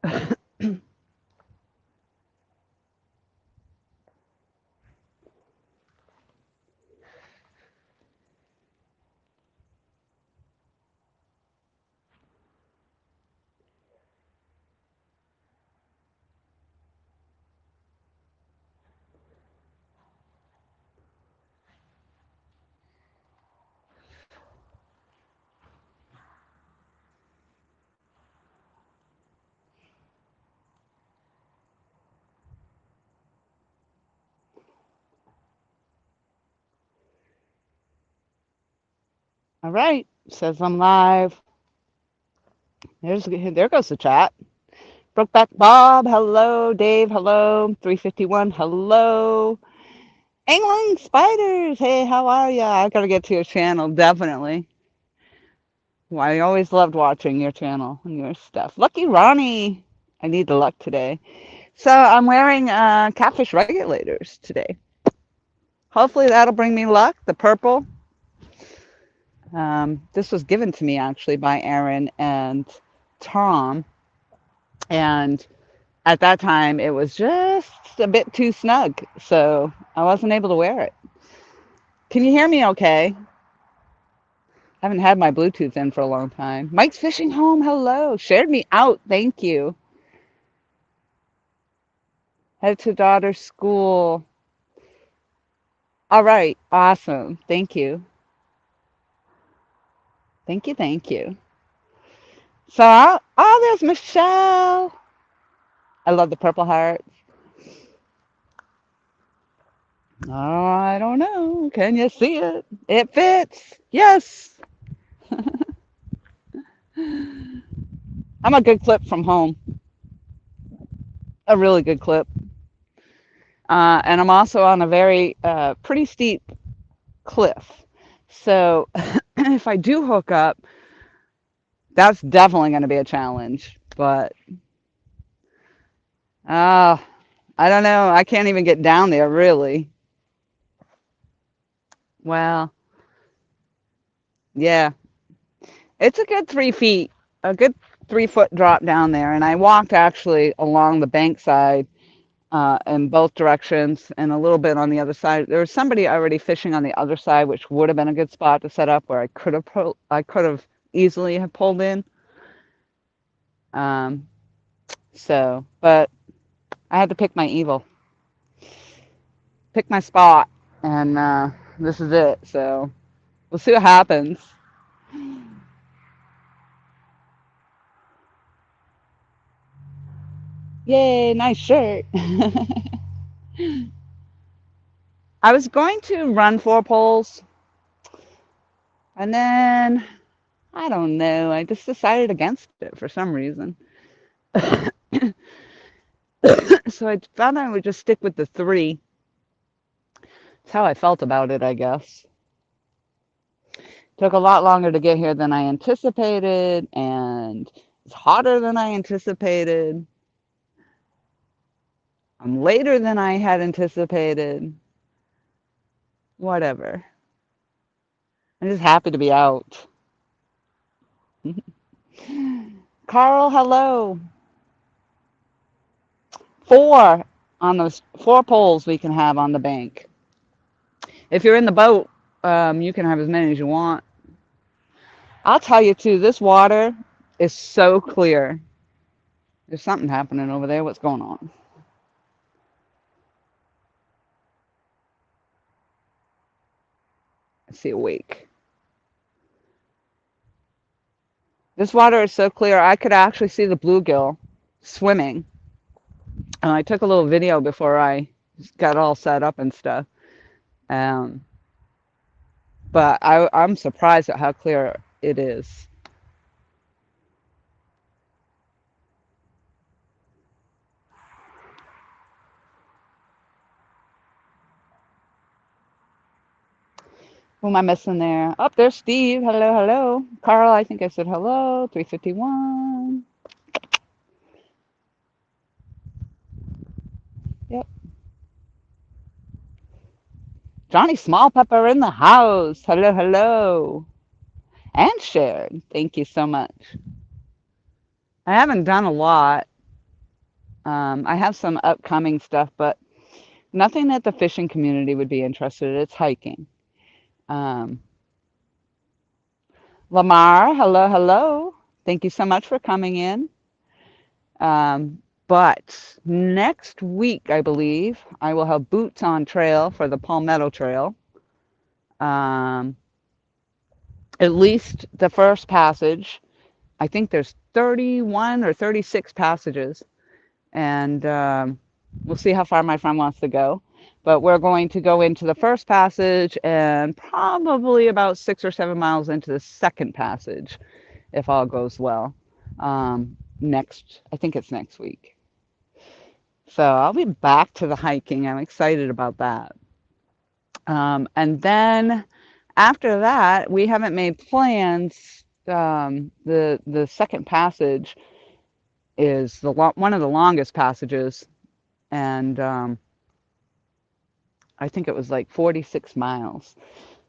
All right, says I'm live. There goes the chat. Brokeback Bob, hello. Dave, hello. 351, hello. Angling Spiders, hey, how are ya? I gotta get to your channel, definitely. Well, I always loved watching your channel and your stuff. Lucky Ronnie, I need the luck today. So I'm wearing catfish regulators today. Hopefully that'll bring me luck. The purple. This was given to me actually by Aaron and Tom. And at that time, it was just a bit too snug. So I wasn't able to wear it. Can you hear me okay? I haven't had my Bluetooth in for a long time. Mike's Fishing Home, hello. Shared me out, thank you. Head to daughter's school. All right, awesome. Thank you. Thank you, thank you. So, oh, there's Michelle. I love the Purple Heart. Oh, I don't know. Can you see it? It fits. Yes. I'm a good clip from home. A really good clip. And I'm also on a very pretty steep cliff. So if I do hook up, that's definitely going to be a challenge. But I don't know. I can't even get down there, really. Well, yeah. It's a good 3 feet, a good 3 foot drop down there. And I walked actually along the bankside in both directions and a little bit on the other side. There was somebody already fishing on the other side, which would have been a good spot to set up where I could have easily have pulled in. Um, but I had to pick my evil, pick my spot, and this is it. So we'll see what happens. Yay, nice shirt. I was going to run 4 poles, and then I don't know. I just decided against it for some reason. So I thought I would just stick with the 3. That's how I felt about it, I guess. Took a lot longer to get here than I anticipated, and it's hotter than I anticipated. I'm later than I had anticipated. Whatever. I'm just happy to be out. Carl, hello. 4 on those 4 poles we can have on the bank. If you're in the boat, you can have as many as you want. I'll tell you too, this water is so clear. There's something happening over there. What's going on? I see a wake. This water is so clear, I could actually see the bluegill swimming. And I took a little video before I got all set up and stuff. But I'm surprised at how clear it is. Who am I missing there? Oh, there's Steve. Hello, hello. Carl, I think I said hello. 351. Yep. Johnny Small Pepper in the house. Hello, hello. And shared. Thank you so much. I haven't done a lot. I have some upcoming stuff, but nothing that the fishing community would be interested in. It's hiking. Um, Lamar, hello, hello. Thank you so much for coming in. But next week, I believe, I will have boots on trail for the Palmetto Trail. Um, at least the first passage. I think there's 31 or 36 passages, and we'll see how far my friend wants to go. But we're going to go into the first passage and probably about 6 or 7 miles into the second passage, if all goes well. I think it's next week. So I'll be back to the hiking. I'm excited about that. And then after that, we haven't made plans. The second passage is one of the longest passages, and I think it was like 46 miles.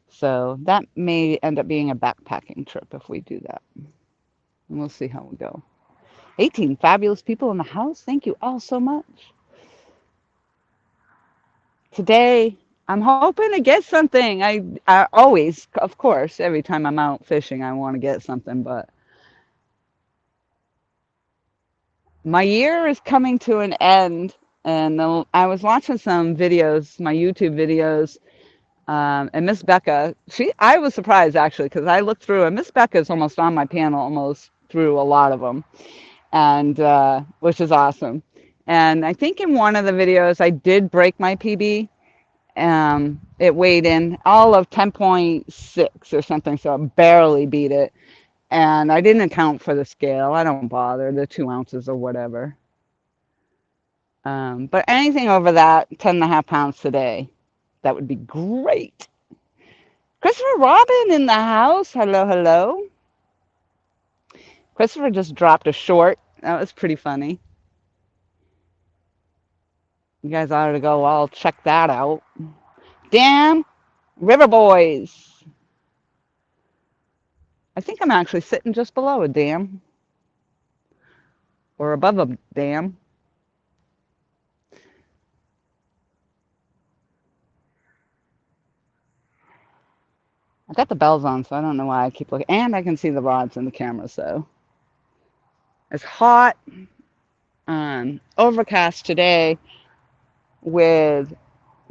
So that may end up being a backpacking trip if we do that. And we'll see how we go. 18 fabulous people in the house. Thank you all so much. Today, I'm hoping to get something. I always, of course, every time I'm out fishing, I want to get something, but my year is coming to an end, and I was watching some videos, my YouTube videos, and Miss Becca, I was surprised actually because I looked through, and Miss Becca is almost on my panel, almost through a lot of them, and which is awesome. And I think in one of the videos I did break my PB. It weighed in all of 10.6 or something, so I barely beat it. And I didn't account for the scale. I don't bother, the 2 ounces or whatever. But anything over that, 10.5 pounds today, that would be great. Christopher Robin in the house. Hello, hello. Christopher just dropped a short. That was pretty funny. You guys ought to go all check that out. Damn, River Boys. I think I'm actually sitting just below a dam or above a dam. I got the bells on, so I don't know why I keep looking. And I can see the rods in the camera, so. It's hot, overcast today with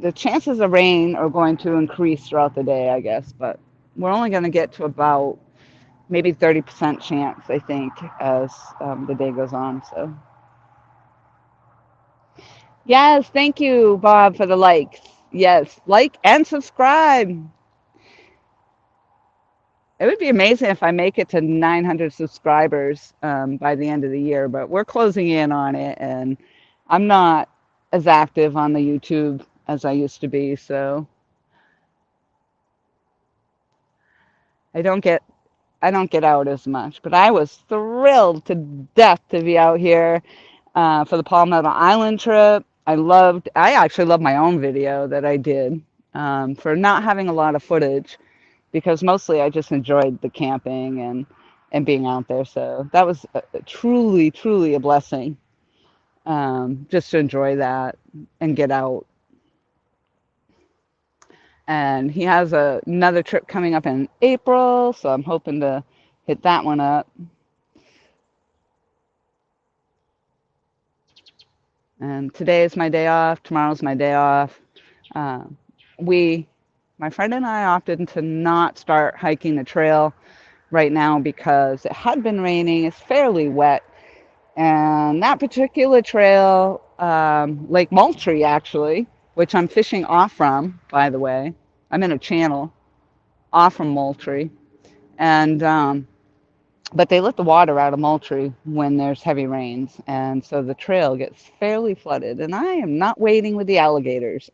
the chances of rain are going to increase throughout the day, I guess, but we're only going to get to about maybe 30% chance, I think, as the day goes on. So, yes, thank you, Bob, for the likes. Yes, like and subscribe. It would be amazing if I make it to 900 subscribers by the end of the year, but we're closing in on it, and I'm not as active on the YouTube as I used to be, so I don't get I don't get out as much. But I was thrilled to death to be out here for the Palmetto Island trip. I actually loved my own video that I did for not having a lot of footage because mostly I just enjoyed the camping and being out there. So that was truly, truly a blessing just to enjoy that and get out. And he has another trip coming up in April, so I'm hoping to hit that one up. And today is my day off. Tomorrow's my day off. Uh, my friend and I opted to not start hiking the trail right now because it had been raining. It's fairly wet. And that particular trail, Lake Moultrie actually, which I'm fishing off from, by the way. I'm in a channel off from Moultrie. And but they let the water out of Moultrie when there's heavy rains, and so the trail gets fairly flooded. And I am not wading with the alligators.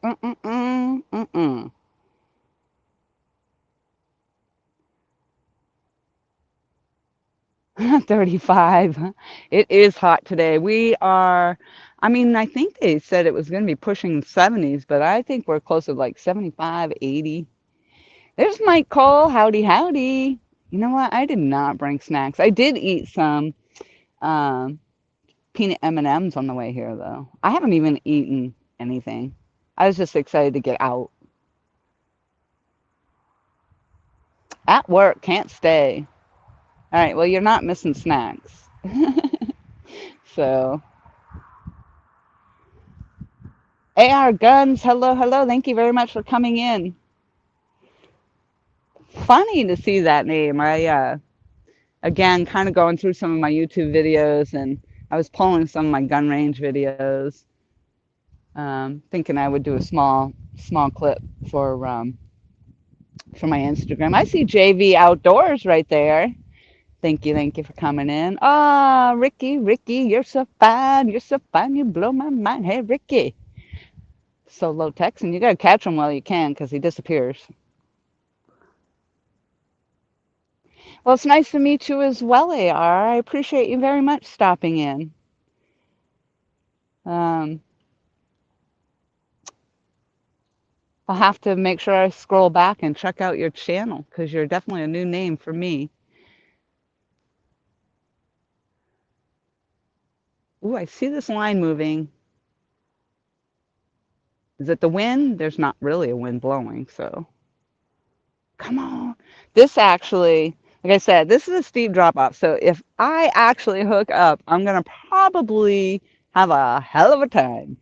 35. It is hot today. I mean, I think they said it was going to be pushing 70s, but I think we're closer to like 75, 80. There's Mike Cole. Howdy, howdy. You know what? I did not bring snacks. I did eat some. Um, peanut M&Ms on the way here, though. I haven't even eaten anything. I was just excited to get out. At work, can't stay. All right, well, you're not missing snacks. So, AR Guns, hello, hello. Thank you very much for coming in. Funny to see that name. Again, kind of going through some of my YouTube videos, and I was pulling some of my gun range videos, thinking I would do a small clip for my Instagram. I see JV Outdoors right there. Thank you for coming in. Ah, Ricky, you're so fine. You're so fine. You blow my mind. Hey, Ricky. So low text, and you gotta catch him while you can, because he disappears. Well, it's nice to meet you as well, AR. I appreciate you very much stopping in. Um, I'll have to make sure I scroll back and check out your channel, because you're definitely a new name for me. Ooh, I see this line moving. Is it the wind? There's not really a wind blowing, so come on. This actually, like I said, this is a steep drop off. So if I actually hook up, I'm gonna probably have a hell of a time.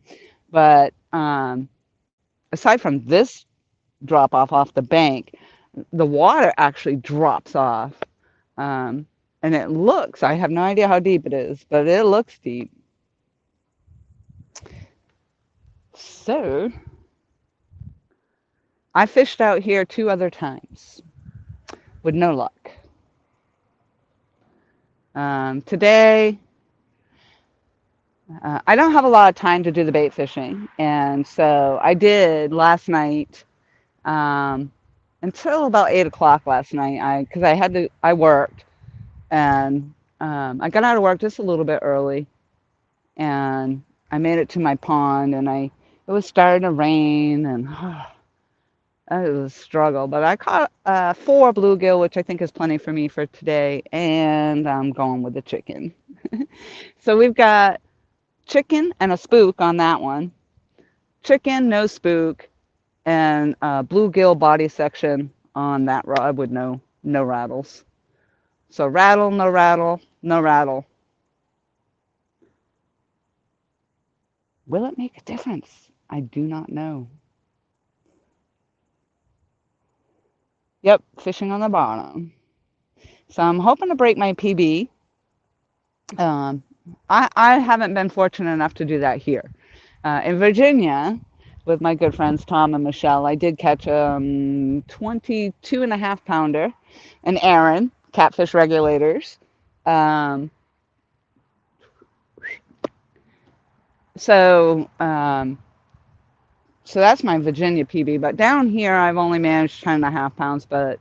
But aside from this drop off the bank, the water actually drops off. Um, and it looks, I have no idea how deep it is, but it looks deep. So I fished out here 2 other times with no luck. Today, I don't have a lot of time to do the bait fishing, and so I did last night until about 8 o'clock last night. Because I worked, and I got out of work just a little bit early, and I made it to my pond, and it was starting to rain, and it was a struggle. But I caught 4 bluegill, which I think is plenty for me for today, and I'm going with the chicken. So we've got chicken and a spook on that one. Chicken, no spook, and bluegill body section on that rod with no rattles. So rattle, no rattle, no rattle. Will it make a difference? I do not know. Yep, fishing on the bottom. So I'm hoping to break my PB. I haven't been fortunate enough to do that here. In Virginia, with my good friends Tom and Michelle, I did catch a 22.5 pounder, an Aaron, catfish regulators. So that's my Virginia PB. But down here, I've only managed 10.5 pounds. But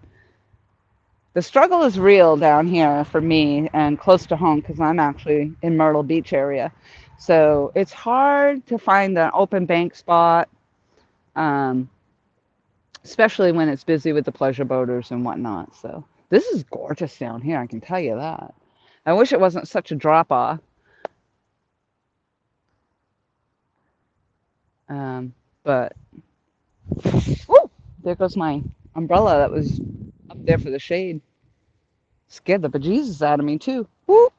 the struggle is real down here for me and close to home, because I'm actually in Myrtle Beach area. So it's hard to find an open bank spot, especially when it's busy with the pleasure boaters and whatnot. So this is gorgeous down here, I can tell you that. I wish it wasn't such a drop off. But woo, there goes my umbrella that was up there for the shade. Scared the bejesus out of me too. Woo.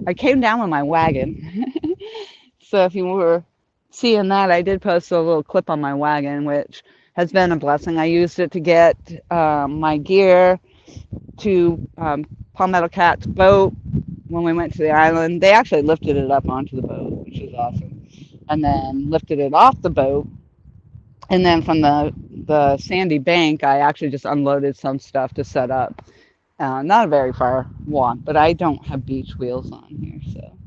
I came down with my wagon. So if you were seeing that, I did post a little clip on my wagon, which has been a blessing. I used it to get my gear to Palmetto Cat's boat when we went to the island. They actually lifted it up onto the boat, which is awesome, and then lifted it off the boat. And then from the sandy bank, I actually just unloaded some stuff to set up. Not a very far walk, but I don't have beach wheels on here, so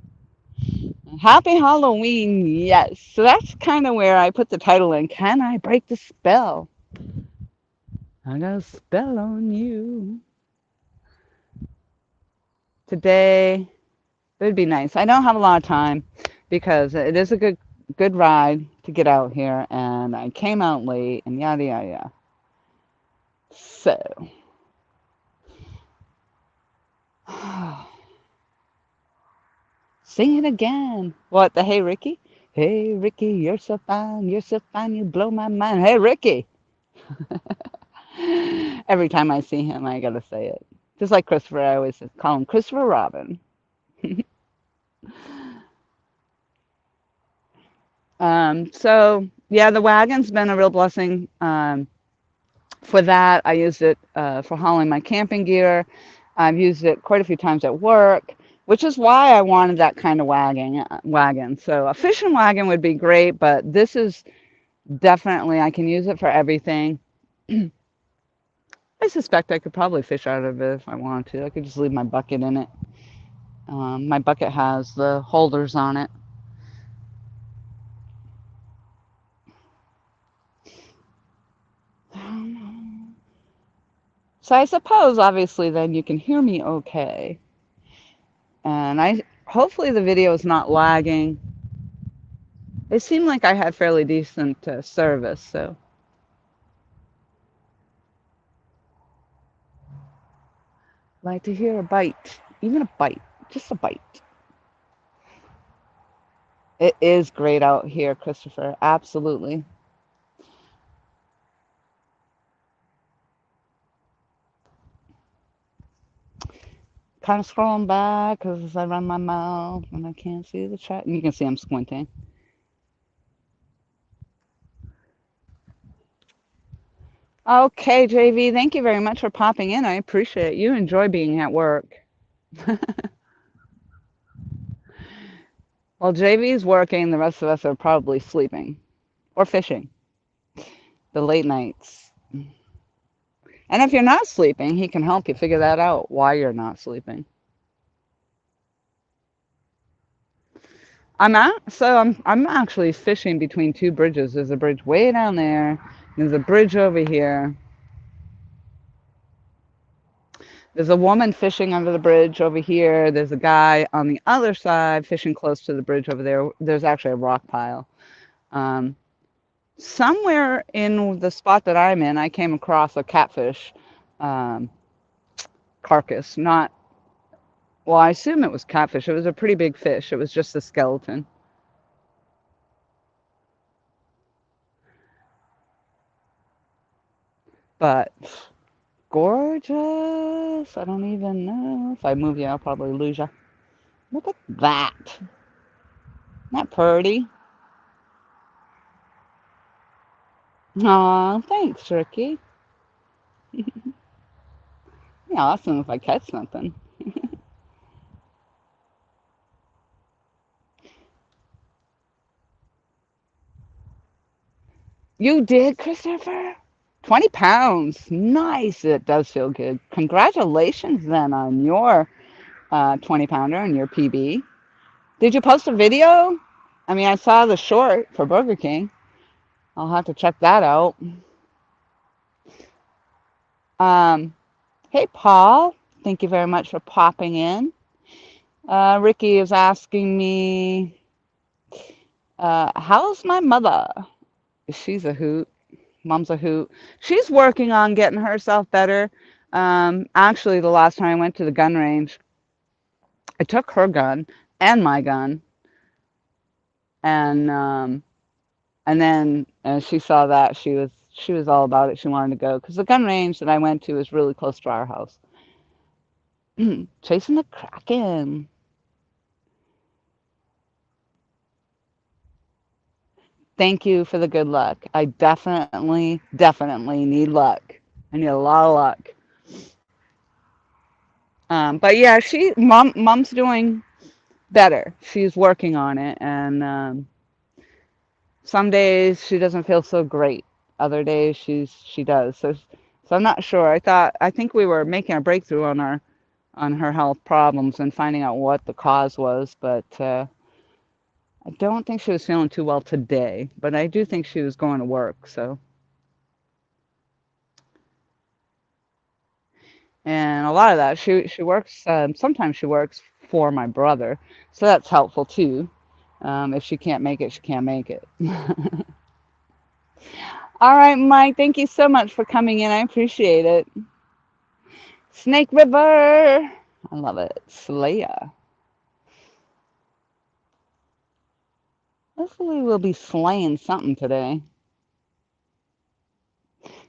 Happy Halloween, yes. So that's kind of where I put the title in. Can I break the spell? I got a spell on you. Today, it would be nice. I don't have a lot of time because it is a good ride to get out here, and I came out late and yada yada yada. So, sing it again. What, the Hey Ricky? Hey Ricky, you're so fine, you blow my mind. Hey Ricky. Every time I see him, I gotta say it. Just like Christopher, I always call him Christopher Robin. So yeah, the wagon's been a real blessing. For that, I used it for hauling my camping gear. I've used it quite a few times at work, which is why I wanted that kind of wagon. So a fishing wagon would be great, but this is definitely, I can use it for everything. I suspect I could probably fish out of it if I wanted to. I could just leave my bucket in it. My bucket has the holders on it. So I suppose, obviously, then you can hear me okay. And hopefully the video is not lagging. It seemed like I had fairly decent service, so. Like to hear a bite, even a bite, just a bite. It is great out here, Christopher, absolutely. Kind of scrolling back because I run my mouth and I can't see the chat. You can see I'm squinting. Okay, JV, thank you very much for popping in. I appreciate it. You enjoy being at work. While JV's working, the rest of us are probably sleeping or fishing the late nights. And if you're not sleeping, he can help you figure that out, why you're not sleeping. I'm actually fishing between two bridges. There's a bridge way down there. There's a bridge over here. There's a woman fishing under the bridge over here. There's a guy on the other side fishing close to the bridge over there. There's actually a rock pile. Um, Somewhere in the spot that I'm in, I came across a catfish um, carcass. Not, well, I assume it was catfish. It was a pretty big fish. It was just a skeleton. But gorgeous. I don't even know. If I move you, I'll probably lose you. Look at that. Isn't that pretty? Aw, thanks, Ricky. Yeah, awesome if I catch something. You did, Christopher? 20 pounds. Nice. It does feel good. Congratulations then on your 20 pounder and your PB. Did you post a video? I mean, I saw the short for Burger King. I'll have to check that out. Um, Hey, Paul. Thank you very much for popping in. Ricky is asking me, how's my mother? She's a hoot. Mom's a hoot. She's working on getting herself better. Actually, the last time I went to the gun range, I took her gun and my gun, and then she saw that she was all about it. She wanted to go because the gun range that I went to is really close to our house. Chasing the Kraken. Thank you for the good luck. I definitely need luck. I need a lot of luck. But yeah, mom's doing better. She's working on it, and some days she doesn't feel so great. Other days she does. So I'm not sure. I think we were making a breakthrough on her health problems and finding out what the cause was, but I don't think she was feeling too well today, but I do think she was going to work. So, and a lot of that she works. Sometimes she works for my brother, so that's helpful too. If she can't make it, she can't make it. All right, Mike. Thank you so much for coming in. I appreciate it. Snake River. I love it. Slayer. Hopefully we'll be slaying something today.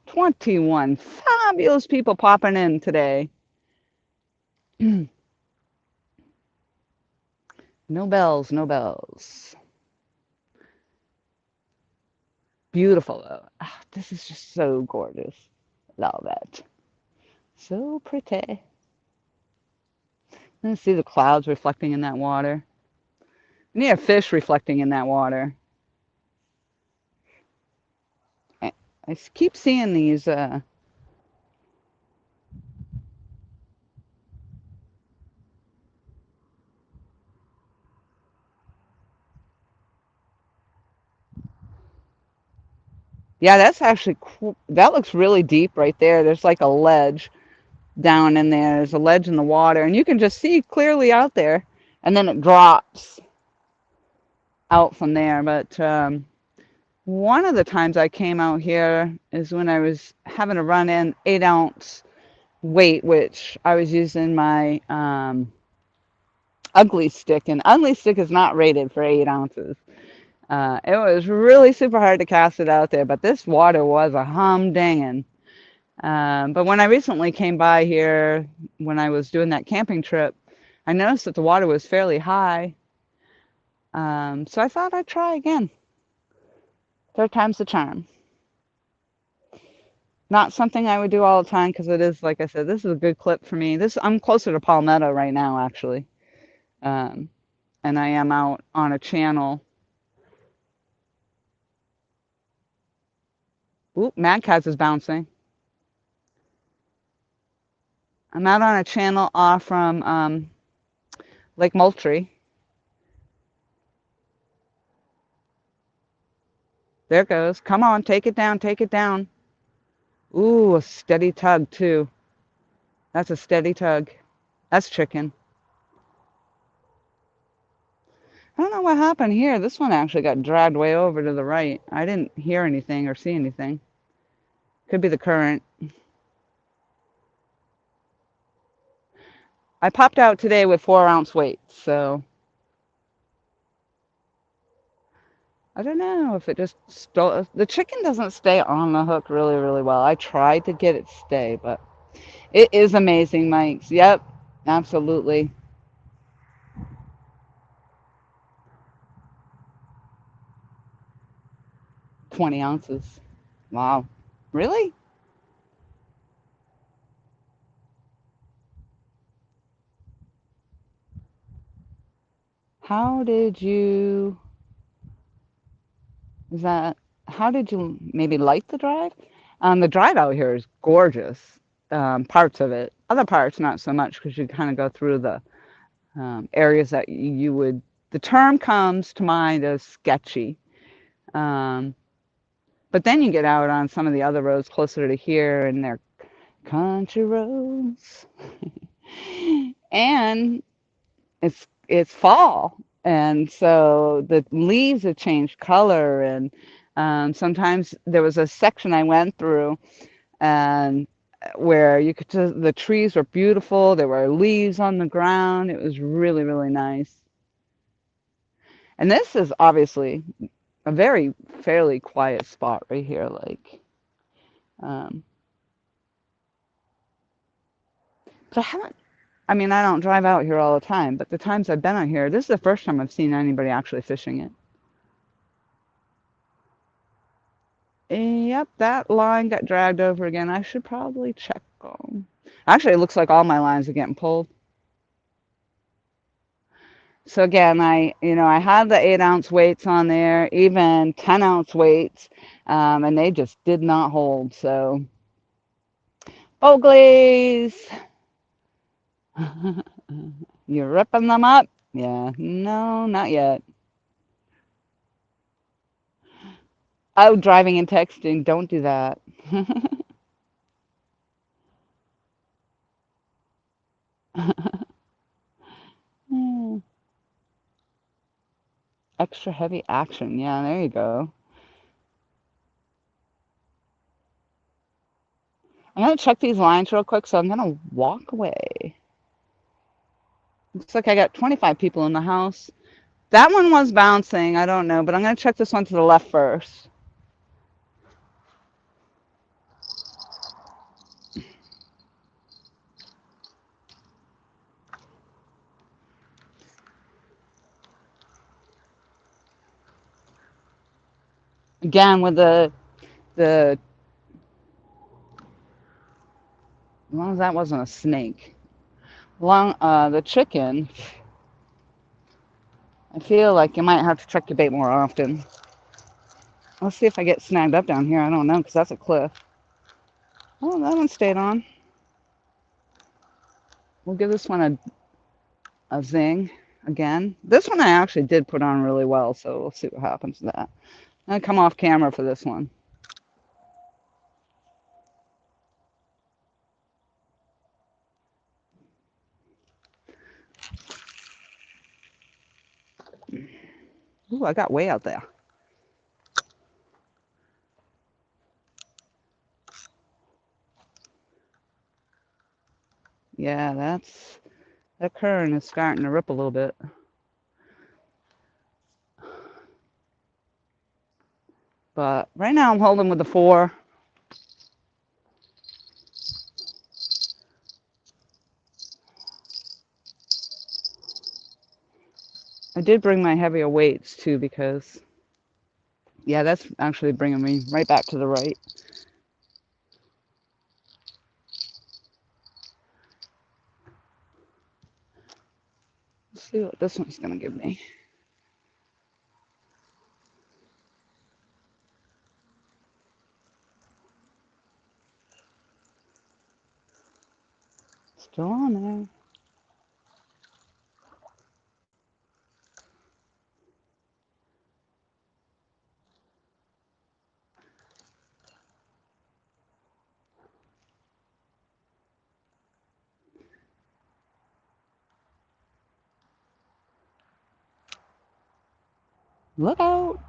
21 fabulous people popping in today. No bells, no bells. Beautiful though. Ah, this is just so gorgeous. Love it. So pretty. I see the clouds reflecting in that water. I need a fish reflecting in that water. I, I keep seeing these. Yeah, that's actually cool. That looks really deep right there. There's like a ledge down in there. There's a ledge in the water, and you can just see clearly out there. And then it drops out from there. But one of the times I came out here is when I was having to run in 8 ounce weight, which I was using my ugly stick, and ugly stick is not rated for 8 ounces. It was really super hard to cast it out there, but this water was a humdinging. But when I recently came by here, when I was doing that camping trip, I noticed that the water was fairly high. So I thought I'd try again. Third time's the charm. Not something I would do all the time because it is, like I said, this is a good clip for me. I'm closer to Palmetto right now, actually. Um, and I am out on a channel. Oop, Mad Cats is bouncing. I'm out on a channel off from Lake Moultrie. There it goes. Come on, take it down, take it down. Ooh, a steady tug, too. That's a steady tug. That's chicken. I don't know what happened here. This one actually got dragged way over to the right. I didn't hear anything or see anything. Could be the current. I popped out today with 4 ounce weights, so I don't know if it just the chicken doesn't stay on the hook really, really well. I tried to get it to stay, but it is amazing, Mike. Yep, absolutely. 20 ounces. Wow. Really? How did you, is that, how did you maybe light the drive? The drive out here is gorgeous, parts of it. Other parts, not so much, because you kind of go through the areas that you would, the term comes to mind as sketchy. Um, but then you get out on some of the other roads closer to here, and they're country roads. And it's fall, and so the leaves have changed color, and sometimes there was a section I went through, and where you could just, the trees were beautiful. There were leaves on the ground. It was really, really nice. And this is obviously a very fairly quiet spot right here. Like, um, but I haven't. I mean, I don't drive out here all the time, but the times I've been out here, this is the first time I've seen anybody actually fishing it. Yep, that line got dragged over again. I should probably check them. Actually, it looks like all my lines are getting pulled. So again, I had the 8 ounce weights on there, even 10 ounce weights, and they just did not hold. So, Oakley's, you're ripping them up? Yeah, no, not yet. Oh, driving and texting. Don't do that. Hmm. Extra heavy action. Yeah, there you go. I'm gonna check these lines real quick, so I'm gonna walk away. Looks like I got 25 people in the house. That one was bouncing. I don't know, but I'm gonna check this one to the left first. Again, with the as long as that wasn't a snake. The chicken. I feel like you might have to check your bait more often. Let's see if I get snagged up down here. I don't know, because that's a cliff. Oh, that one stayed on. We'll give this one a zing again. This one I actually did put on really well, so we'll see what happens to that. I'm going to come off camera for this one. Ooh, I got way out there. Yeah, that current is starting to rip a little bit. But right now I'm holding with the 4. I did bring my heavier weights too because, yeah, that's actually bringing me right back to the right. Let's see what this one's going to give me. Still on there. Look out.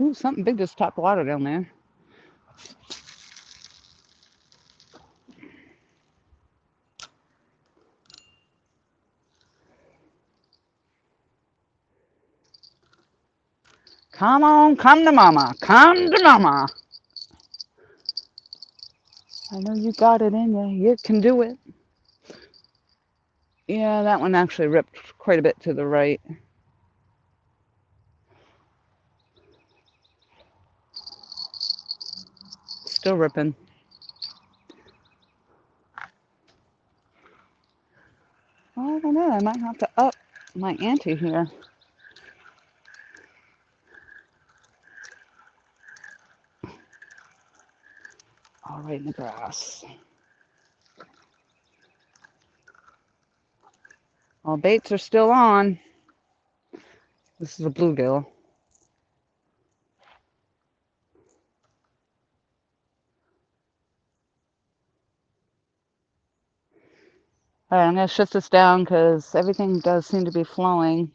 Ooh, something big just topped water down there. Come on, come to mama. Come to mama. I know you got it in you. You can do it. Yeah, that one actually ripped quite a bit to the right. Still ripping. Well, I don't know. I might have to up my ante here. All right in the grass. All baits are still on. This is a bluegill. All right, I'm going to shift this down because everything does seem to be flowing.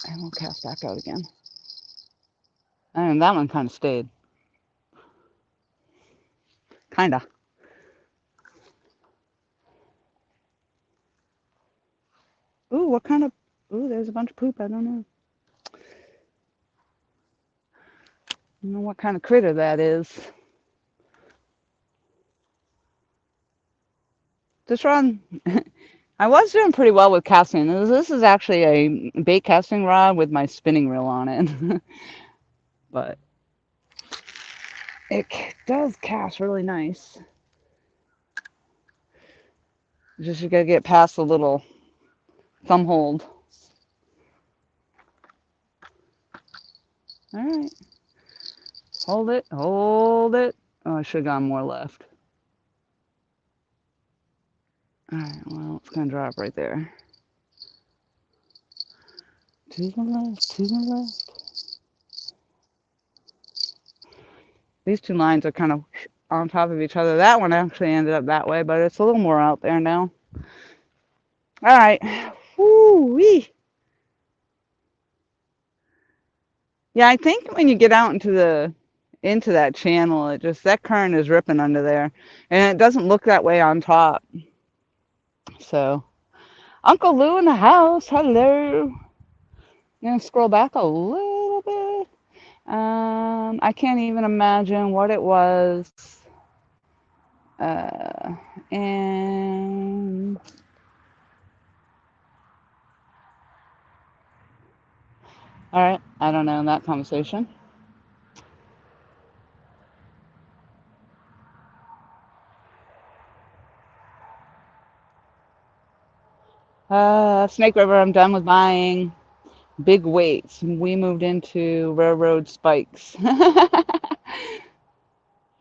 And we'll cast back out again. And that one kind of stayed. Kind of. Ooh, what kind of... Ooh, there's a bunch of poop. I don't know. I don't know what kind of critter that is. This rod, I was doing pretty well with casting. This is actually a bait casting rod with my spinning reel on it. But it does cast really nice. Just you gotta get past the little thumb hold. All right. Hold it, hold it. Oh, I should have gone more left. All right, well, it's going to drop right there. To the left, to the left. These two lines are kind of on top of each other. That one actually ended up that way, but it's a little more out there now. All right. Woo-wee. Yeah, I think when you get out into that channel, it just that current is ripping under there, and it doesn't look that way on top. So, Uncle Lou in the house. Hello. I'm gonna scroll back a little bit. I can't even imagine what it was. Uh, and all right, I don't know in that conversation. Snake River, I'm done with buying big weights. We moved into railroad spikes.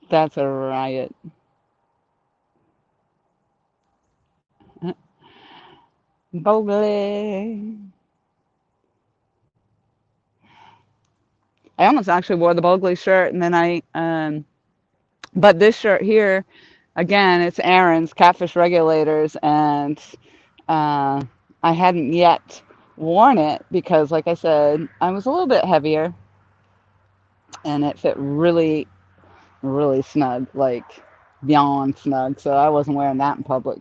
That's a riot. Bogley. I almost actually wore the Bogley shirt, and then but this shirt here, again, it's Aaron's Catfish Regulators, and uh, I hadn't yet worn it because, like I said, I was a little bit heavier, and it fit really, really snug, like beyond snug. So I wasn't wearing that in public.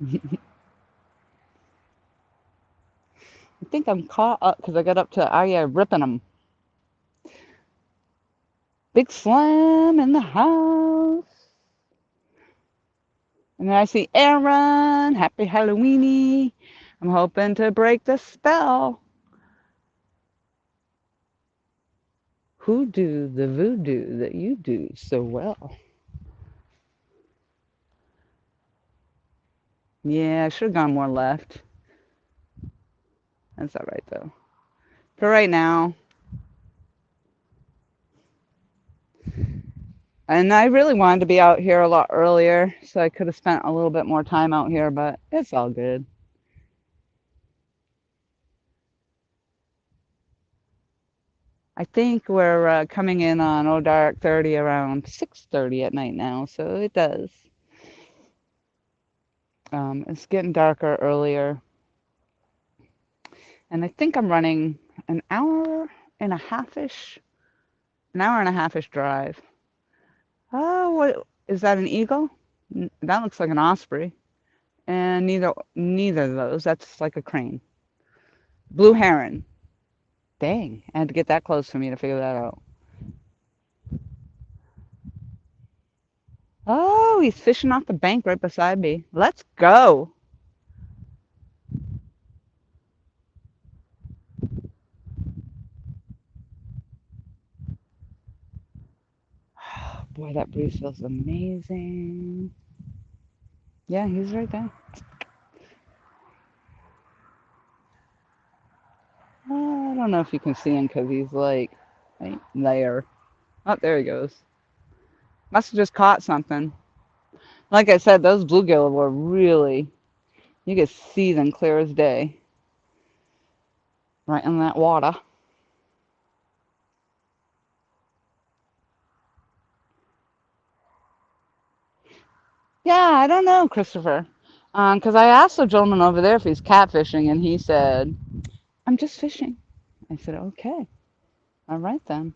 I think I'm caught up because I got up to, oh yeah, ripping them. Big Slam in the house. And then I see Aaron. Happy Halloweeny. I'm hoping to break the spell. Who do the voodoo that you do so well? Yeah, I should have gone more left. That's all right, though. For right now. And I really wanted to be out here a lot earlier, so I could have spent a little bit more time out here, but it's all good. I think we're coming in on Oh Dark 30 around 6:30 at night now, so it does. It's getting darker earlier. And I think I'm running an hour and a half-ish, an hour and a half-ish drive. Oh, what is that, an eagle? That looks like an osprey. And neither of those. That's like a crane. Blue heron. Dang, I had to get that close for me to figure that out. Oh, he's fishing off the bank right beside me. Let's go. Oh, boy, that breeze feels amazing. Yeah, he's right there. I don't know if you can see him because he's like right there. Oh, there he goes. Must have just caught something. Like I said, those bluegill were really, you could see them clear as day right in that water. Yeah, I don't know, Christopher. Because I asked the gentleman over there if he's catfishing, and he said, I'm just fishing. I said, okay. All right, then.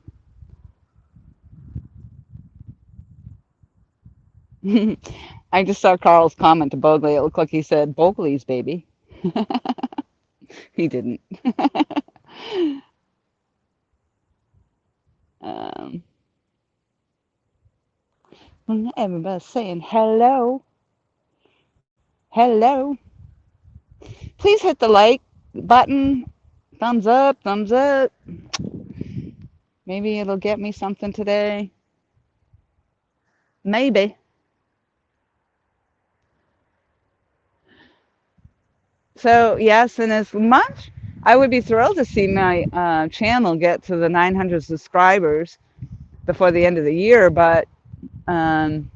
I just saw Carl's comment to Bogley. It looked like he said, Bogley's baby. He didn't. um, Everybody's saying hello. Hello. Please hit the like button. Thumbs up, thumbs up. Maybe it'll get me something today. Maybe. So, yes, and as much, I would be thrilled to see my channel get to the 900 subscribers before the end of the year, but um,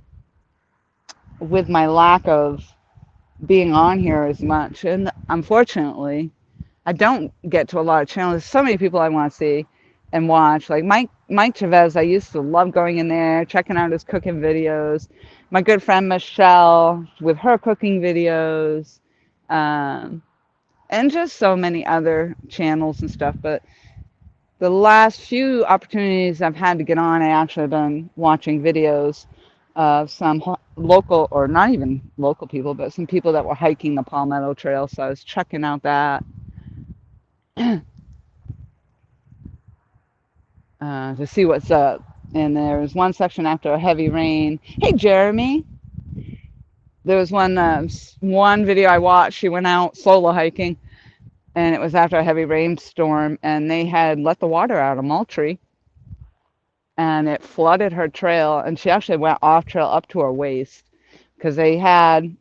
with my lack of being on here as much. And unfortunately, I don't get to a lot of channels. There's so many people I want to see and watch. Like Mike Chavez, I used to love going in there, checking out his cooking videos. My good friend Michelle with her cooking videos, um, and just so many other channels and stuff. But the last few opportunities I've had to get on, I actually have been watching videos of some local, or not even local people, but some people that were hiking the Palmetto Trail. So I was checking out that to see what's up. And there was one section after a heavy rain. Hey, Jeremy. There was one video I watched. She went out solo hiking, and it was after a heavy rainstorm, and they had let the water out of Moultrie, and it flooded her trail, and she actually went off trail up to her waist because they had,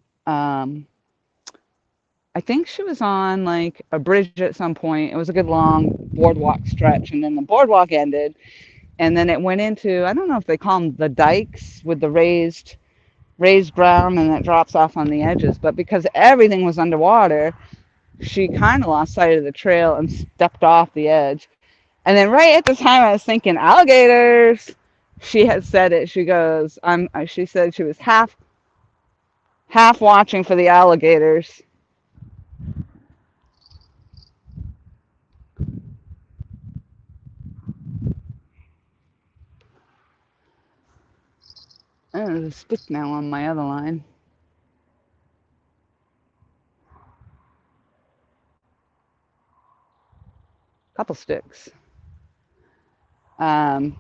I think she was on like a bridge at some point. It was a good long boardwalk stretch, and then the boardwalk ended, and then it went into, I don't know if they call them the dikes with the raised ground, and it drops off on the edges. But because everything was underwater, she kind of lost sight of the trail and stepped off the edge. And then right at the time I was thinking alligators, she had said it. She goes, she said she was half watching for the alligators. Oh, there's a stick now on my other line. Couple sticks. Um,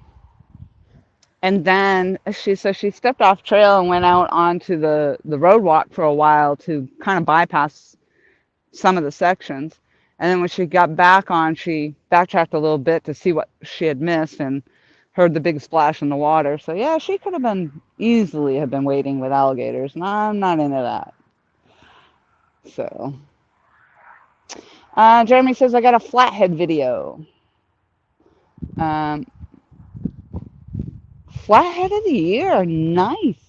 and then she stepped off trail and went out onto the road walk for a while to kind of bypass some of the sections. And then when she got back on, she backtracked a little bit to see what she had missed and heard the big splash in the water. So yeah, she could have been easily have been wading with alligators, and I'm not into that. So Jeremy says I got a flathead video. Um, Flathead of the year, nice.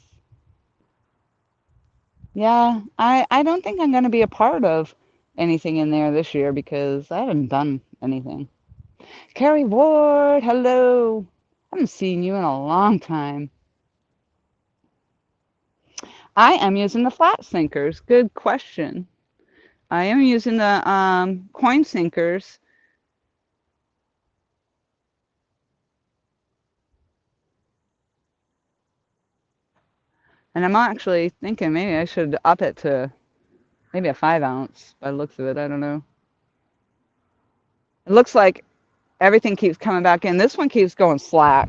Yeah, I don't think I'm going to be a part of anything in there this year because I haven't done anything. Carrie Ward, hello. I haven't seen you in a long time. I am using the flat sinkers. Good question. I am using the coin sinkers. And I'm actually thinking maybe I should up it to maybe a 5 ounce by the looks of it. I don't know. It looks like everything keeps coming back in. This one keeps going slack.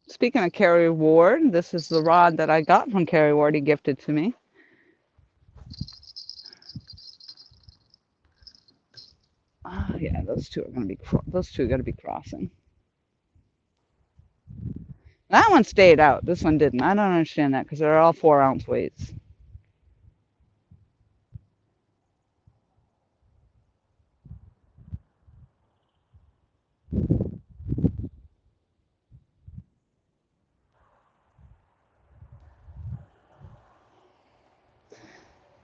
Speaking of Carrie Ward, this is the rod that I got from Carrie Ward. He gifted to me. Oh, yeah, those two are going to be crossing. That one stayed out. This one didn't. I don't understand that because they're all 4 ounce weights.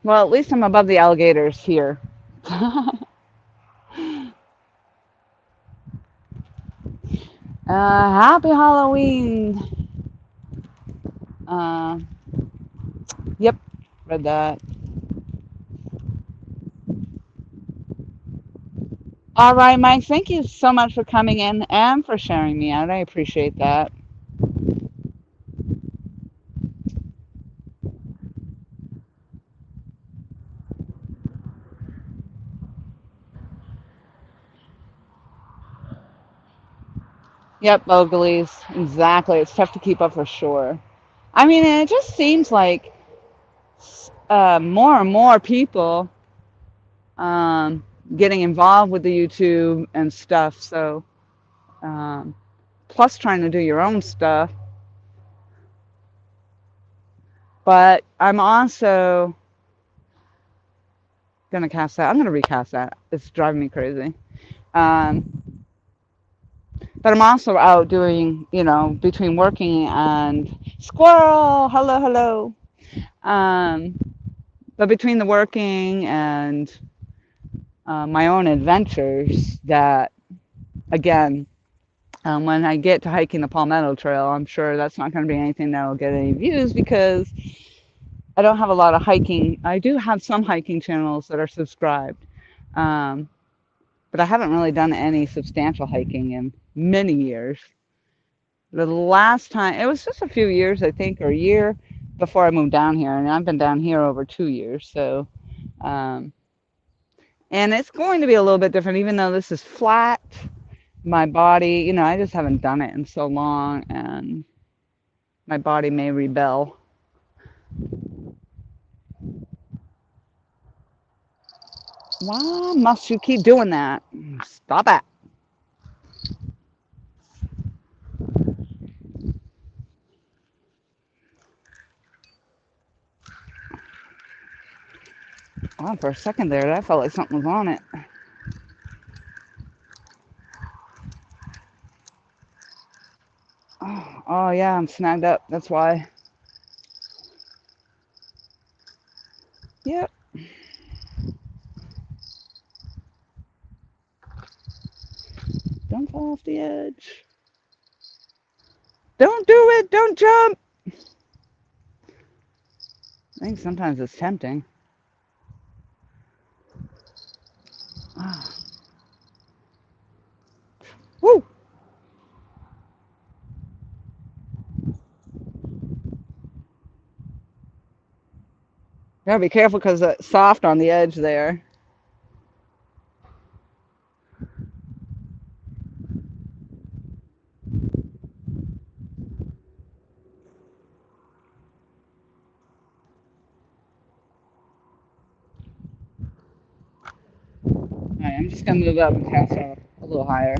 Well, at least I'm above the alligators here. Happy Halloween. Uh, yep, read that. All right, Mike, thank you so much for coming in and for sharing me out. I appreciate that. Yep, Oglies. Exactly. It's tough to keep up for sure. I mean, it just seems like more and more people getting involved with the YouTube and stuff. So, um, plus trying to do your own stuff. But I'm also gonna cast that. I'm gonna recast that. It's driving me crazy. Um, but I'm also out doing, between working and squirrel. Hello, hello. Um, but between the working and my own adventures, that again, when I get to hiking the Palmetto Trail, I'm sure that's not going to be anything that will get any views because I don't have a lot of hiking. I do have some hiking channels that are subscribed, um, but I haven't really done any substantial hiking in many years. The last time, it was just a few years, I think, or a year before I moved down here, and I've been down here over 2 years. So, um, and it's going to be a little bit different, even though this is flat. My body, I just haven't done it in so long, and my body may rebel. Why must you keep doing that? Stop it. Oh, for a second there, that felt like something was on it. Oh yeah, I'm snagged up. That's why. Yep. Don't fall off the edge. Don't do it. Don't jump. I think sometimes it's tempting. Ah. Woo. Gotta be careful because it's soft on the edge there. All right, I'm just gonna move up and cast off a little higher.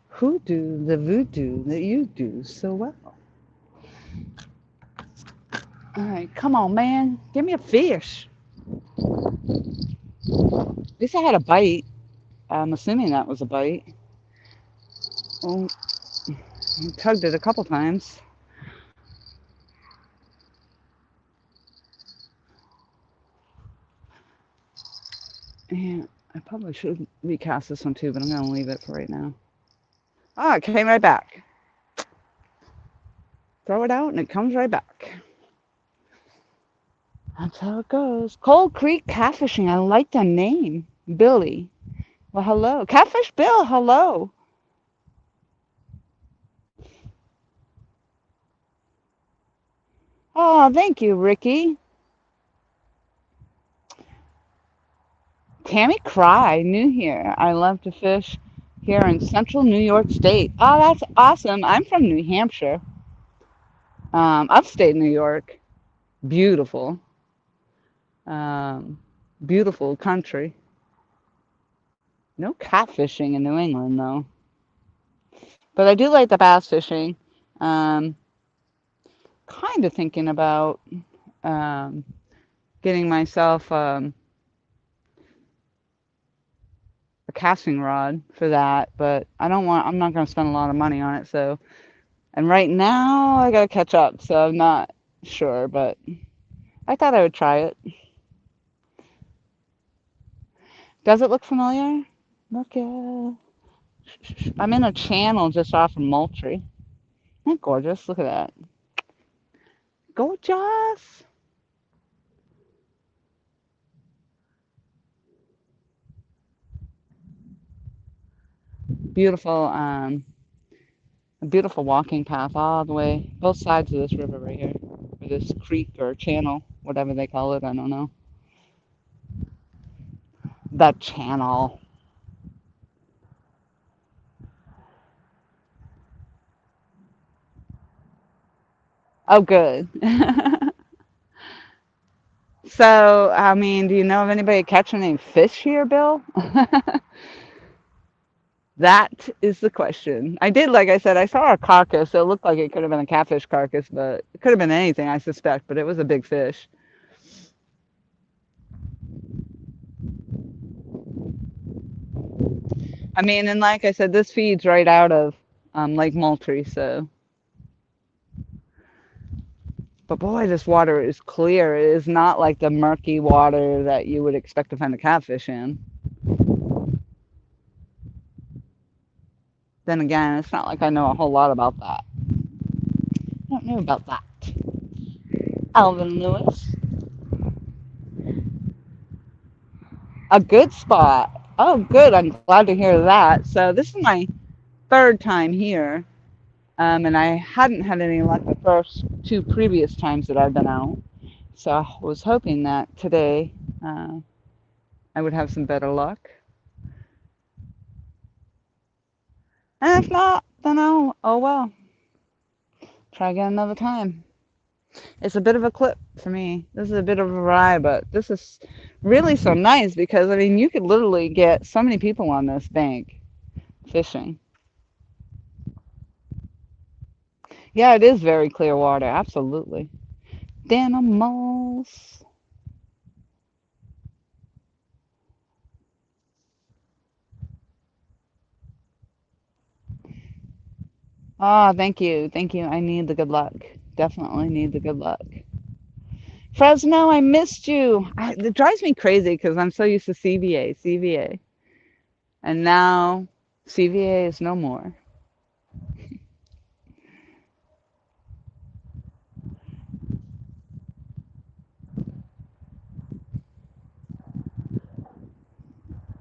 Who do the voodoo that you do so well? All right, come on, man. Give me a fish. At least I had a bite. I'm assuming that was a bite. Oh, I tugged it a couple times. And I probably should recast this one too, but I'm going to leave it for right now. Ah, it came right back. Throw it out and it comes right back. That's how it goes. Cold Creek Catfishing. I like the name. Billy. Well, hello. Catfish Bill, hello. Oh, thank you, Ricky. Tammy Cry, new here. I love to fish here in central New York State. Oh, that's awesome. I'm from New Hampshire, upstate New York. Beautiful. Um, beautiful country. No catfishing in New England, though. But I do like the bass fishing. Um, kind of thinking about um, getting myself a casting rod for that, but I'm not going to spend a lot of money on it. So, and right now I got to catch up, so I'm not sure, but I thought I would try it. Does it look familiar? Look at, I'm in a channel just off of Moultrie. Isn't that gorgeous? Look at that. Gorgeous. Beautiful, a beautiful walking path all the way, both sides of this river right here, or this creek or channel, whatever they call it, I don't know. that channel. Oh, good. So, I mean, do you know of anybody catching any fish here, Bill? That is the question. I did, like I said, I saw a carcass. So it looked like it could have been a catfish carcass, but it could have been anything, I suspect, but it was a big fish. I mean, and like I said, this feeds right out of Lake Moultrie, so. But boy, this water is clear. It is not like the murky water that you would expect to find a catfish in. Then again, it's not like I know a whole lot about that. I don't know about that. Alvin Lewis, a good spot. Oh, good. I'm glad to hear that. So this is my third time here, and I hadn't had any luck the first two previous times that I've been out. So I was hoping that today I would have some better luck. And if not, then oh well. Try again another time. It's a bit of a clip for me. This is a bit of a ride, but this is really so nice because, I mean, you could literally get so many people on this bank fishing. Yeah, it is very clear water, absolutely. Animals. Ah, thank you. Thank you. I need the good luck. Definitely need the good luck. Fresno, I missed you. It drives me crazy because I'm so used to CVA, CVA. And now CVA is no more.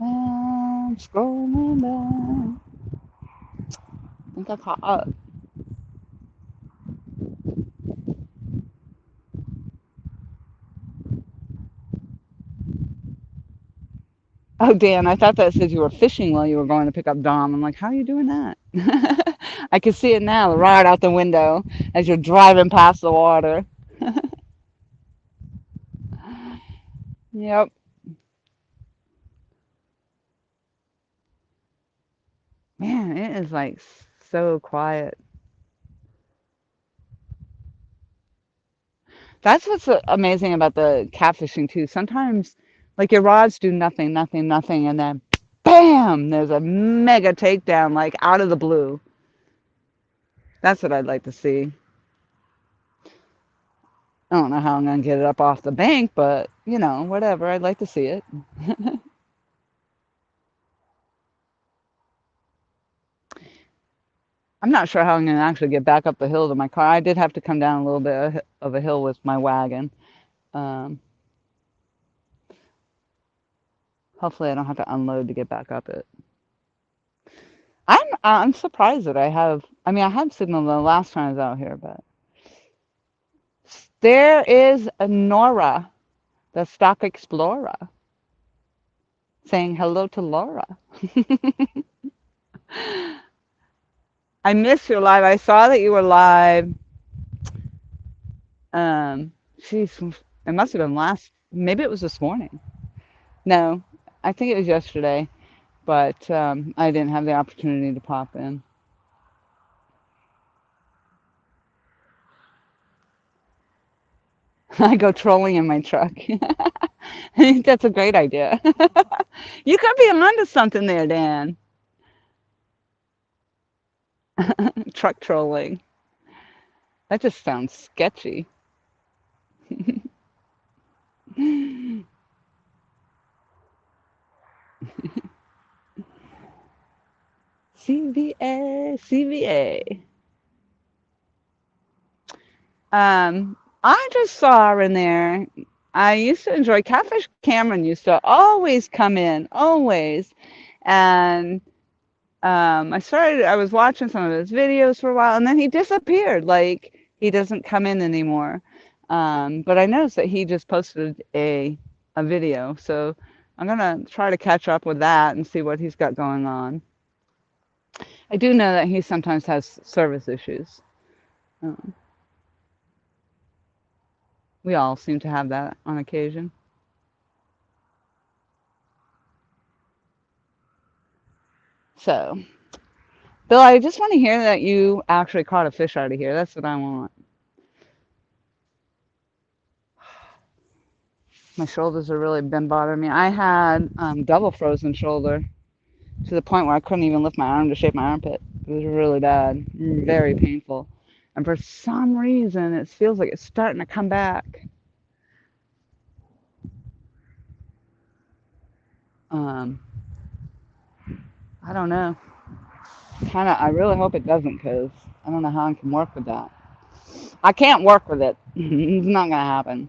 I'm scrolling down. I think I caught up. Oh, Dan, I thought that said you were fishing while you were going to pick up Dom. I'm like, how are you doing that? I can see it now, right out the window as you're driving past the water. Yep. Man, it is like so quiet. That's what's amazing about the catfishing too. Sometimes, like your rods do nothing, nothing, nothing, and then bam, there's a mega takedown like out of the blue. That's what I'd like to see. I don't know how I'm gonna get it up off the bank, but you know, whatever. I'd like to see it. I'm not sure how I'm gonna actually get back up the hill to my car. I did have to come down a little bit of a hill with my wagon. Um, Hopefully, I don't have to unload to get back up it. I'm surprised that I have. I mean, I had signal the last time I was out here, but there is a Nora, the stock explorer, saying hello to Laura. I missed your live. I saw that you were live. Geez, it must have been maybe it was this morning. No, I think it was yesterday, but I didn't have the opportunity to pop in. I go trolling in my truck. I think that's a great idea. You could be onto something there, Dan. Truck trolling. That just sounds sketchy. CVA, CVA. I just saw her in there. I used to enjoy Catfish Cameron used to always come in, always. And I was watching some of his videos for a while, and then he disappeared. Like he doesn't come in anymore. But I noticed that he just posted a video. So I'm gonna try to catch up with that and see what he's got going on. I do know that he sometimes has service issues. Um, we all seem to have that on occasion. So, Bill, I just want to hear that you actually caught a fish out of here. That's what I want. My shoulders have really been bothering me. I had double frozen shoulder to the point where I couldn't even lift my arm to shave my armpit. It was really bad, very painful. And for some reason, it feels like it's starting to come back. Um, I don't know. I really hope it doesn't, because I don't know how I can work with that. I can't work with it. It's not gonna happen.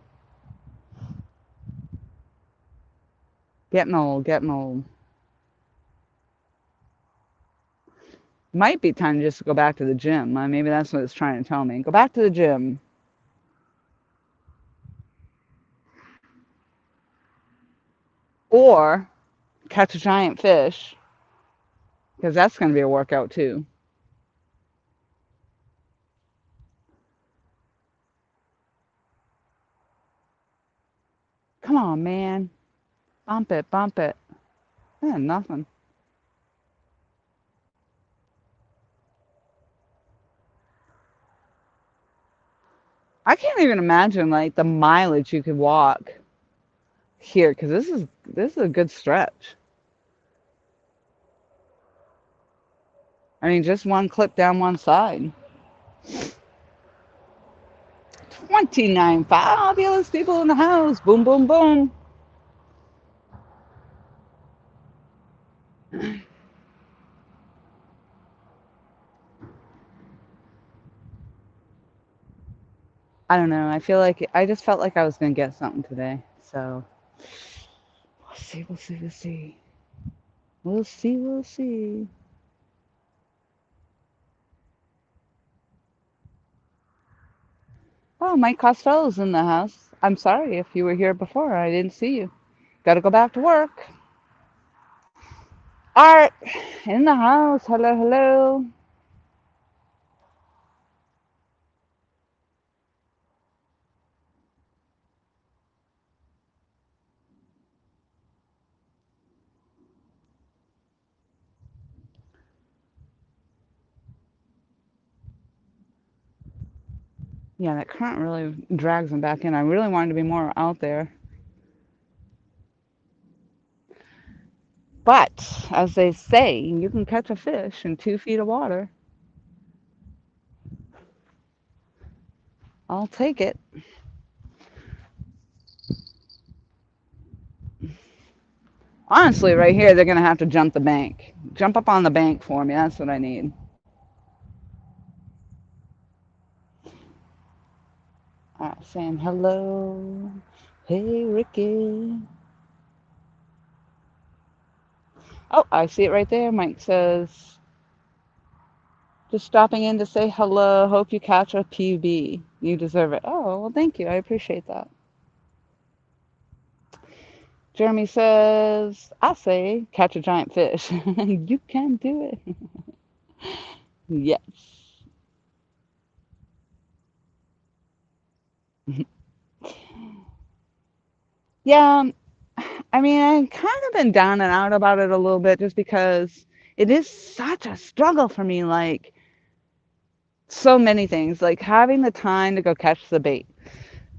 Getting old, getting old. Might be time just to go back to the gym. Maybe that's what it's trying to tell me. Go back to the gym. Or catch a giant fish, because that's going to be a workout too. Come on, man. Bump it, bump it. Yeah, nothing. I can't even imagine like the mileage you could walk here, because this is a good stretch. I mean, just one clip down one side. 29 fabulous people in the house. Boom, boom, boom. I don't know. I just felt like I was going to get something today. So we'll see, we'll see, we'll see. We'll see, we'll see. Oh, Mike Costello's in the house. I'm sorry if you were here before. I didn't see you. Got to go back to work. Art in the house. Hello, hello. Yeah, that current really drags them back in. I really wanted to be more out there. But, as they say, you can catch a fish in 2 feet of water. I'll take it. Honestly, right here, they're going to have to jump the bank. Jump up on the bank for me. That's what I need. All right, saying hello. Hey, Ricky. Oh, I see it right there. Mike says, just stopping in to say hello. Hope you catch a PB. You deserve it. Oh, well, thank you. I appreciate that. Jeremy says, I say, catch a giant fish. You can do it. Yes. Yeah, I mean, I've kind of been down and out about it a little bit just because it is such a struggle for me. Like, so many things, like having the time to go catch the bait.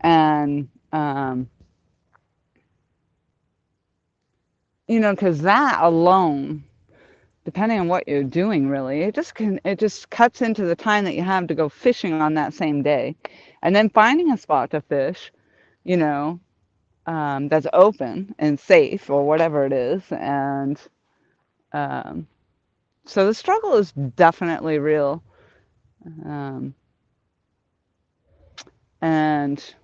And, because that alone, depending on what you're doing, really, it just cuts into the time that you have to go fishing on that same day. And then finding a spot to fish, you know, that's open and safe or whatever it is. And um, so the struggle is definitely real. Um, and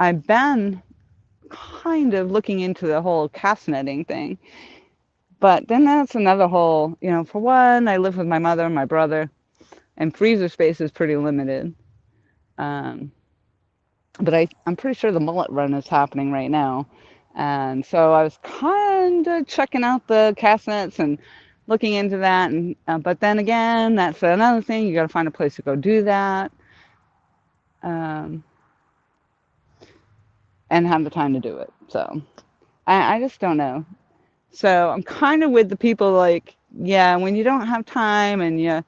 I've been kind of looking into the whole cast netting thing. But then that's another whole, for one, I live with my mother and my brother, and freezer space is pretty limited. Um, but I'm pretty sure the mullet run is happening right now. And so I was kind of checking out the cast nets and looking into that. And but then again, that's another thing. You got to find a place to go do that, um, and have the time to do it. So I just don't know. So I'm kind of with the people like, yeah, when you don't have time and you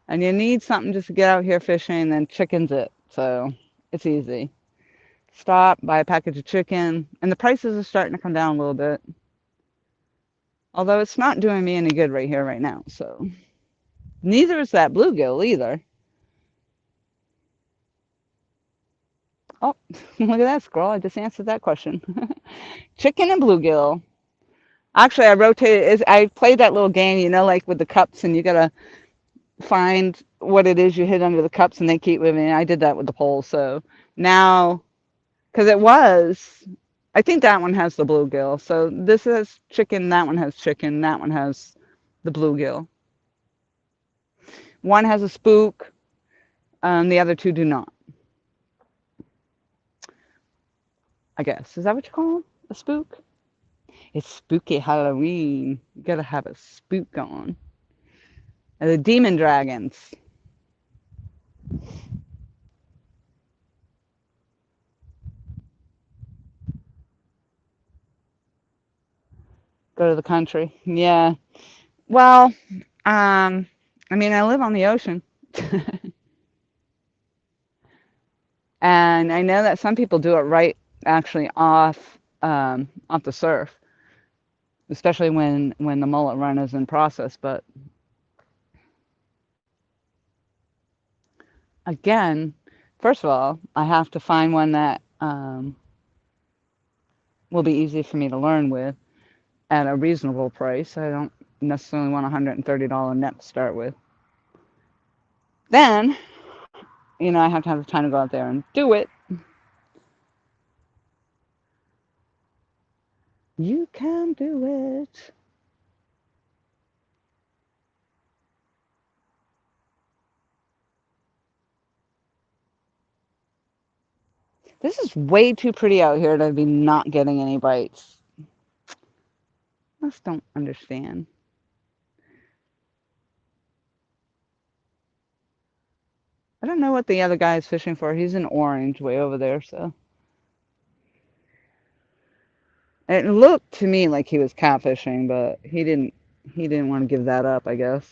need something just to get out here fishing, then chicken's it. So it's easy. Stop, buy a package of chicken, and the prices are starting to come down a little bit. Although it's not doing me any good right here, right now. So neither is that bluegill either. Oh, look at that squirrel. I just answered that question. Chicken and bluegill. Actually, I rotated. I played that little game, like with the cups, and you gotta find what it is you hit under the cups, and they keep moving. I did that with the pole. So now, because I think that one has the bluegill. So this has chicken, that one has chicken, that one has the bluegill. One has a spook, the other two do not. I guess. Is that what you call them? A spook? It's spooky Halloween. You gotta have a spook on. And the demon dragons. Go to the country. Yeah. Well, I mean, I live on the ocean. And I know that some people do it right actually off the surf, especially when the mullet run is in process. But again, first of all, I have to find one that will be easy for me to learn with at a reasonable price. I don't necessarily want a $130 net to start with. Then, I have to have the time to go out there and do it. You can do it. This is way too pretty out here to be not getting any bites. I just don't understand. I don't know what the other guy is fishing for. He's in orange way over there, so. It looked to me like he was catfishing, but he didn't want to give that up, I guess.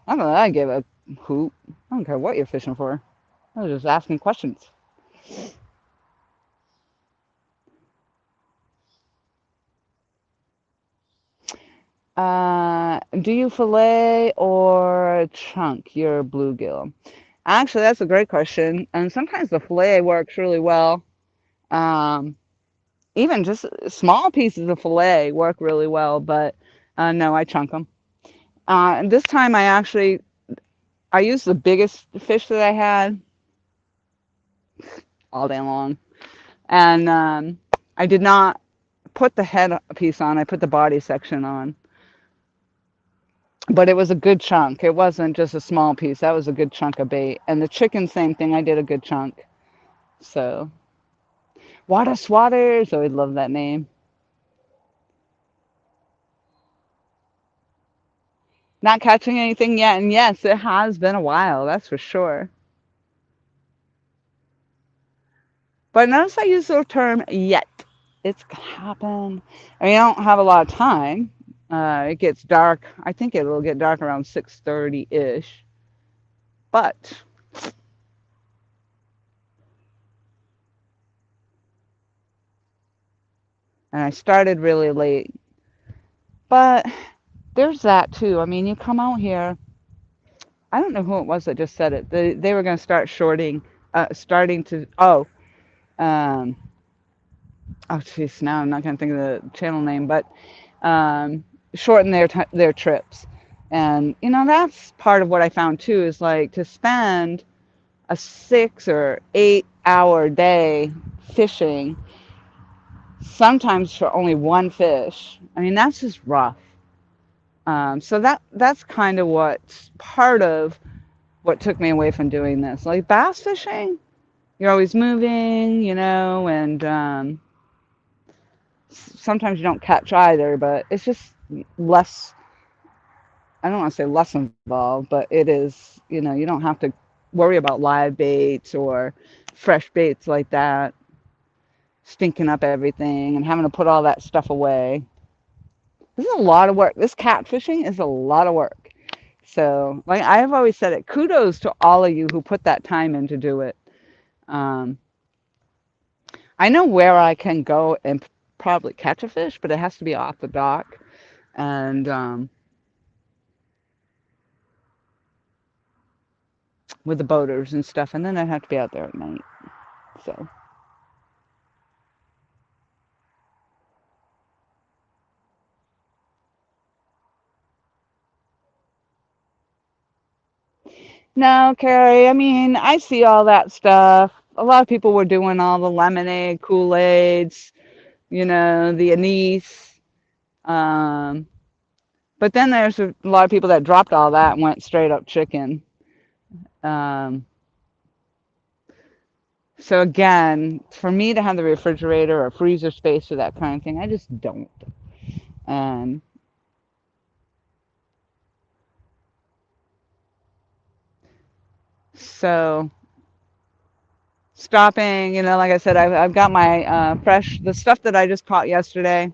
I don't know, I give a hoot. I don't care what you're fishing for. I was just asking questions. Do you fillet or chunk your bluegill? Actually, that's a great question. And sometimes the fillet works really well. Um, Even just small pieces of fillet work really well, but no, I chunk them. And this time I used the biggest fish that I had all day long. And I did not put the head piece on. I put the body section on. But it was a good chunk. It wasn't just a small piece. That was a good chunk of bait. And the chicken, same thing. I did a good chunk. So, water swatters. I would love that name. Not catching anything yet. And yes, it has been a while. That's for sure. But notice I use the term yet. It's gonna happen. I mean, I don't have a lot of time. It gets dark. I think it will get dark around 6:30-ish. But and I started really late. But there's that too. I mean, you come out here. I don't know who it was that just said it. They were going to start starting to. Um, oh, jeez. Now I'm not going to think of the channel name, but shorten their trips. And that's part of what I found too is like to spend a 6 or 8 hour day fishing, sometimes for only one fish. I mean, that's just rough. So that's kind of what's part of what took me away from doing this. Like bass fishing, you're always moving, and Sometimes you don't catch either, but it's just less, I don't want to say less involved, but it is, you don't have to worry about live baits or fresh baits like that, stinking up everything and having to put all that stuff away. This is a lot of work. This catfishing is a lot of work. So, like I've always said it, kudos to all of you who put that time in to do it. Um, I know where I can go and probably catch a fish, but it has to be off the dock and with the boaters and stuff, and then I'd have to be out there at night. So, no, Carrie, I mean, I see all that stuff. A lot of people were doing all the lemonade, Kool-Aids, the anise. Um, but then there's a lot of people that dropped all that and went straight up chicken. Um, so again, for me to have the refrigerator or freezer space for that kind of thing, I just don't. Um, so stopping, like I said, I've got my the stuff that I just caught yesterday,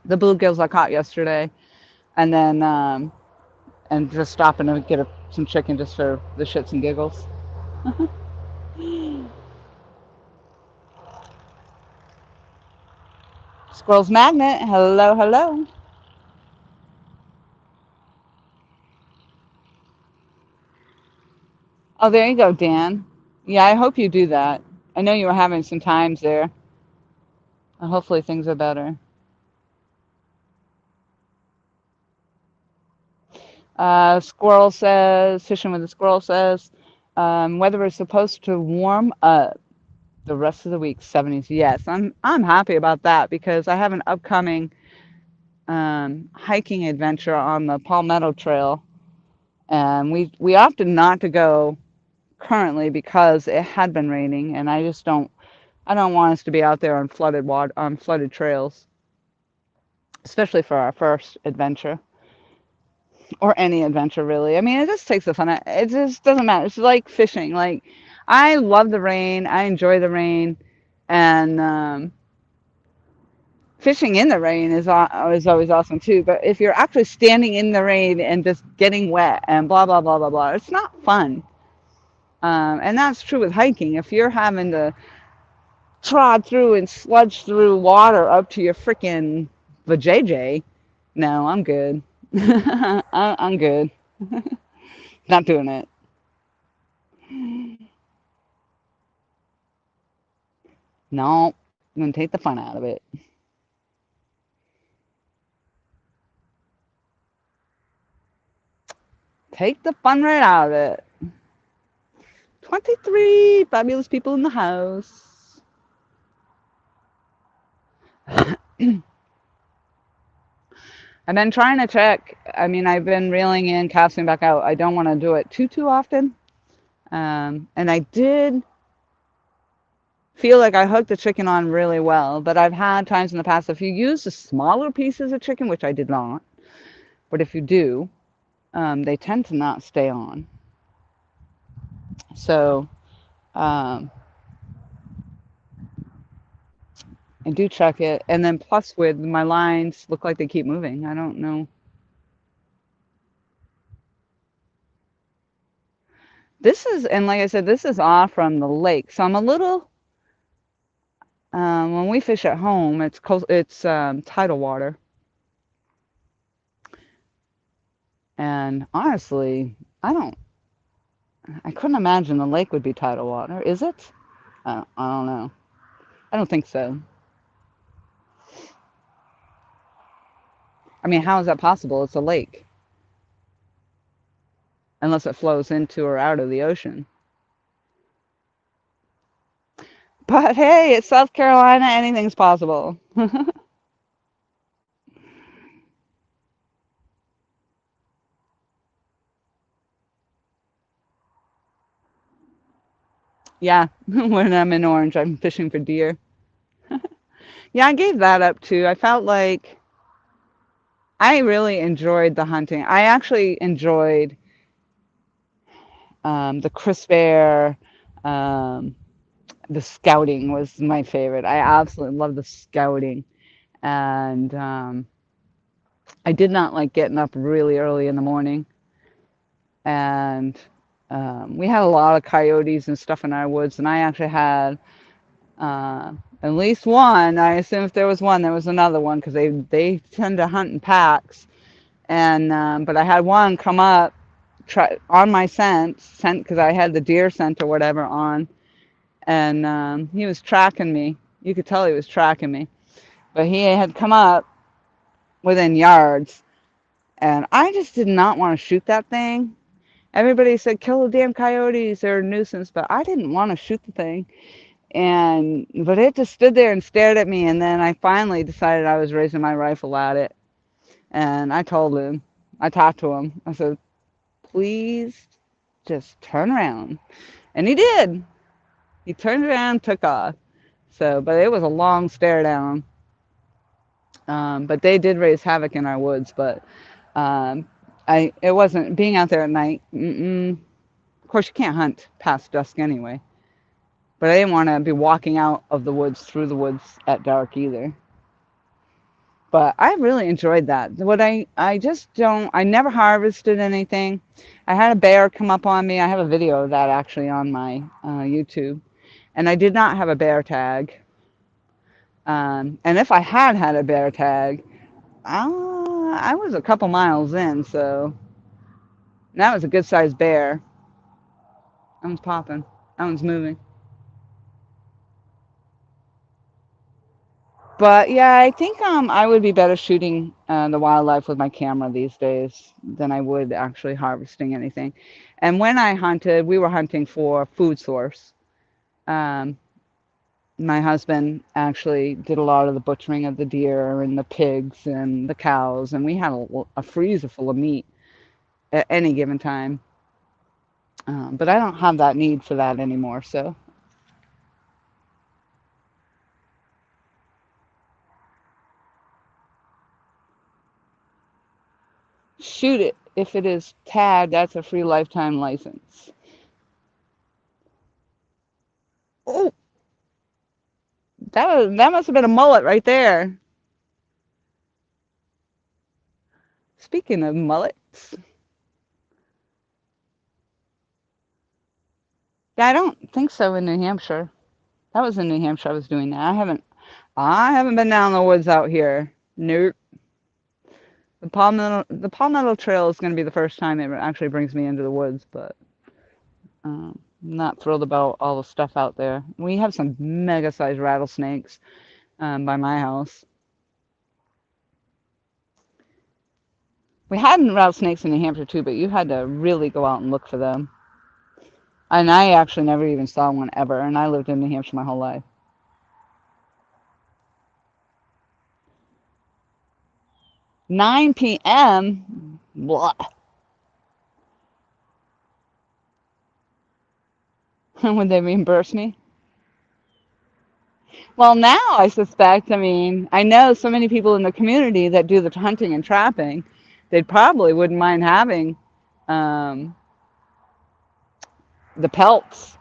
the bluegills I caught yesterday, and then and just stopping to get some chicken just for the shits and giggles. Squirrel's Magnet, hello, hello. Oh, there you go, Dan. Yeah, I hope you do that. I know you were having some times there. Hopefully things are better. Squirrel says, fishing with the squirrel says, weather is supposed to warm up the rest of the week, 70s. Yes, I'm happy about that because I have an upcoming hiking adventure on the Palmetto Trail, and we opted not to go currently because it had been raining, and I don't want us to be out there on flooded water on flooded trails, especially for our first adventure or any adventure really. I mean, it just takes the fun. It just doesn't matter. It's like fishing. Like I love the rain. I enjoy the rain, and fishing in the rain is always awesome too. But if you're actually standing in the rain and just getting wet and blah blah blah blah blah, it's not fun. And that's true with hiking. If you're having to trod through and sludge through water up to your freaking vajayjay, no, I'm good. I'm good. Not doing it. No, I'm gonna take the fun out of it. Take the fun right out of it. 23 fabulous people in the house. I've been trying to check. I mean, I've been reeling in, casting back out. I don't want to do it too often. And I did feel like I hooked the chicken on really well, but I've had times in the past, if you use the smaller pieces of chicken, which I did not, but if you do, they tend to not stay on. So um, I do check it. And then plus with my lines look like they keep moving. I don't know. This is, and like I said, this is off from the lake. So I'm a little, when we fish at home, it's tidal water. And honestly, I couldn't imagine the lake would be tidal water. Is it? I don't know. I don't think so. I mean, how is that possible? It's a lake, unless it flows into or out of the ocean. But hey, it's South Carolina. Anything's possible. Yeah, when I'm in Orange, I'm fishing for deer. Yeah, I gave that up too. I felt like I really enjoyed the hunting. I actually enjoyed the crisp air. Um, the scouting was my favorite. I absolutely love the scouting. And I did not like getting up really early in the morning. And we had a lot of coyotes and stuff in our woods. And I actually had uh, at least one. I assume if there was one, there was another one because they tend to hunt in packs. And but I had one come up on my scent because I had the deer scent or whatever on, and he was tracking me. You could tell he was tracking me, but he had come up within yards, and I just did not want to shoot that thing. Everybody said kill the damn coyotes, they're a nuisance, but I didn't want to shoot the thing. And but it just stood there and stared at me, and then I finally decided I was raising my rifle at it, and I told him, I talked to him, I said, please just turn around. And he did. He turned around and took off. So, but it was a long stare down. But they did raise havoc in our woods. But it wasn't being out there at night. Of course, you can't hunt past dusk anyway. But I didn't want to be walking out of the woods through the woods at dark either. But I really enjoyed that. I just don't, I never harvested anything. I had a bear come up on me. I have a video of that actually on my YouTube. And I did not have a bear tag. And if I had had a bear tag, I was a couple miles in, so that was a good sized bear. That one's popping. That one's moving. But yeah, I think I would be better shooting the wildlife with my camera these days than I would actually harvesting anything. And when I hunted, we were hunting for food source. Um, my husband actually did a lot of the butchering of the deer and the pigs and the cows, and we had a freezer full of meat at any given time. But I don't have that need for that anymore, so shoot it. If it is tagged, that's a free lifetime license. Oh, that must have been a mullet right there. Speaking of mullets, yeah, I don't think so in New Hampshire. That was in New Hampshire. I was doing that. I haven't been down the woods out here. Nope. The Palmetto Trail is going to be the first time it actually brings me into the woods, but I'm not thrilled about all the stuff out there. We have some mega-sized rattlesnakes by my house. We had rattlesnakes in New Hampshire too, but you had to really go out and look for them. And I actually never even saw one ever, and I lived in New Hampshire my whole life. 9 p.m. Blah. Would they reimburse me? Well, now I suspect, I mean, I know so many people in the community that do the hunting and trapping, they probably wouldn't mind having um, the pelts.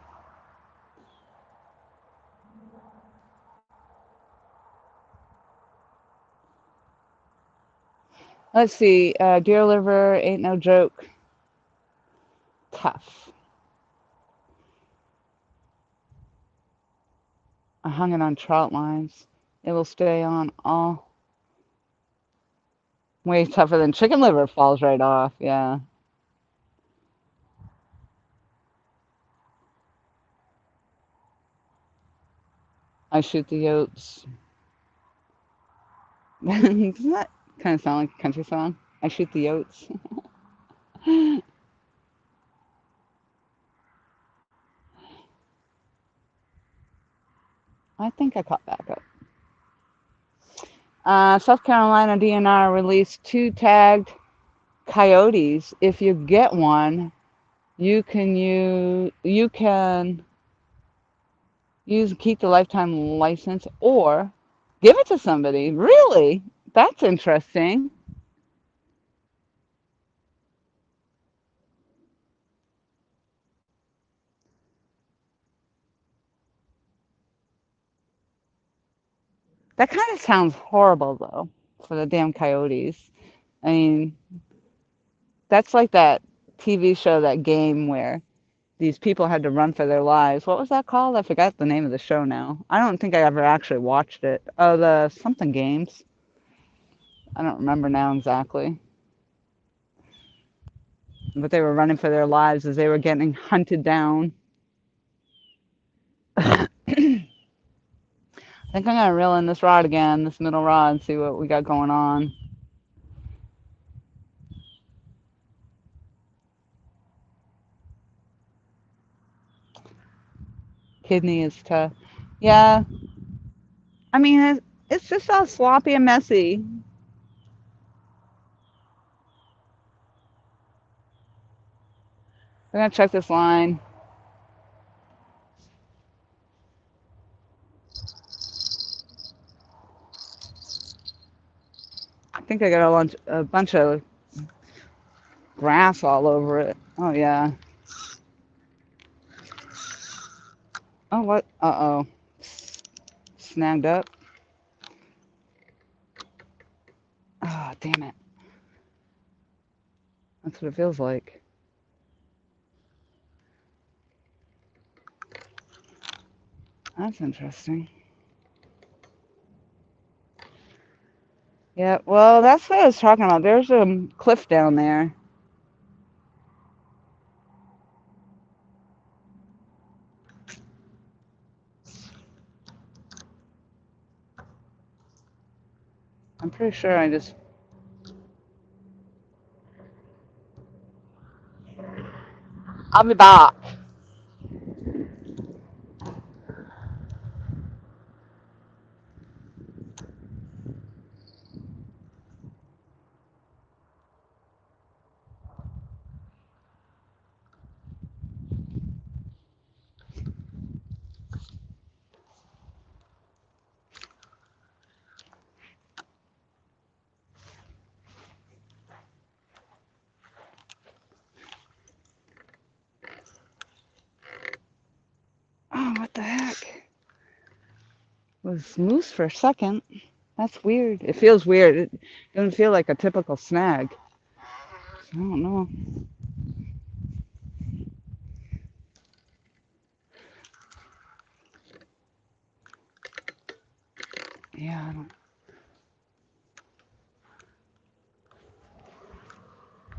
Let's see, deer liver ain't no joke. Tough. I hung it on trout lines. It will stay on all. Way tougher than chicken liver, falls right off. Yeah. I shoot the yotes. Doesn't that kind of sound like a country song? I shoot the yotes. I think I caught back up. South Carolina DNR released 2 tagged coyotes. If you get one, you can use keep the lifetime license, or Give it to somebody. Really? That's interesting. That kind of sounds horrible, though, for the damn coyotes. I mean, that's like that TV show, that game where these people had to run for their lives. What was that called? I forgot the name of the show now. I don't think I ever actually watched it. Oh, the something games. I don't remember now exactly. But they were running for their lives as they were getting hunted down. I think I'm gonna reel in this rod again, this middle rod, and see what we got going on. Kidney is tough. Yeah, I mean, it's just all sloppy and messy. I'm gonna check this line. I think I got a bunch of grass all over it. Oh yeah. Oh what? Uh-oh. Snagged up. Oh damn it. That's what it feels like. That's interesting. Yeah, well, that's what I was talking about. There's a cliff down there. I'm pretty sure I just. I'll be back. Oh, what the heck? It was loose for a second. That's weird. It feels weird. It doesn't feel like a typical snag. I don't know. Yeah, I don't.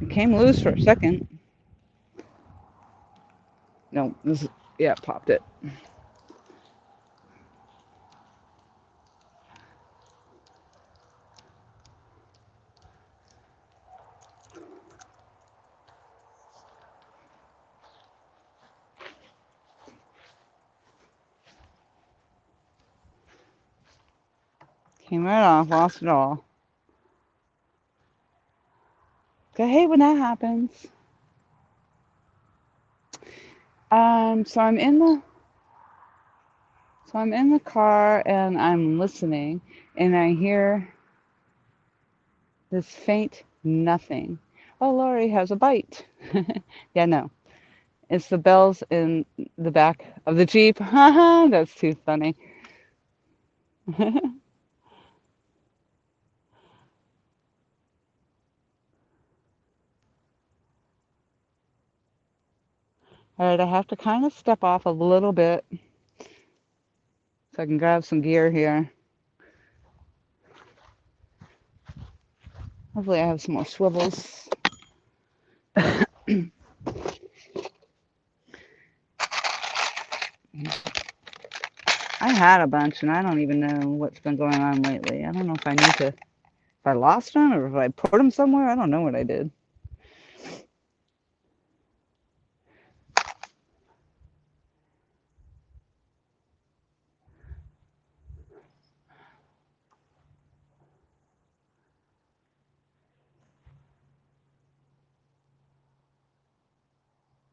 It came loose for a second. No, this is, yeah, popped it. Came right off, lost it all. I hate when that happens. So I'm in the car and I'm listening, and I hear this faint nothing. Oh, Lori has a bite. Yeah, no, it's the bells in the back of the Jeep. Haha, that's too funny. All right, I have to kind of step off a little bit so I can grab some gear here. Hopefully, I have some more swivels. I had a bunch, and I don't even know what's been going on lately. I don't know if I need to, if I lost them or if I put them somewhere. I don't know what I did.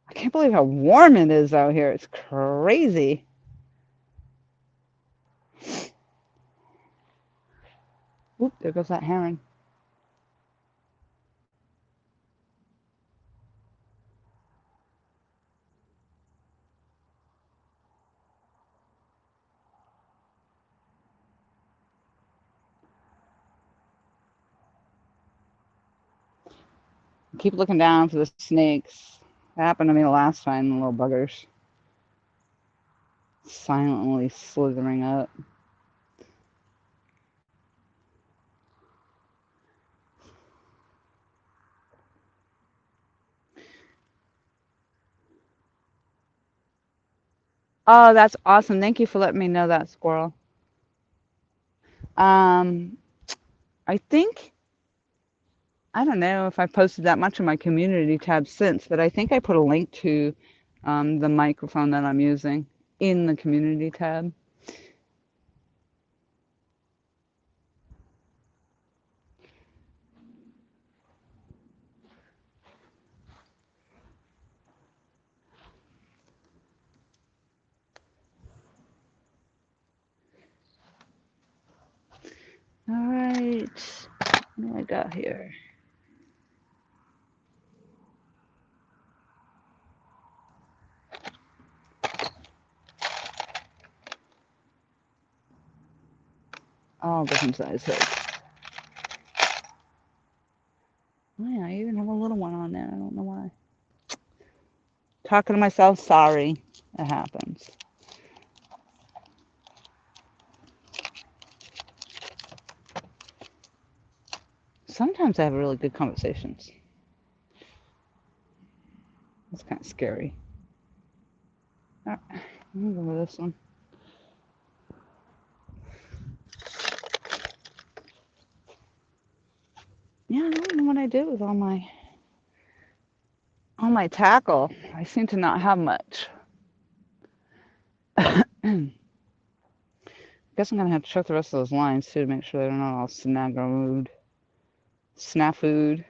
I can't believe how warm it is out here. It's crazy. Oop, there goes that heron. Keep looking down for the snakes. That happened to me the last time, the little buggers. Silently slithering up. Oh, that's awesome. Thank you for letting me know that, squirrel. Um, I think, I don't know if I posted that much in my community tab since, but I think I put a link to the microphone that I'm using in the community tab. All right, what do I got here? All different size hooks. Oh, yeah, I even have a little one on there. I don't know why. Talking to myself, sorry. It happens. Sometimes I have really good conversations. It's kind of scary. All right, I'm going to go with this one. Yeah, I don't know what I did with all my tackle. I seem to not have much. Guess I'm gonna have to check the rest of those lines too to make sure they're not all snagged. Snafu'd.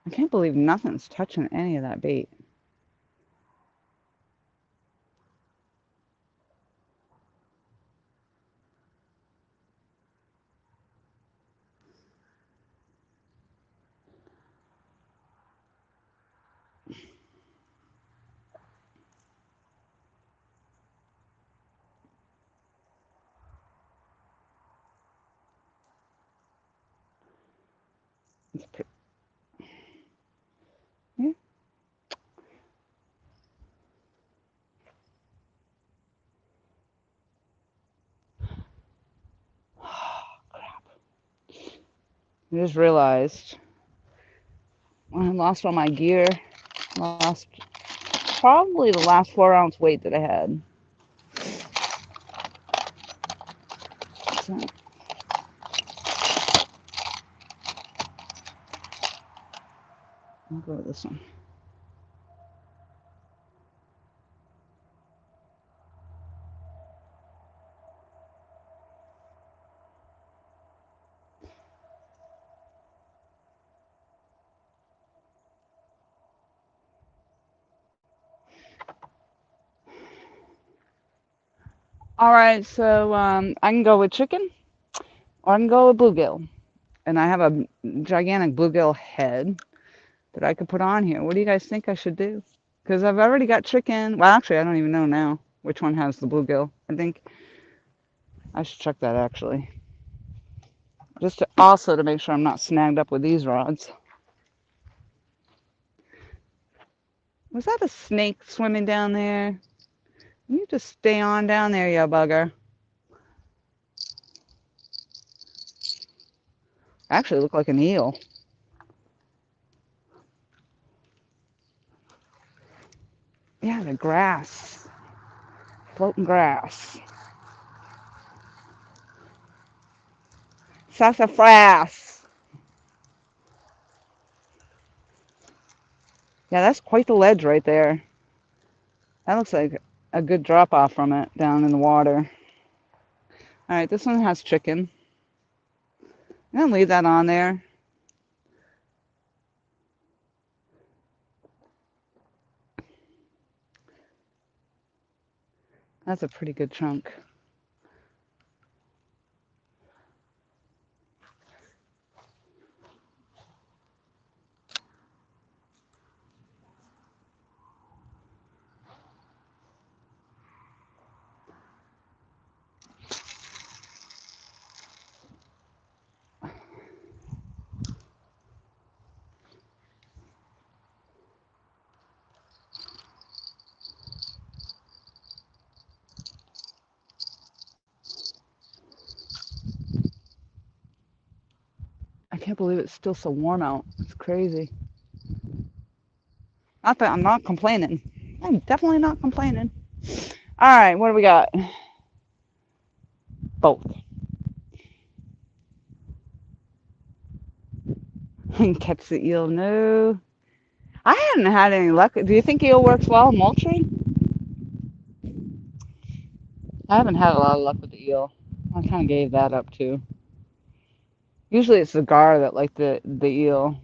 I can't believe nothing's touching any of that bait. It's pretty, yeah. Crap. I just realized I lost all my gear. Lost probably the last 4-ounce weight that I had. So, I'll go with this one. All right, so I can go with chicken or I can go with bluegill. And I have a gigantic bluegill head that I could put on here. What do you guys think I should do? Because I've already got chicken. Well, actually, I don't even know now which one has the bluegill. I think I should check that actually. Just to, also to make sure I'm not snagged up with these rods. Was that a snake swimming down there? You just stay on down there, you bugger. Actually, it looked like an eel. Yeah, the grass. Floating grass. Sassafras. Yeah, that's quite the ledge right there. That looks like a good drop off from it down in the water. All right, this one has chicken. I'm gonna leave that on there. That's a pretty good chunk. I can't believe it's still so warm out. It's crazy. Not that I'm not complaining. I'm definitely not complaining. All right, what do we got? Both. Catch the eel. No. I haven't had any luck. Do you think eel works well mulching? I haven't had a lot of luck with the eel. I kind of gave that up too. Usually it's the gar that like the eel.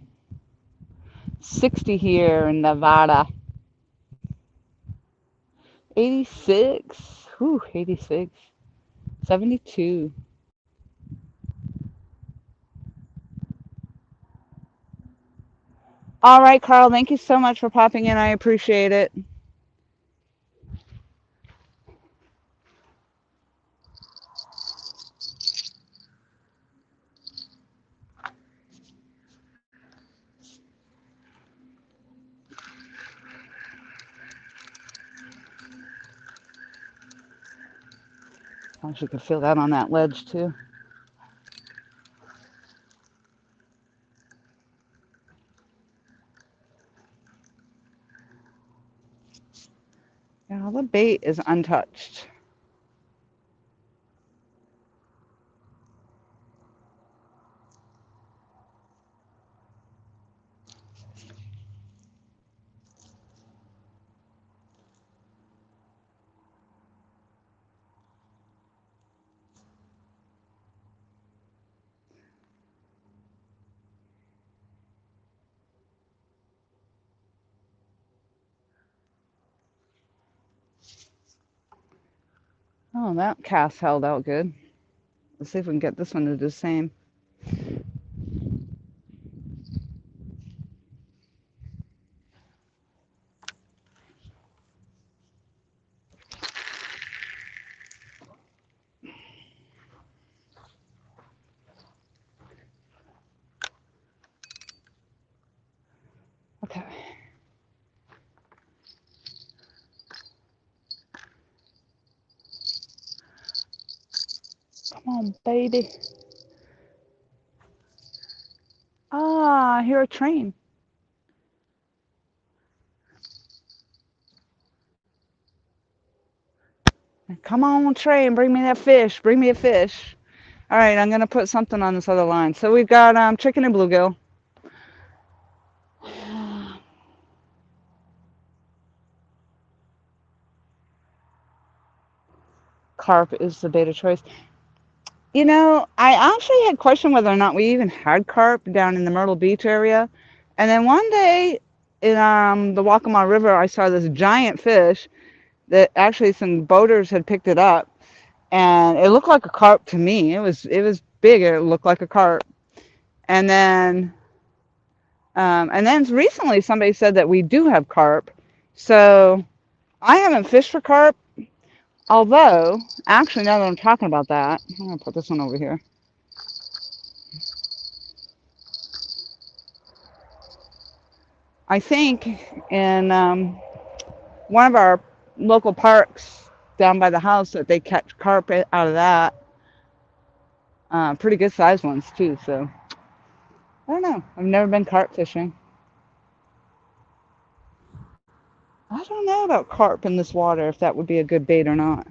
60 here in Nevada. 86. Whew, 86. 72. All right, Carl, thank you so much for popping in. I appreciate it. I wish you could feel that on that ledge too. Yeah, the bait is untouched. Oh, that cast held out good. Let's see if we can get this one to do the same. Okay. Come on, baby. Ah, I hear a train. Come on, train, bring me that fish. Bring me a fish. All right, I'm gonna put something on this other line. So we've got chicken and bluegill. Carp is the beta choice. You know, I actually had questioned whether or not we even had carp down in the Myrtle Beach area. And then one day in the Waccamaw River, I saw this giant fish that actually some boaters had picked it up. And it looked like a carp to me. It was big. It looked like a carp. And then recently somebody said that we do have carp. So I haven't fished for carp. Although, actually, now that I'm talking about that, I'm going to put this one over here. I think in one of our local parks down by the house that they catch carp out of that. Pretty good sized ones too. So I don't know. I've never been carp fishing. I don't know about carp in this water if that would be a good bait or not.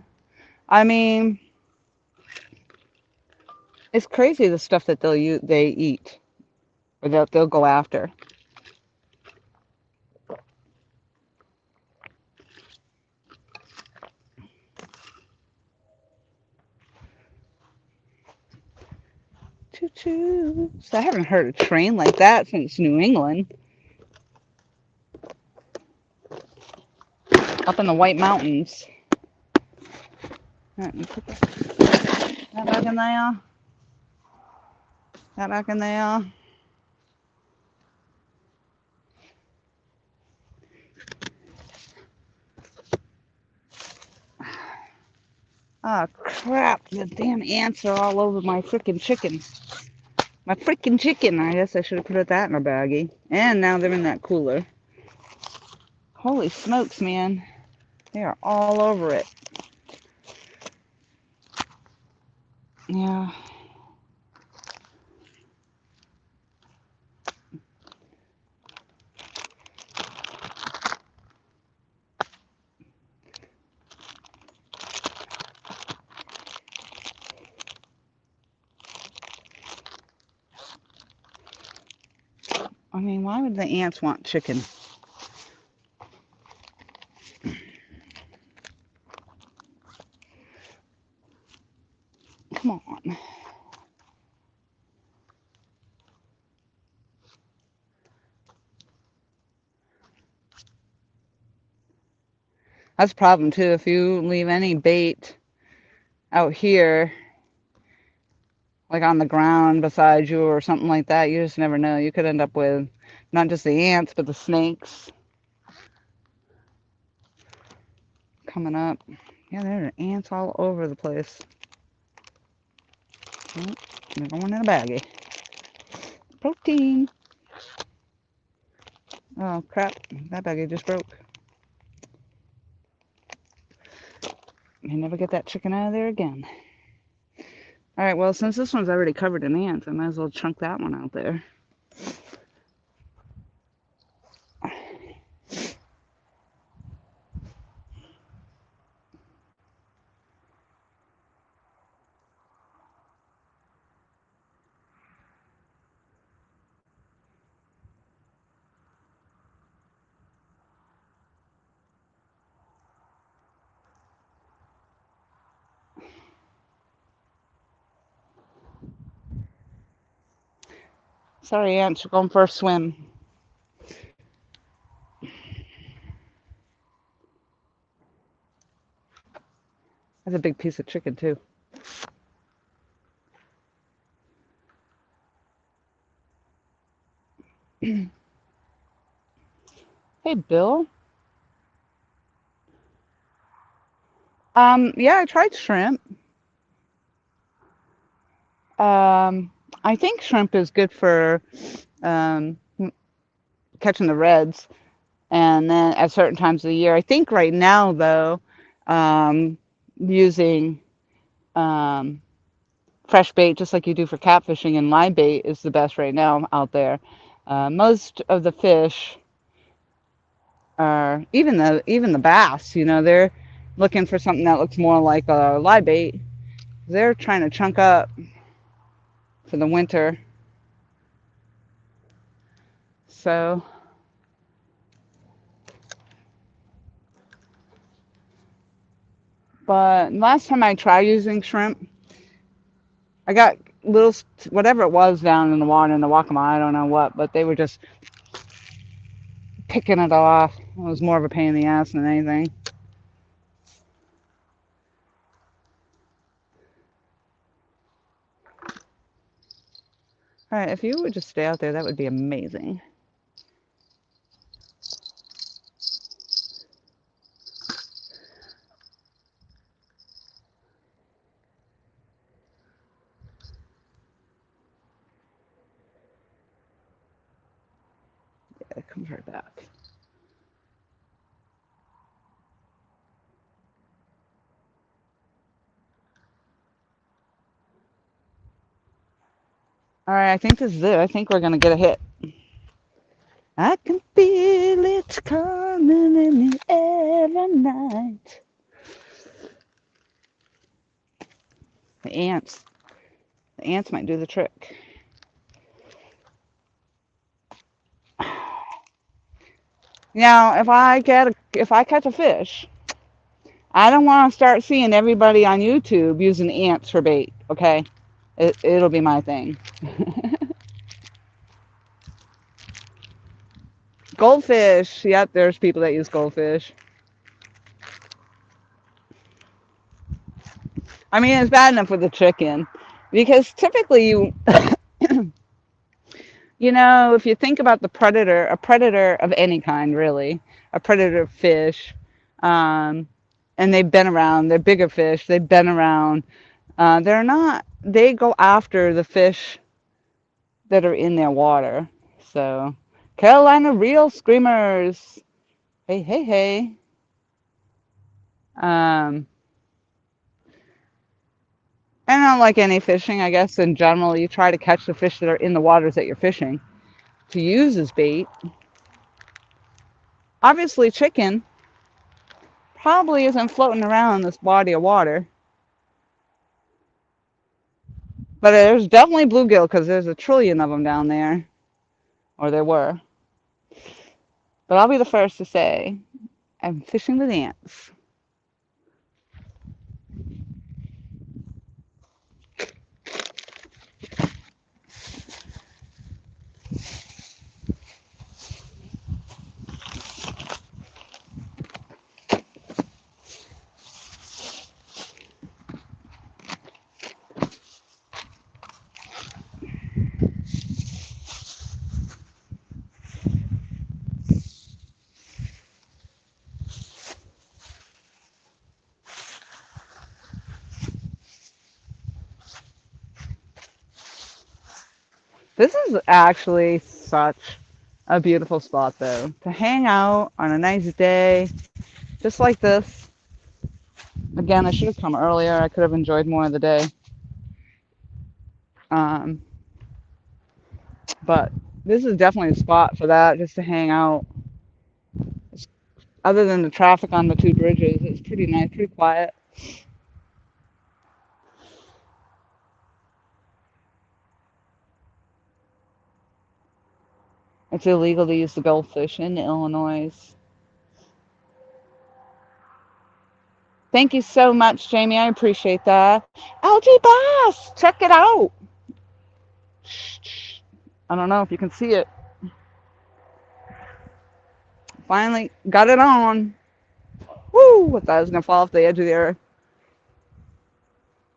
I mean, it's crazy the stuff that they eat or that they'll go after. choo choo. So I haven't heard a train like that since New England, up in the White Mountains. All right, put that back in there. That back in there. Oh crap! The damn ants are all over my freaking chicken. My freaking chicken. I guess I should have put that in a baggie. And now they're in that cooler. Holy smokes, man. They are all over it. Yeah. I mean, why would the ants want chicken? Come on. That's a problem too. If you leave any bait out here, like on the ground beside you or something like that, you just never know. You could end up with not just the ants, but the snakes coming up. Yeah, there are ants all over the place. Oh, they're going in a baggie. Protein. Oh, crap. That baggie just broke. I never get that chicken out of there again. All right, well, since this one's already covered in ants, I might as well chunk that one out there. Sorry, ants, you're going for a swim. That's a big piece of chicken, too. Hey, Bill. Yeah, I tried shrimp. I think shrimp is good for um, catching the reds, and then at certain times of the year. I think right now, though, using um, fresh bait, just like you do for catfishing, and live bait is the best right now out there. Most of the fish are, even the bass, they're looking for something that looks more like a live bait. They're trying to chunk up for the winter. So, but last time I tried using shrimp, I got little, whatever it was down in the water in the Wakama, I don't know what, but they were just picking it off. It was more of a pain in the ass than anything. All right, if you would just stay out there, that would be amazing. Yeah, it comes right back. All right, I think this is it. I think we're going to get a hit. I can feel it coming in the air at night. The ants. The ants might do the trick. Now, if I catch a fish, I don't want to start seeing everybody on YouTube using ants for bait, okay? It'll be my thing. Goldfish. Yep, there's people that use goldfish. I mean, it's bad enough with the chicken because typically you know, if you think about the predator, a predator of any kind, really, a predator fish, um, and they've been around, they're bigger fish, they've been around, they're not, they go after the fish that are in their water. So, Carolina Reel Screamers. Hey, hey, hey. Um, and not like any fishing, I guess, in general, you try to catch the fish that are in the waters that you're fishing to use as bait. Obviously, chicken probably isn't floating around in this body of water. But there's definitely bluegill because there's a trillion of them down there. Or there were. But I'll be the first to say, I'm fishing with ants. This is actually such a beautiful spot, though. To hang out on a nice day, just like this. Again, I should have come earlier. I could have enjoyed more of the day. Um, but this is definitely a spot for that, just to hang out. Other than the traffic on the two bridges, it's pretty nice, pretty quiet. It's illegal to use the goldfish in Illinois. Thank you so much, Jamie. I appreciate that. LG Bass, check it out. I don't know if you can see it. Finally got it on. Woo! I thought I was going to fall off the edge of the earth.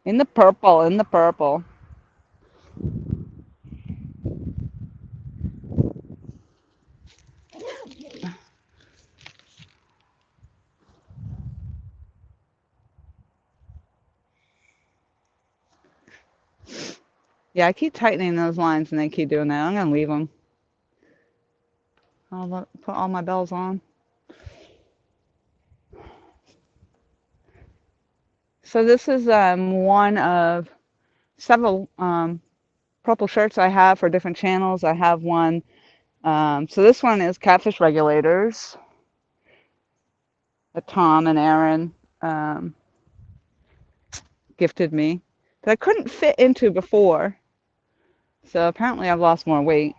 In the purple, in the purple. Yeah, I keep tightening those lines and they keep doing that. I'm going to leave them. I'll put all my bells on. So this is one of several purple shirts I have for different channels. I have one. So this one is Catfish Regulators that Tom and Aaron gifted me that I couldn't fit into before. So apparently I've lost more weight.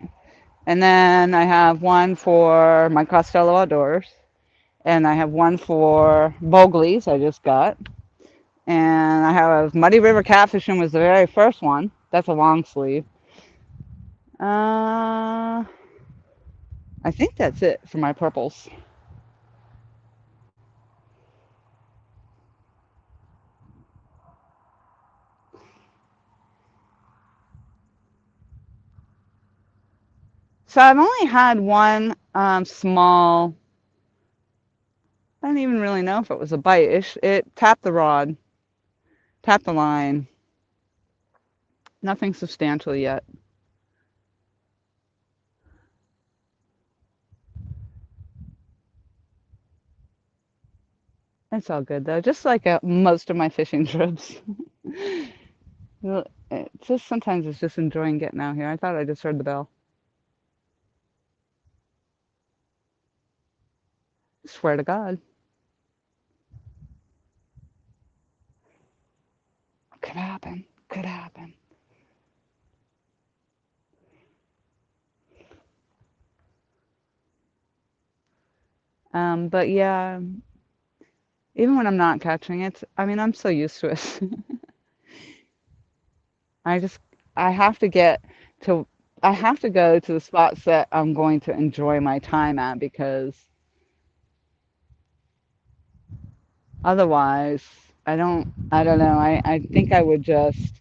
And then I have one for my Costello Outdoors. And I have one for Bogley's I just got. And I have Muddy River Catfishing was the very first one. That's a long sleeve. I think that's it for my purples. So I've only had one small, I don't even really know if it was a bite. It tapped the rod, tapped the line. Nothing substantial yet. It's all good though, just like most of my fishing trips. It's just sometimes it's just enjoying getting out here. I thought I just heard the bell. I swear to God. Could happen. Could happen. But yeah, even when I'm not catching it, I mean, I'm so used to it. I just, I have to get to, I have to go to the spots that I'm going to enjoy my time at because otherwise, I don't know. I think I would just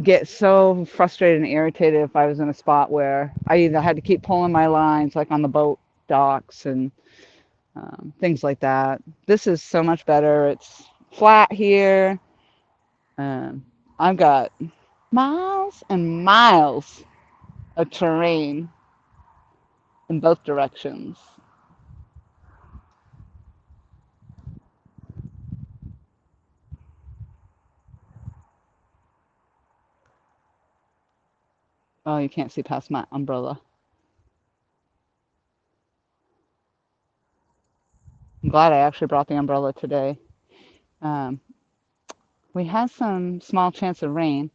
get so frustrated and irritated if I was in a spot where I either had to keep pulling my lines, like on the boat docks and things like that. This is so much better. It's flat here. Um, I've got miles and miles of terrain in both directions. Oh, you can't see past my umbrella. I'm glad I actually brought the umbrella today. Um, we had some small chance of rain,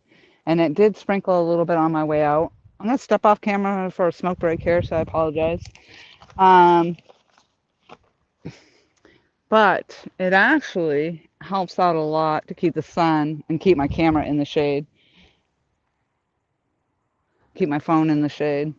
and it did sprinkle a little bit on my way out. I'm going to step off camera for a smoke break here, so I apologize. Um, but it actually helps out a lot to keep the sun and keep my camera in the shade, keep my phone in the shade.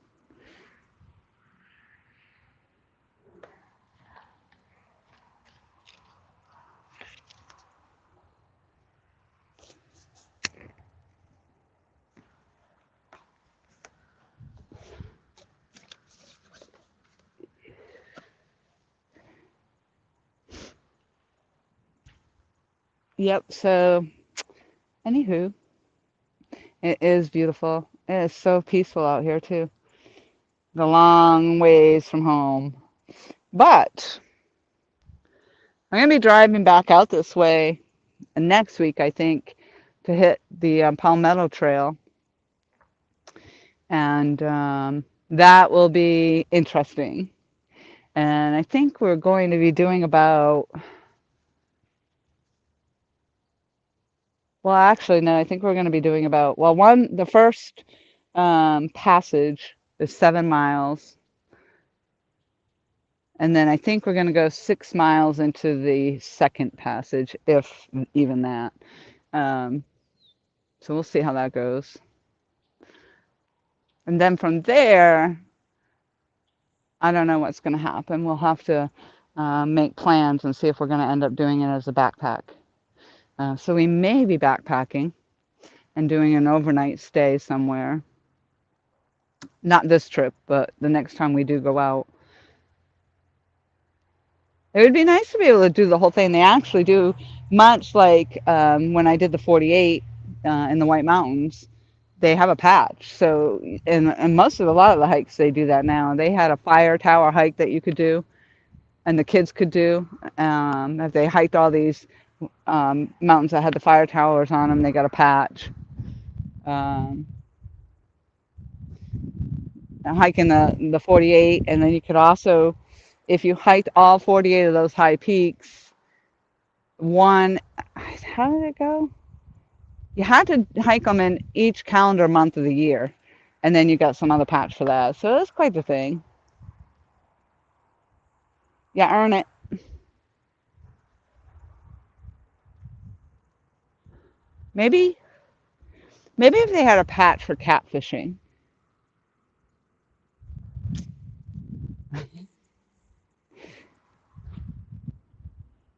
Yep, so anywho, it is beautiful. It is so peaceful out here too. The long ways from home. But I'm going to be driving back out this way next week, I think, to hit the Palmetto Trail. And that will be interesting. And I think we're going to be doing about, well, actually, no, I think we're going to be doing about, well, the first passage is 7 miles. And then I think we're going to go 6 miles into the second passage, if even that. Um, so we'll see how that goes. And then from there, I don't know what's going to happen. We'll have to make plans and see if we're going to end up doing it as a backpack. So we may be backpacking and doing an overnight stay somewhere. Not this trip, but the next time we do go out. It would be nice to be able to do the whole thing. They actually do, much like when I did the 48 in the White Mountains. They have a patch. So, and most of a lot of the hikes they do that now. They had a fire tower hike that you could do, and the kids could do. If they hiked all these mountains that had the fire towers on them, they got a patch. Um, Hiking the 48, and then you could also, if you hiked all 48 of those high peaks, one, how did it go? You had to hike them in each calendar month of the year, and then you got some other patch for that. So it's quite the thing. Yeah, earn it. Maybe, maybe if they had a patch for catfishing,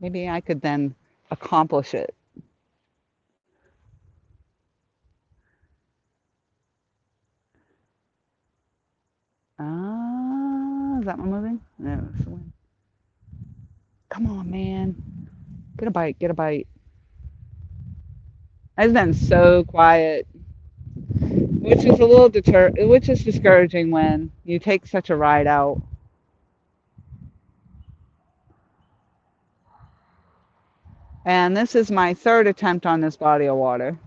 maybe I could then accomplish it. Ah, is that one moving? No, it's the wind. Come on, man. Get a bite, get a bite. It's been so quiet, which is a little which is discouraging when you take such a ride out. And this is my third attempt on this body of water.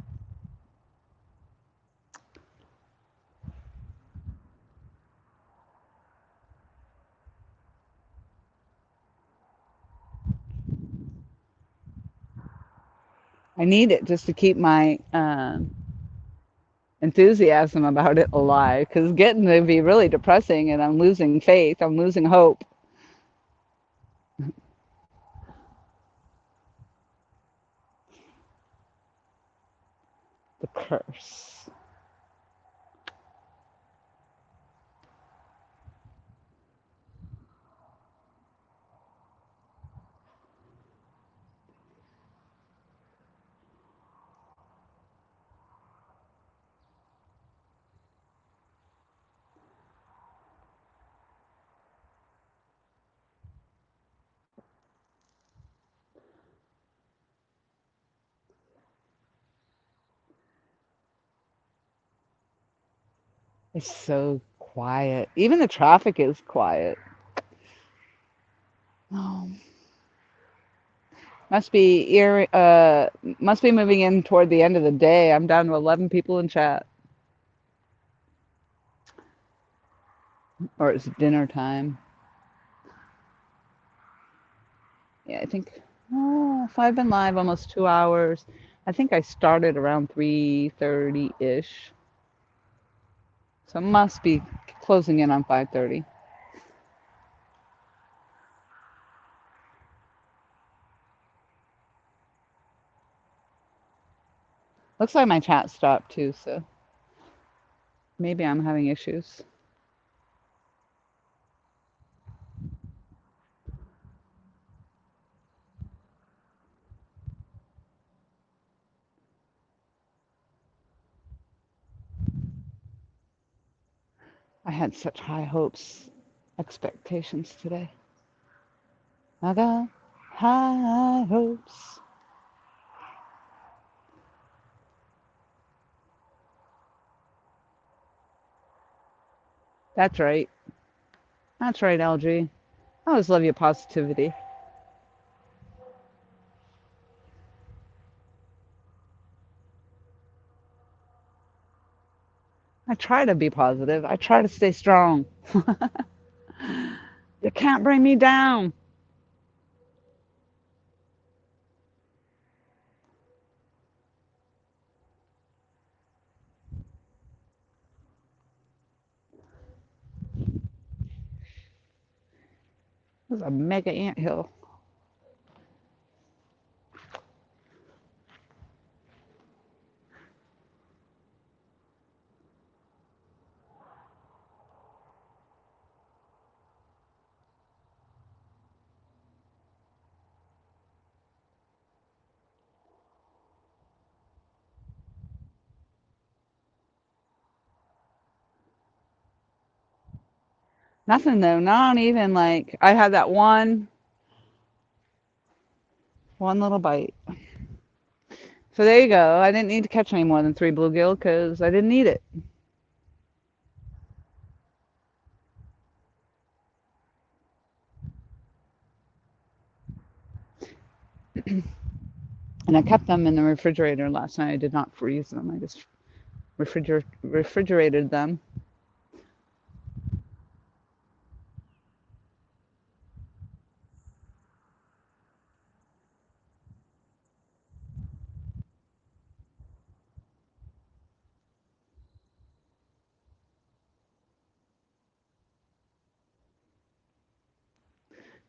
I need it just to keep my enthusiasm about it alive, because it's getting to be really depressing, and I'm losing faith. I'm losing hope. The curse. It's so quiet. Even the traffic is quiet. Oh, must be moving in toward the end of the day. I'm down to 11 people in chat. Or it's dinner time. Yeah, I think, oh, if I've been live almost 2 hours, I think I started around 3:30-ish. So it must be closing in on 5:30. Looks like my chat stopped too, so maybe I'm having issues. I had such high hopes, expectations today. I got high hopes. That's right. That's right, LG. I always love your positivity. I try to be positive. I try to stay strong. You can't bring me down. This is a mega anthill. Nothing though, not even like I had that one little bite. So there you go. I didn't need to catch any more than 3 bluegill because I didn't need it. And I kept them in the refrigerator last night. I did not freeze them. I just refrigerated them.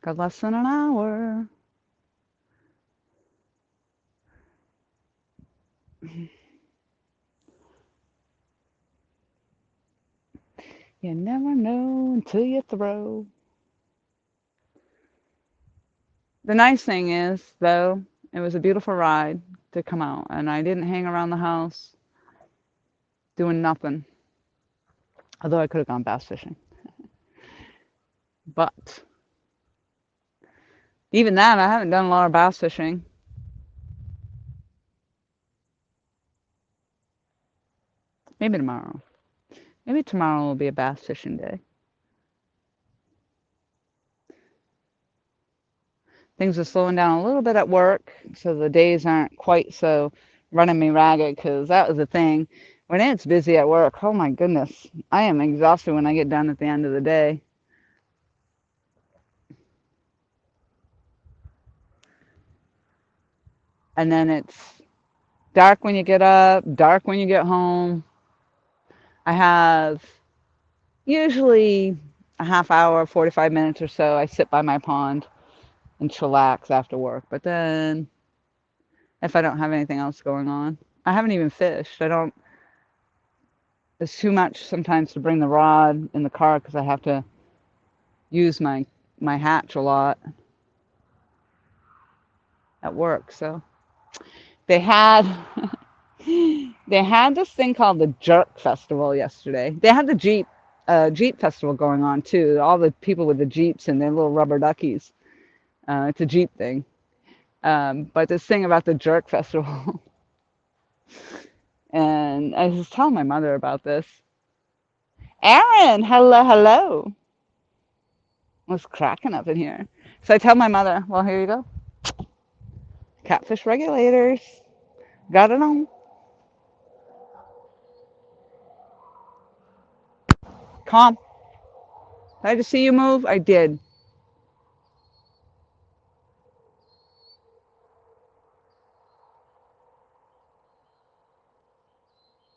Got less than an hour. You never know until you throw. The nice thing is, though, it was a beautiful ride to come out, and I didn't hang around the house doing nothing. Although I could have gone bass fishing. But even that, I haven't done a lot of bass fishing. Maybe tomorrow. Maybe tomorrow will be a bass fishing day. Things are slowing down a little bit at work, so the days aren't quite so running me ragged, because that was the thing. When it's busy at work, oh my goodness, I am exhausted when I get done at the end of the day. And then it's dark when you get up, dark when you get home. I have usually a half hour, 45 minutes or so. I sit by my pond and chillax after work. But then if I don't have anything else going on, I haven't even fished. I don't. It's too much sometimes to bring the rod in the car because I have to use my hatch a lot at work. So they had they had this thing called the Jerk Festival yesterday. They had the Jeep Festival going on too. All the people with the Jeeps and their little rubber duckies. It's a Jeep thing. But this thing about the Jerk Festival, and I was telling my mother about this. Aaron, hello, hello. I was cracking up in here. So I tell my mother, well, here you go. Catfish regulators. Got it on. Calm. Did I just see you move? I did.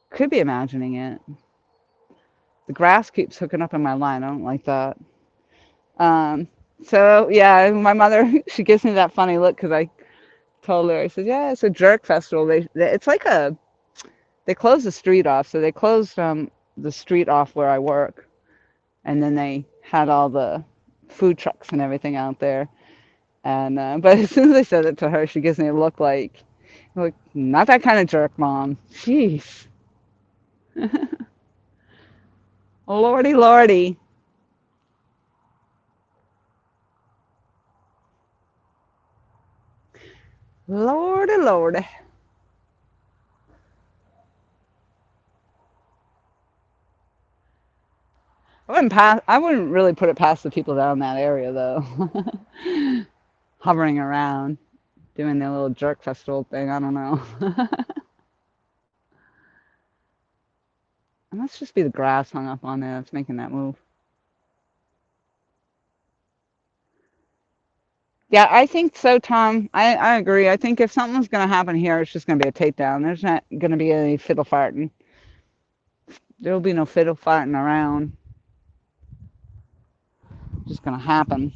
Could be imagining it. The grass keeps hooking up in my line. I don't like that. Um, so yeah, my mother, she gives me that funny look because I told her, I said, yeah, it's a jerk festival. It's like they closed the street off. So they closed the street off where I work, and then they had all the food trucks and everything out there. And but as soon as I said it to her, she gives me a look like not that kind of jerk, mom. Jeez, lordy, lordy, lordy, lordy. I wouldn't really put it past the people down in that area though, hovering around, doing their little jerk festival thing. I don't know. It must just be the grass hung up on there that's making that move. Yeah, I think so, Tom. I agree. I think if something's going to happen here, it's just going to be a takedown. There's not going to be any fiddle farting. There'll be no fiddle farting around. It's just going to happen.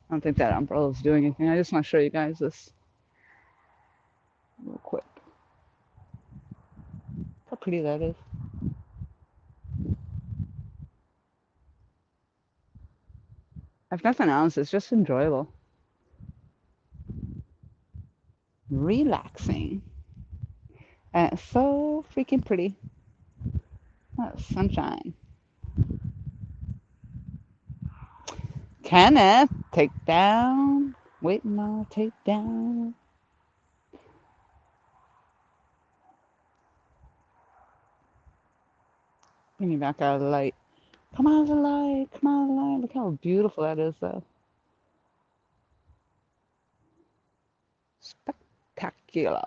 I don't think that umbrella's doing anything. I just want to show you guys this real quick. How pretty that is. If nothing else, it's just enjoyable. Relaxing. And it's so freaking pretty. Oh, sunshine. Kenneth, take down. Waiting on a take down. Bring you back out of the light. Come out of the light. Come out of the light. Look how beautiful that is, though. Spectacular.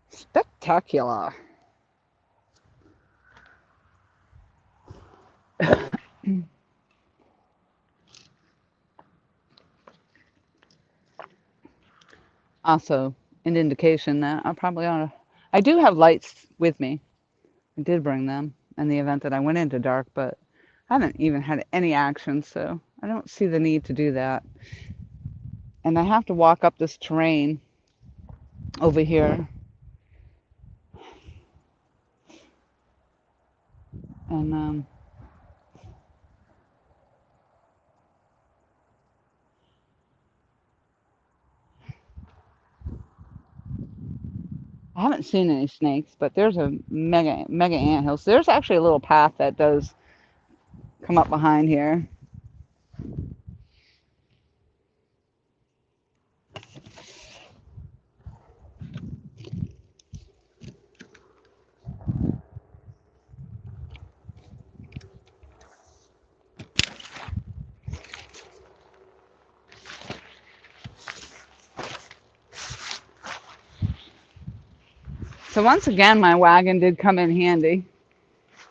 Spectacular. Also, an indication that I probably ought to. I do have lights with me. I did bring them in the event that I went into dark, but I haven't even had any action, so I don't see the need to do that. And I have to walk up this terrain over here. And I haven't seen any snakes, but there's a mega anthill. So there's actually a little path that does come up behind here. So once again, my wagon did come in handy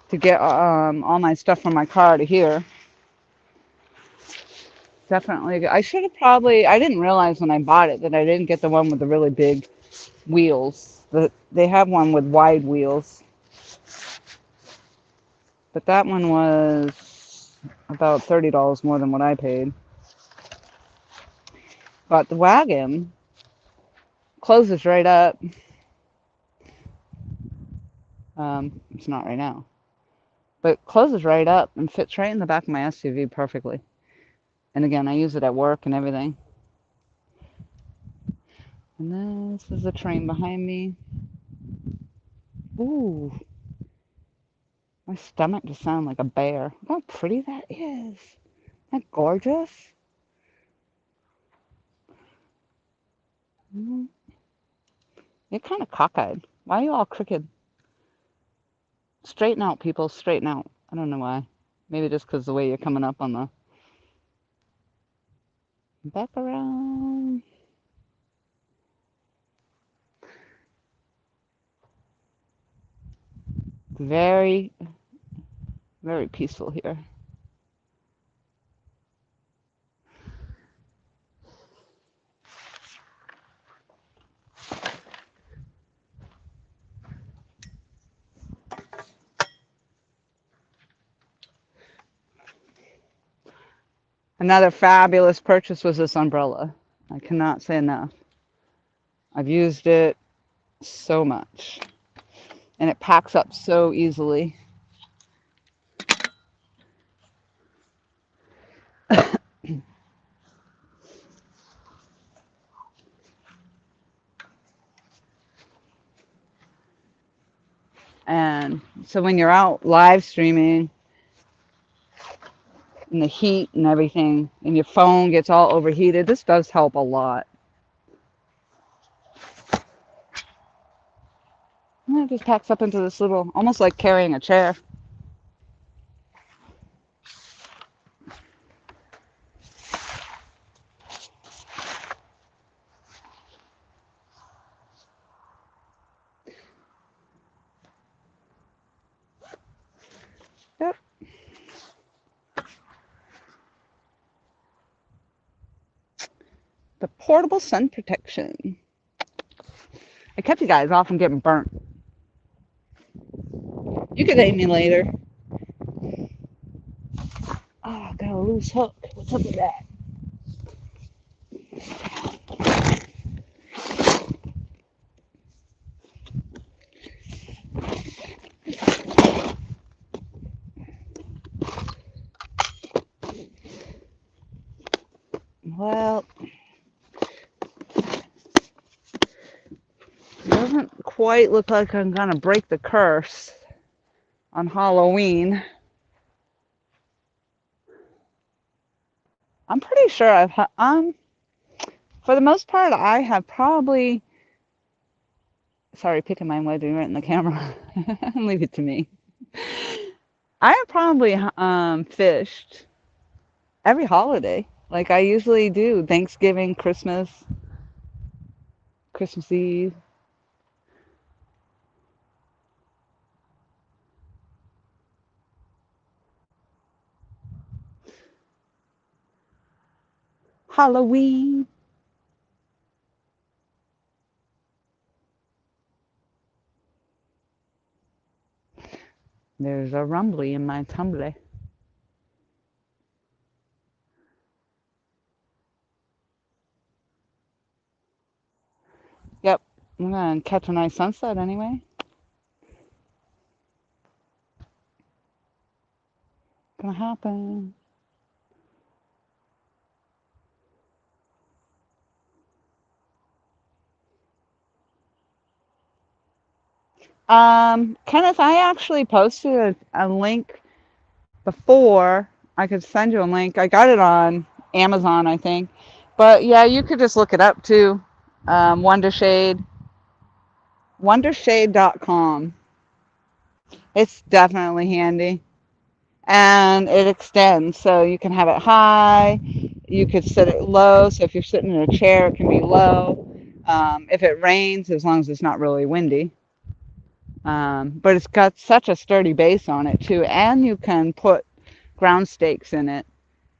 to get all my stuff from my car to here. Definitely. I should have probably, I didn't realize when I bought it that I didn't get the one with the really big wheels. They have one with wide wheels, but that one was about $30 more than what I paid. But the wagon closes right up. It's not right now, but it closes right up and fits right in the back of my SUV perfectly. And again, I use it at work and everything. And this is a train behind me. Ooh, my stomach just sounds like a bear. Look how pretty that is. Isn't that gorgeous? Mm, you're kind of cockeyed. Why are you all crooked? Straighten out, people. Straighten out. I don't know why. Maybe just because the way you're coming up on the back around. Very, very peaceful here. Another fabulous purchase was this umbrella. I cannot say enough. I've used it so much. And it packs up so easily. And so when you're out live streaming in the heat and everything, and your phone gets all overheated, this does help a lot. And it just packs up into this little, almost like carrying a chair. Yep. The portable sun protection. I kept you guys off from getting burnt. You could aim me later. Oh, got a loose hook. What's up with that? Well, it doesn't quite look like I'm going to break the curse on Halloween. I'm pretty sure for the most part, I have probably, sorry, picking my wedding right in the camera. Leave it to me. I have probably fished every holiday. Like I usually do. Thanksgiving, Christmas Eve. Halloween. There's a rumbly in my tumbler. Yep, I'm gonna catch a nice sunset anyway. Gonna happen. Kenneth, I actually posted a link before. I could send you a link. I got it on Amazon, I think. But yeah, you could just look it up too. Wonder Shade. Wondershade.com. It's definitely handy. And it extends, so you can have it high. You could set it low, so if you're sitting in a chair, it can be low. If it rains, as long as it's not really windy. But it's got such a sturdy base on it too, and you can put ground stakes in it.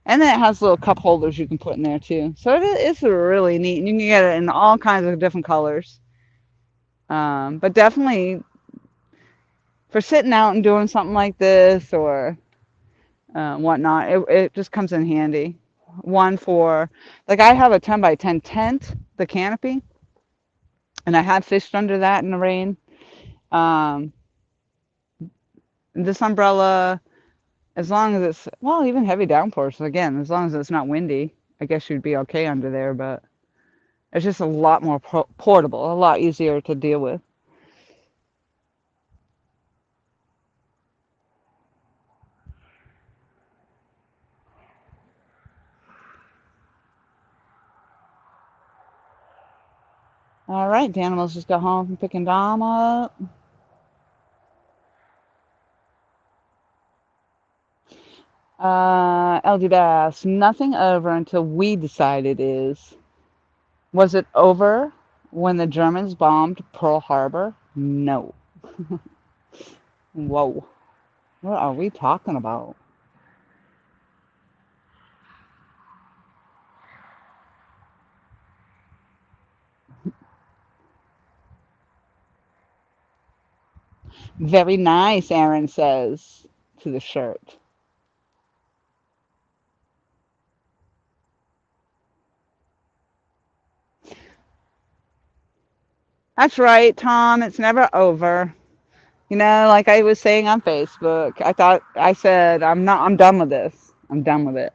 And then it has little cup holders you can put in there too. So it's really neat, and you can get it in all kinds of different colors. But definitely for sitting out and doing something like this or whatnot, it just comes in handy. One for, like, I have a 10 by 10 tent, the canopy, and I have fished under that in the rain. Um, this umbrella, as long as it's, well, even heavy downpours, again, as long as it's not windy, I guess you'd be okay under there, but it's just a lot more portable, a lot easier to deal with. All right, the animals just got home from picking Dom up. LD Bass, nothing over until we decide it is. Was it over when the Germans bombed Pearl Harbor? No. Whoa. What are we talking about? Very nice, Aaron says to the shirt. That's right, Tom. It's never over. You know, like I was saying on Facebook, I said, I'm done with this. I'm done with it.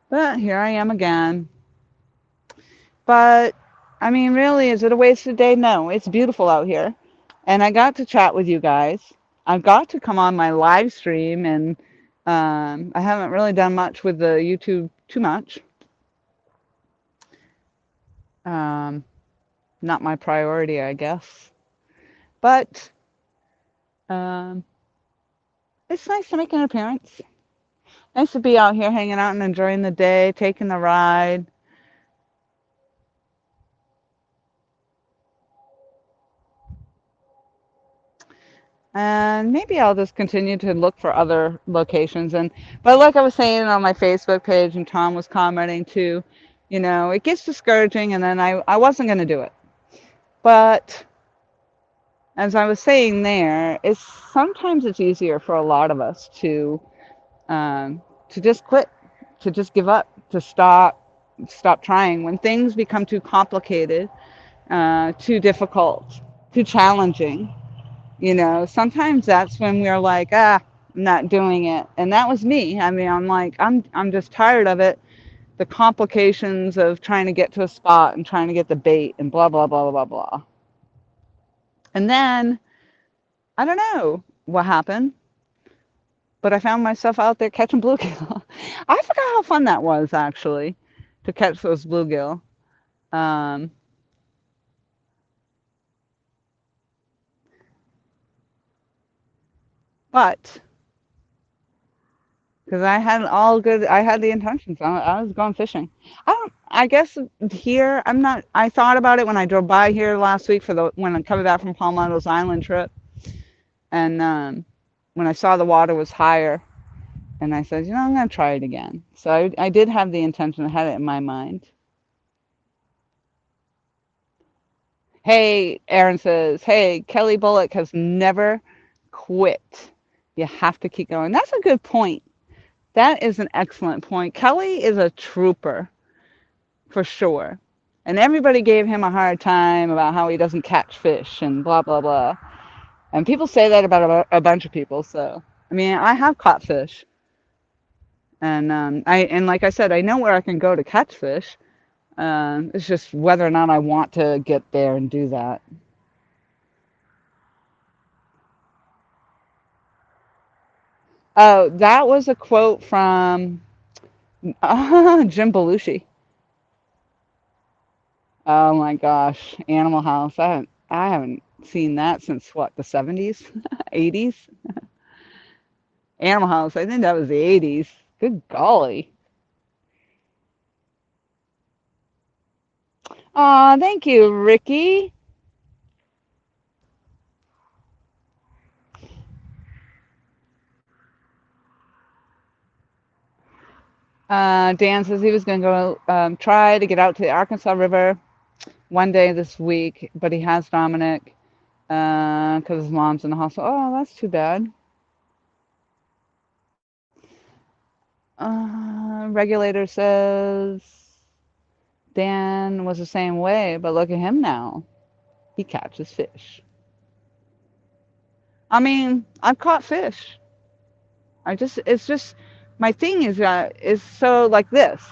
But here I am again. But, I mean, really, is it a wasted day? No, it's beautiful out here. And I got to chat with you guys. I got to come on my live stream, and I haven't really done much with the YouTube too much. Um, Not my priority, I guess. But um, it's nice to make an appearance. Nice to be out here hanging out and enjoying the day, taking the ride. And maybe I'll just continue to look for other locations. But like I was saying on my Facebook page, and Tom was commenting too, you know, it gets discouraging, and then I wasn't going to do it. But as I was saying there, sometimes it's easier for a lot of us to just quit, to just give up, to stop trying when things become too complicated, too difficult, too challenging. You know, sometimes that's when we're like, I'm not doing it. And that was me. I mean, I'm like, I'm just tired of it. The complications of trying to get to a spot and trying to get the bait and blah, blah, blah, blah, blah. And then, I don't know what happened, but I found myself out there catching bluegill. I forgot how fun that was, actually, to catch those bluegill. Um, but because I had the intentions. I was going fishing. I guess here, I'm not, I thought about it when I drove by here last week when I'm coming back from Palmetto's Island trip. And when I saw the water was higher, and I said, you know, I'm going to try it again. So I did have the intention, I had it in my mind. Hey, Aaron says, hey, Kelly Bullock has never quit. You have to keep going. That's a good point. That is an excellent point. Kelly is a trooper for sure. And everybody gave him a hard time about how he doesn't catch fish and blah, blah, blah. And people say that about a bunch of people. So, I mean, I have caught fish. And like I said, I know where I can go to catch fish. It's just whether or not I want to get there and do that. Oh, that was a quote from Jim Belushi. Oh my gosh, Animal House. I haven't seen that since what, the 70s, 80s? Animal House. I think that was the 80s. Good golly. Aw, thank you, Ricky. Dan says he was going to go try to get out to the Arkansas River one day this week, but he has Dominic. Because his mom's in the hospital. Oh, that's too bad. Regulator says Dan was the same way, but look at him now. He catches fish. I mean, I've caught fish. It's just, my thing is so like this.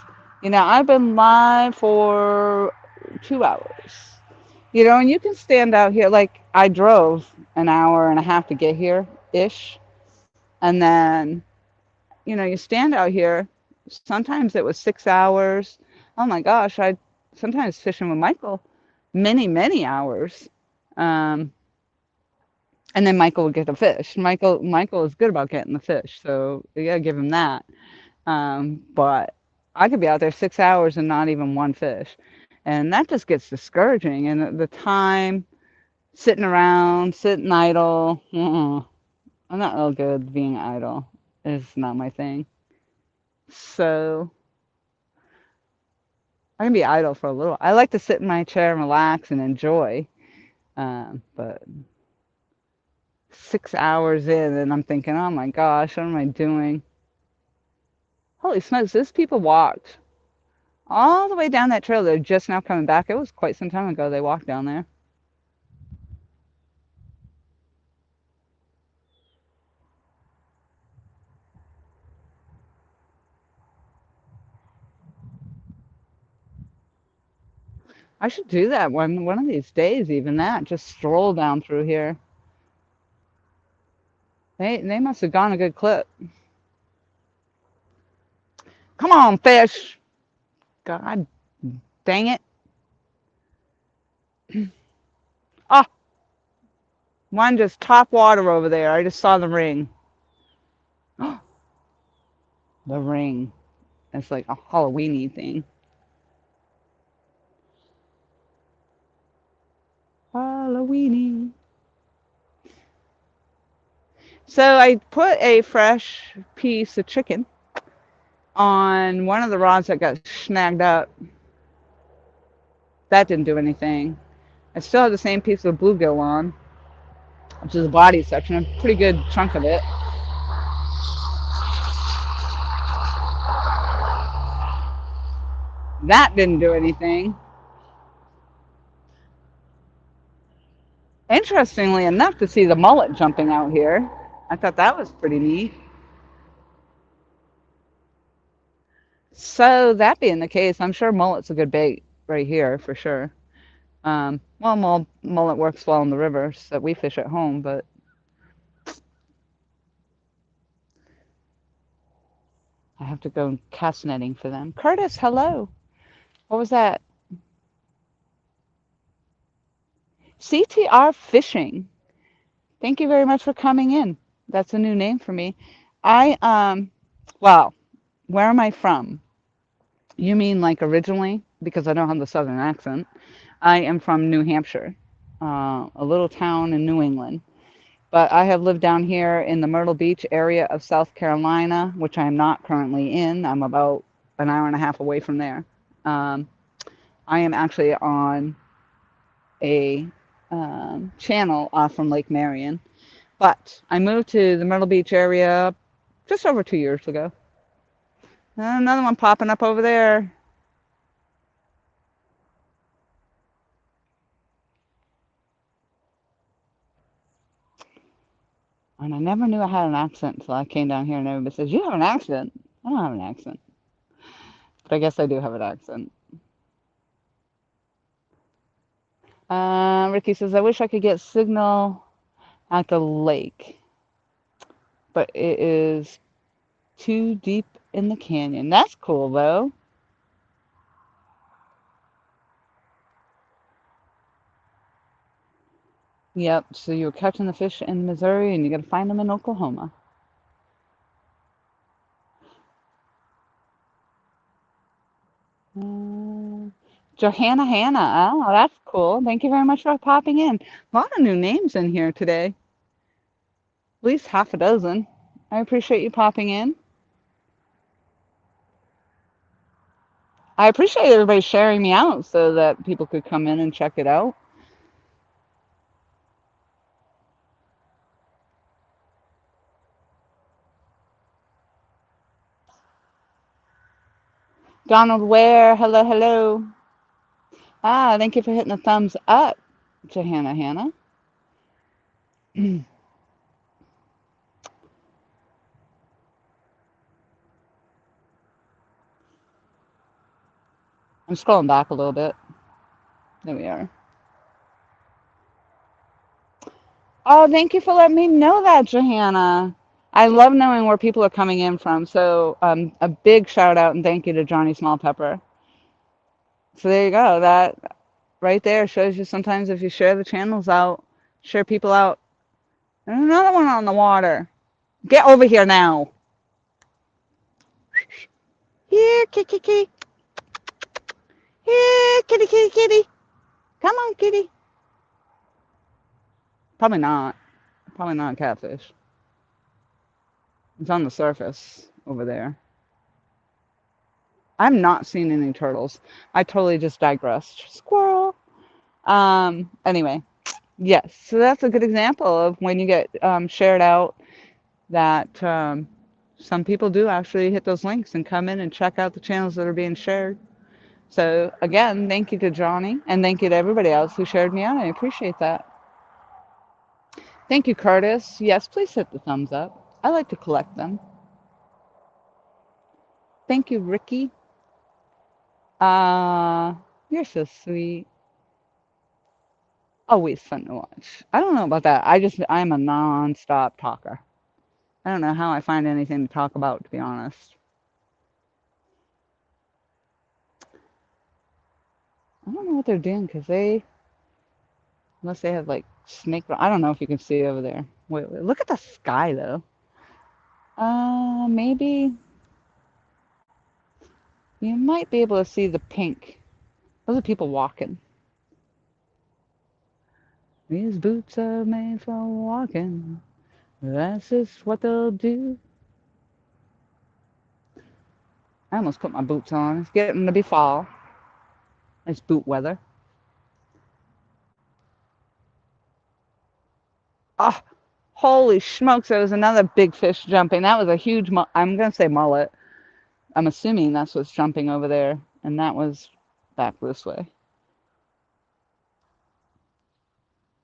I've been live for 2 hours. And you can stand out here. Like, I drove an hour and a half to get here ish. And then, you stand out here. Sometimes it was 6 hours. Oh my gosh, I sometimes fishing with Michael many, many hours. Um, and then Michael would get the fish. Michael is good about getting the fish, so you gotta give him that. But I could be out there 6 hours and not even one fish, and that just gets discouraging. And the time sitting around, sitting idle, I'm not real good being idle. It's not my thing. So I can be idle for a little. I like to sit in my chair and relax and enjoy. But 6 hours in, and I'm thinking, oh my gosh, what am I doing? Holy smokes, these people walked all the way down that trail. They're just now coming back. It was quite some time ago they walked down there. I should do that one of these days, even that. Just stroll down through here. They must have gone a good clip. Come on, fish. God dang it. Oh, one just top water over there. I just saw the ring. The ring. It's like a Halloweeny thing. Halloweeny. So I put a fresh piece of chicken on one of the rods that got snagged up. That didn't do anything. I still have the same piece of bluegill on, which is the body section, a pretty good chunk of it. That didn't do anything. Interestingly enough, to see the mullet jumping out here, I thought that was pretty neat. So that being the case, I'm sure mullet's a good bait right here for sure. Well, mullet works well in the rivers that we fish at home, but I have to go cast netting for them. Curtis, hello. What was that? CTR Fishing. Thank you very much for coming in. That's a new name for me. Well, where am I from? You mean like originally? Because I don't have the southern accent. I am from New Hampshire, a little town in New England. But I have lived down here in the Myrtle Beach area of South Carolina, which I'm not currently in. I'm about an hour and a half away from there. Um, I am actually on a channel off from Lake Marion. But I moved to the Myrtle Beach area just over 2 years ago. Another one popping up over there. And I never knew I had an accent until I came down here and everybody says, you have an accent. I don't have an accent. But I guess I do have an accent. Ricky says, I wish I could get signal at the lake, but it is too deep in the canyon. That's cool, though. Yep, so you're catching the fish in Missouri and you got to find them in Oklahoma. Johanna Hannah. Oh, that's cool. Thank you very much for popping in. A lot of new names in here today. At least half a dozen. I appreciate you popping in. I appreciate everybody sharing me out so that people could come in and check it out. Donald Ware, hello, hello. Ah, thank you for hitting the thumbs up, Johanna Hannah. I'm scrolling back a little bit. There we are. Oh, thank you for letting me know that, Johanna. I love knowing where people are coming in from. So, a big shout out and thank you to Johnny Smallpepper. So there you go. That right there shows you sometimes if you share the channels out, share people out. There's another one on the water. Get over here now. Here, kitty, kitty. Here, kitty, kitty, kitty. Come on, kitty. Probably not. Probably not a catfish. It's on the surface over there. I'm not seeing any turtles. I totally just digressed. Squirrel. Anyway, yes. So that's a good example of when you get shared out that some people do actually hit those links and come in and check out the channels that are being shared. So again, thank you to Johnny and thank you to everybody else who shared me out. I appreciate that. Thank you, Curtis. Yes, please hit the thumbs up. I like to collect them. Thank you, Ricky. You're so sweet. Always fun to watch. I don't know about that. I'm a non-stop talker. I don't know how I find anything to talk about, to be honest. I don't know what they're doing because unless they have like snake, I don't know if you can see over there. Wait, look at the sky though. Maybe you might be able to see the pink. Those are people walking. These boots are made for walking. That's just what they'll do. I almost put my boots on. It's getting to be fall. It's boot weather. Ah, oh, holy smokes! There was another big fish jumping. That was a huge. I'm gonna say mullet. I'm assuming that's what's jumping over there, and that was back this way.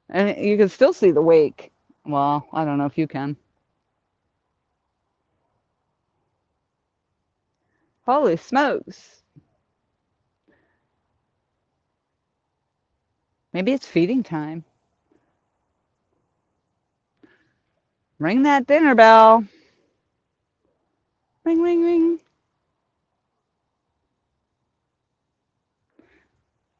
And you can still see the wake. Well, I don't know if you can. Holy smokes! Maybe it's feeding time. Ring that dinner bell. Ring, ring, ring.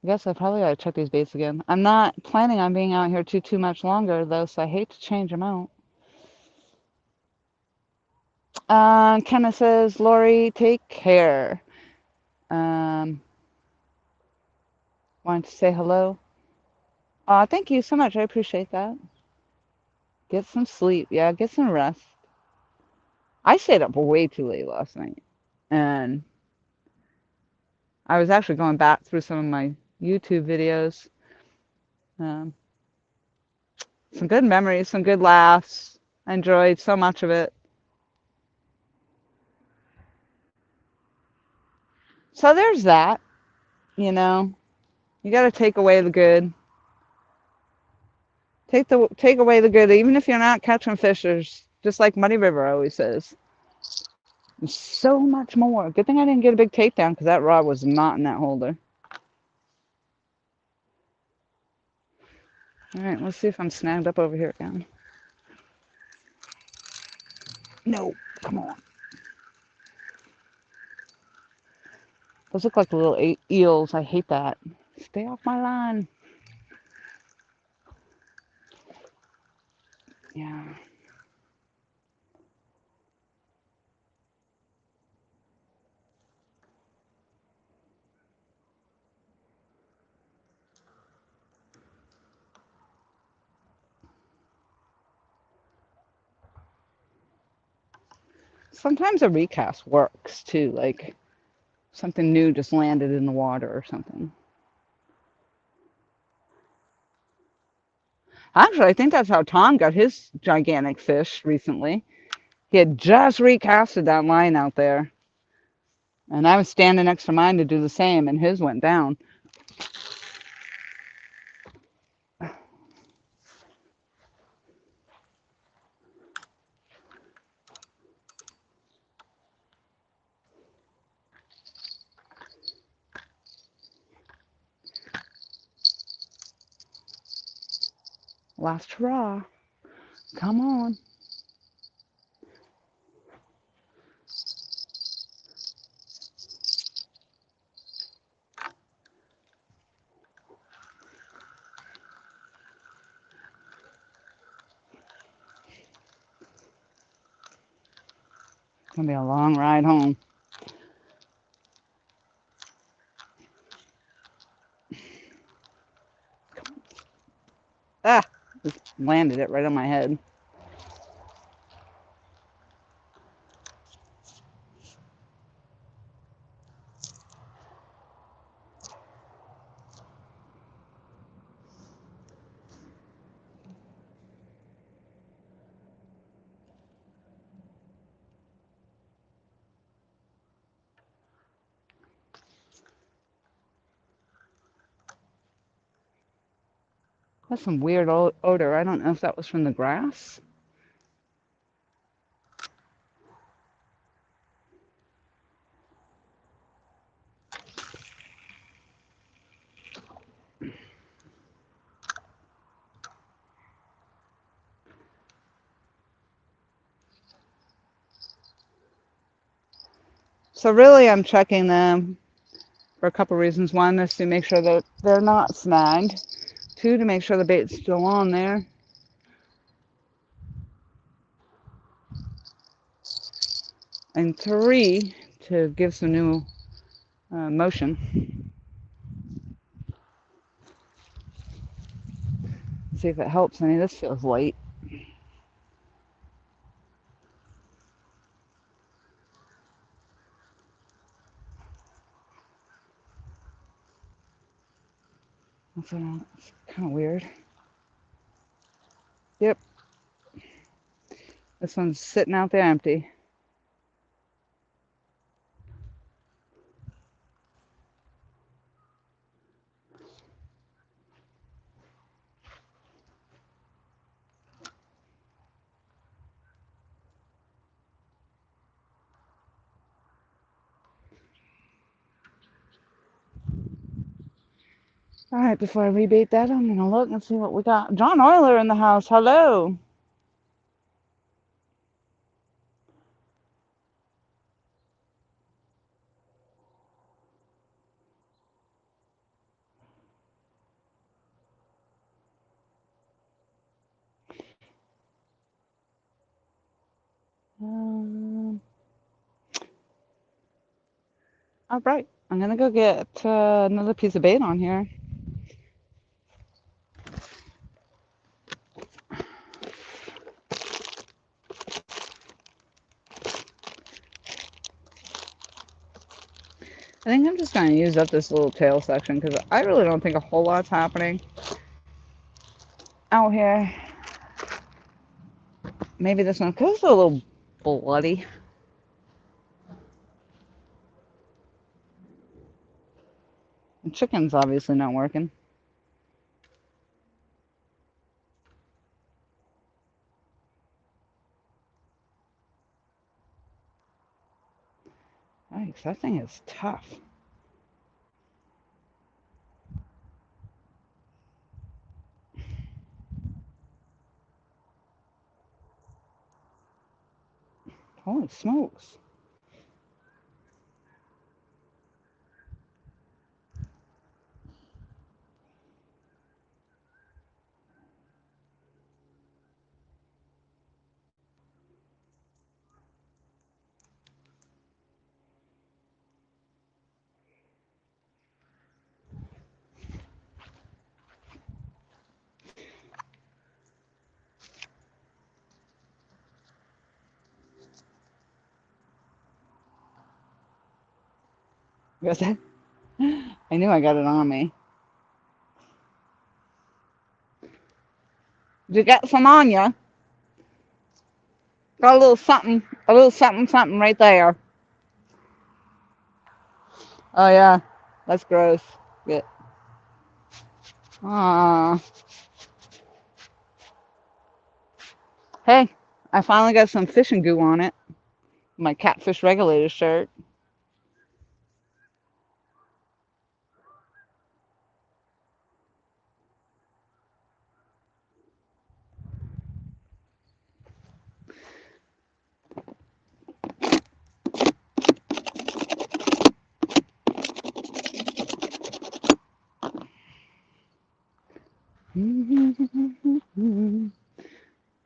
I guess I probably ought to check these baits again. I'm not planning on being out here too much longer, though, so I hate to change them out. Kenna says, Lori, take care. Wanted to say hello. Thank you so much. I appreciate that. Get some sleep. Yeah, get some rest. I stayed up way too late last night. And I was actually going back through some of my YouTube videos. Some good memories, some good laughs. I enjoyed so much of it. So there's that, you know. You got to take away the good. Take away the good, even if you're not catching fish. There's just like Muddy River always says. There's so much more. Good thing I didn't get a big takedown because that rod was not in that holder. All right, let's see if I'm snagged up over here again. No, come on. Those look like little eels. I hate that. Stay off my line. Yeah. Sometimes a recast works too, like something new just landed in the water or something. Actually, I think that's how Tom got his gigantic fish recently. He had just recasted that line out there. And I was standing next to mine to do the same, and his went down. Last hurrah. Come on. It's going to be a long ride home. Ah, just landed it right on my head. That's some weird odor. I don't know if that was from the grass. So really, I'm checking them for a couple reasons. One is to make sure that they're not snagged. Two, to make sure the bait's still on there. And three, to give some new motion. See if it helps any. This feels light. That's kind of weird. Yep. This one's sitting out there empty. All right, before I rebait that, I'm going to look and see what we got. John Euler in the house. Hello. All right. I'm going to go get another piece of bait on here. I think I'm just going to use up this little tail section because I really don't think a whole lot's happening out here. Maybe this one, because it's a little bloody. The chicken's obviously not working. Yikes, that thing is tough. Holy smokes. What's that? I knew I got it on me. You got some on ya. Got a little something right there. Oh yeah, that's gross. Yeah. Aw. Hey, I finally got some fishing goo on it. My catfish regulator shirt.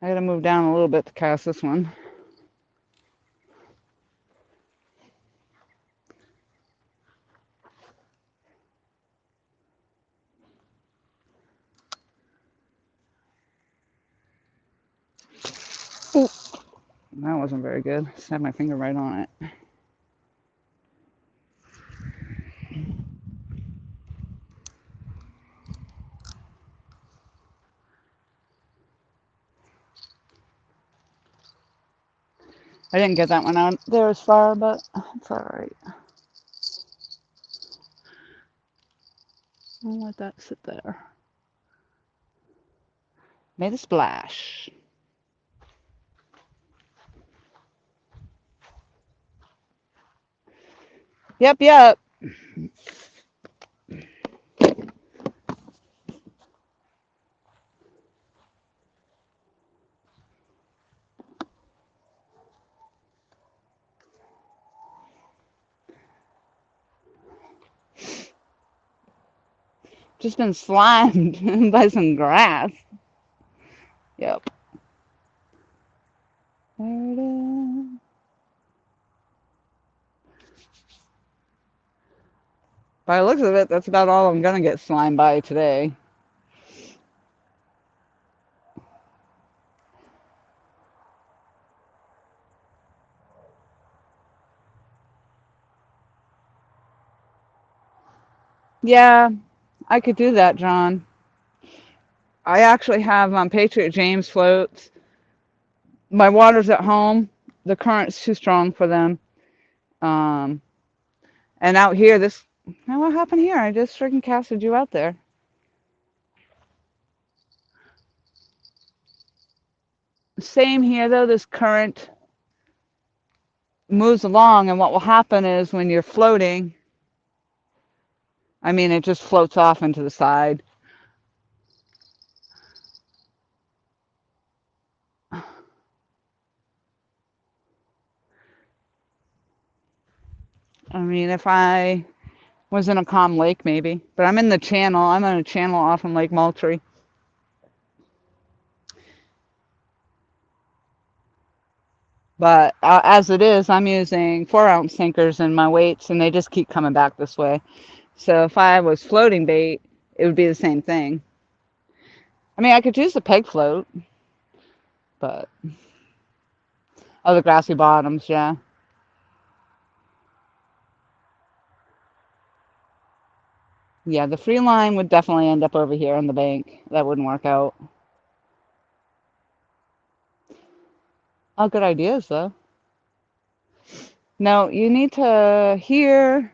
I gotta move down a little bit to cast this one. Ooh, that wasn't very good. Just had my finger right on it. I didn't get that one out there as far, but it's alright. I'll let that sit there. Made a splash. Yep, yep. Just been slimed by some grass. Yep. There it is. By the looks of it, that's about all I'm gonna get slimed by today. Yeah, I could do that, John. I actually have Patriot James floats. My water's at home. The current's too strong for them. Um, and out here, this. Now what happened here? I just freaking casted you out there. Same here, though. This current moves along, and what will happen is when you're floating, I mean, it just floats off into the side. I mean, if I was in a calm lake, maybe. But I'm in the channel. I'm on a channel off from Lake Moultrie. But as it is, I'm using 4-ounce sinkers in my weights, and they just keep coming back this way. So if I was floating bait, it would be the same thing. I mean, I could use the peg float, but oh, the grassy bottoms, yeah. Yeah, the free line would definitely end up over here on the bank. That wouldn't work out. Oh, good ideas, though. No, you need to here.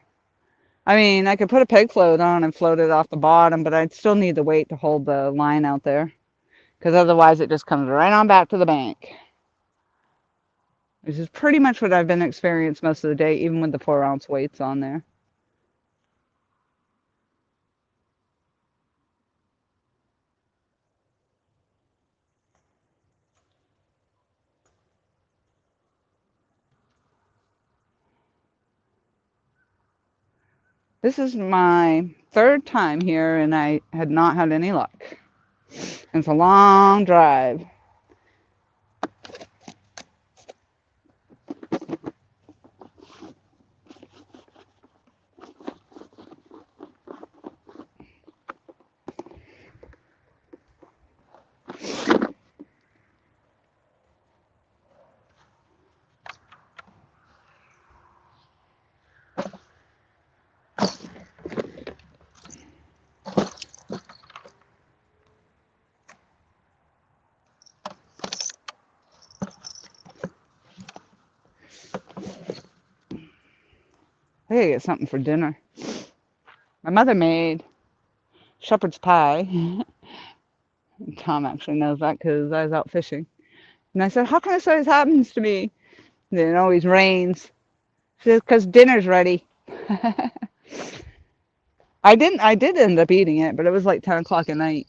I mean, I could put a peg float on and float it off the bottom, but I'd still need the weight to hold the line out there. Because otherwise it just comes right on back to the bank. Which is pretty much what I've been experiencing most of the day, even with the 4-ounce weights on there. This is my third time here, and I had not had any luck. It's a long drive. I gotta get something for dinner. My mother made shepherd's pie. Tom actually knows that because I was out fishing. And I said, how come this always happens to me? And it always rains. She says, because dinner's ready. I did end up eating it, but it was like 10 o'clock at night.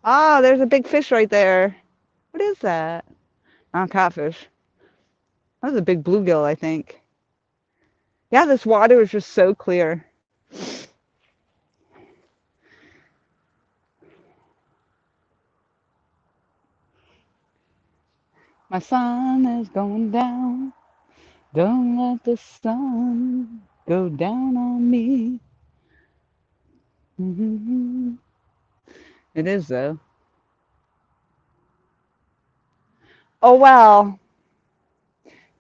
Oh, there's a big fish right there. What is that? Oh, catfish. That was a big bluegill, I think. Yeah, this water is just so clear. My sun is going down. Don't let the sun go down on me. It is, though. Oh, well.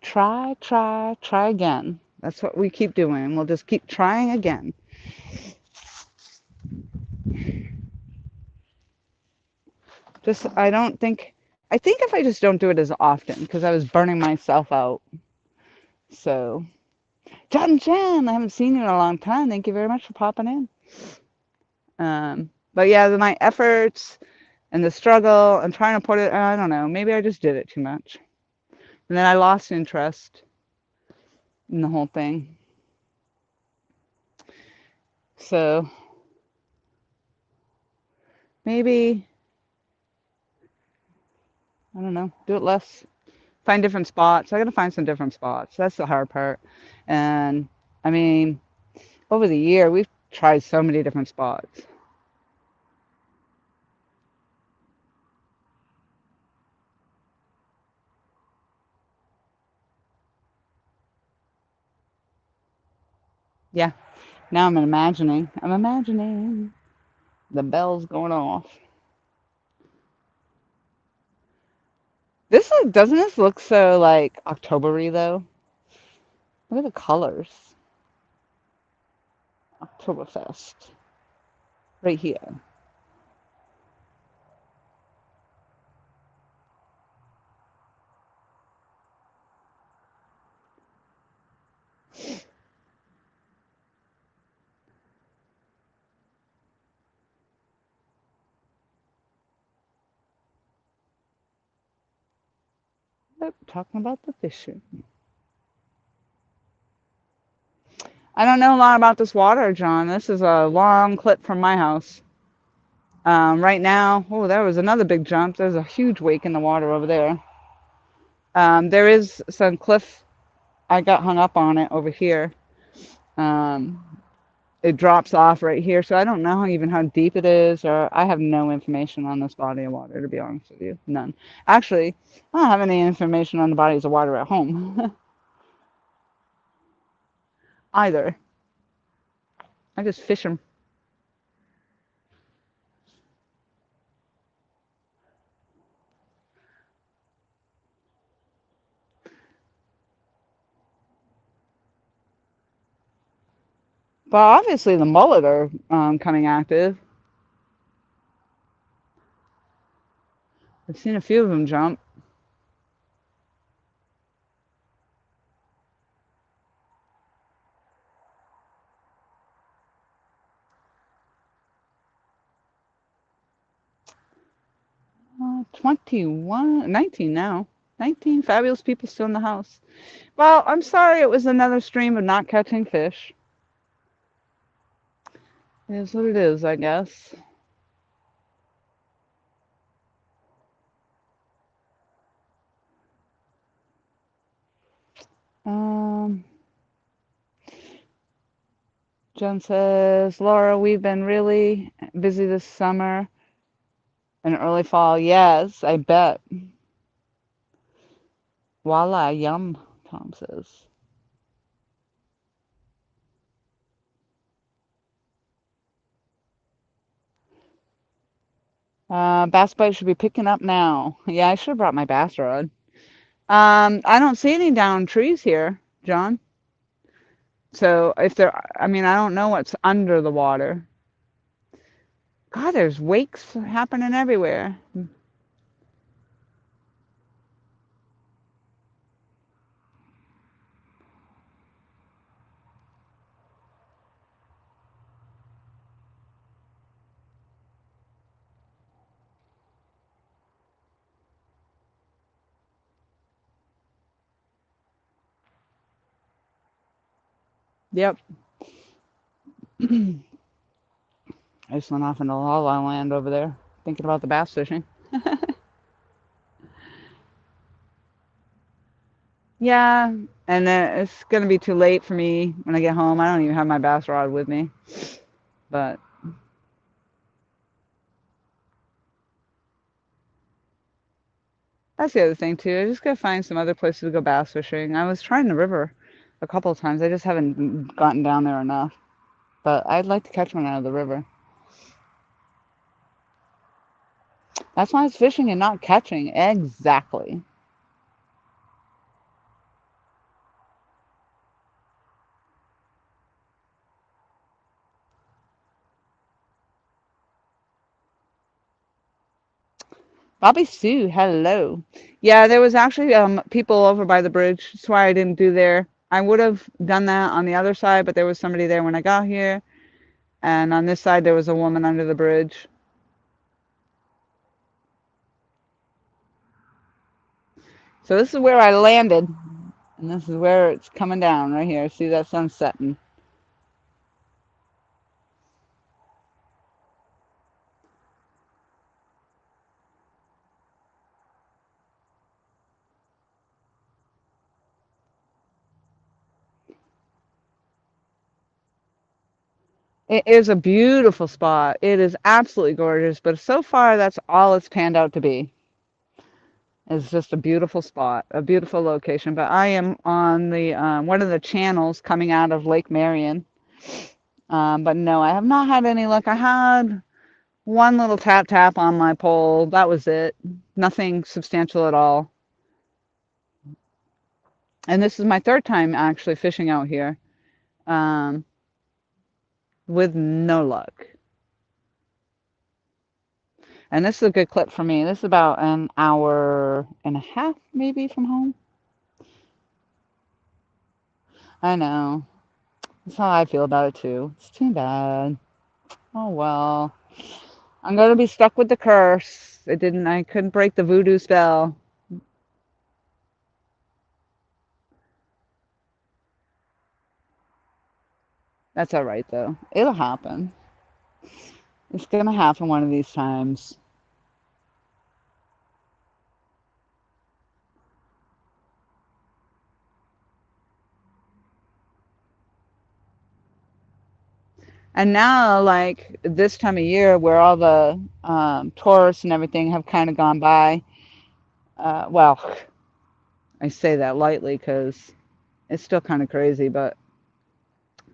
Try, try, try again. That's what we keep doing. We'll just keep trying again. I think if I just don't do it as often, because I was burning myself out. So, John Jen, I haven't seen you in a long time. Thank you very much for popping in. But yeah, my efforts and the struggle and trying to put it, I don't know, maybe I just did it too much. And then I lost interest in the whole thing. So maybe, I don't know, do it less. Find different spots. I got to find some different spots. That's the hard part. And I mean, over the year, we've tried so many different spots. Yeah, now I'm imagining. I'm imagining the bells going off. Doesn't this look so like October-y though? Look at the colors. Oktoberfest. Right here. Yep, talking about the fishing. I don't know a lot about this water, John. This is a long clip from my house. Right now, oh, there was another big jump. There's a huge wake in the water over there. There is some cliff. I got hung up on it over here. Um, it drops off right here, so I don't know even how deep it is, or I have no information on this body of water, to be honest with you. None. Actually, I don't have any information on the bodies of water at home either. I just fish them. But obviously the mullet are coming active. I've seen a few of them jump. 21, 19 now. 19 fabulous people still in the house. Well, I'm sorry it was another stream of not catching fish. It is what it is, I guess. Um, Jen says, Laura, we've been really busy this summer and early fall. Yes, I bet. Voila, yum, Tom says. Bass bite should be picking up now. Yeah, I should have brought my bass rod. I don't see any down trees here, John. So if there, I mean, I don't know what's under the water. God, there's wakes happening everywhere. Yep. I just went off into la la land over there, thinking about the bass fishing. Yeah, and then it's gonna be too late for me when I get home. I don't even have my bass rod with me, but that's the other thing too. I just gotta find some other places to go bass fishing. I was trying the river a couple of times. I just haven't gotten down there enough. But I'd like to catch one out of the river. That's why it's fishing and not catching. Exactly. Bobby Sue, hello. Yeah, there was actually people over by the bridge. That's why I didn't do there. I would have done that on the other side, but there was somebody there when I got here. And on this side, there was a woman under the bridge. So this is where I landed, and this is where it's coming down right here. See that sun setting? It is a beautiful spot. It is absolutely gorgeous, but so far that's all it's panned out to be. It's just a beautiful spot, a beautiful location. But I am on the one of the channels coming out of Lake Marion. But no, I have not had any luck. I had one little tap tap on my pole. That was it. Nothing substantial at all. And this is my third time actually fishing out here, um, with no luck. And this is a good clip for me. This is about an hour and a half maybe from home. I know. That's how I feel about it too. It's too bad. Oh well. I'm gonna be stuck with the curse. I couldn't break the voodoo spell. That's all right though. It'll happen. It's gonna happen one of these times. And now, like this time of year, where all the tourists and everything have kind of gone by, well, I say that lightly because it's still kind of crazy, but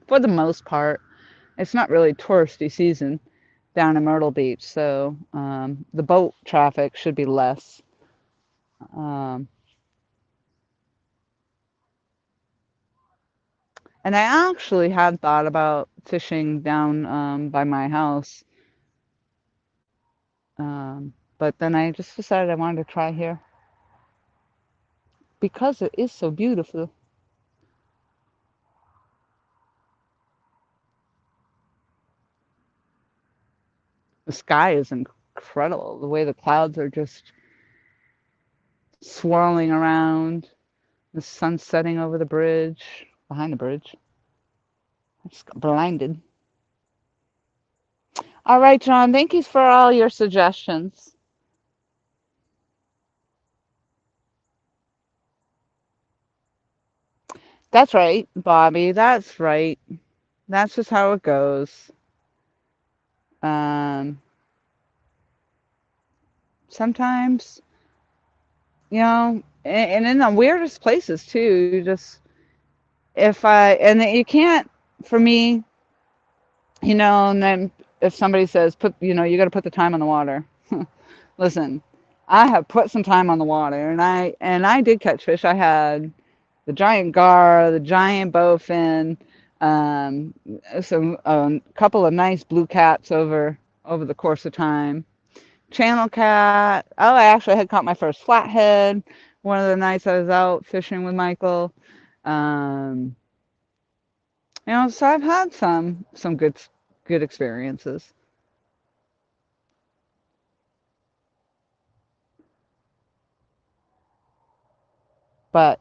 for the most part, it's not really touristy season down in Myrtle Beach, so the boat traffic should be less. Um, and I actually had thought about fishing down by my house, but then I just decided I wanted to try here because it is so beautiful. The sky is incredible. The way the clouds are just swirling around, the sun setting over the bridge, behind the bridge. I just got blinded. All right, John, thank you for all your suggestions. That's right, Bobby. That's right. That's just how it goes. Um, Sometimes, and in the weirdest places too. You just and you can't, for me, and then if somebody says you got to put the time on the water. Listen, I have put some time on the water, and I did catch fish. I had the giant gar, the giant bowfin, Um, some couple of nice blue cats over the course of time. Channel cat. Oh, I actually had caught my first flathead one of the nights I was out fishing with Michael. Um, so I've had some good experiences. But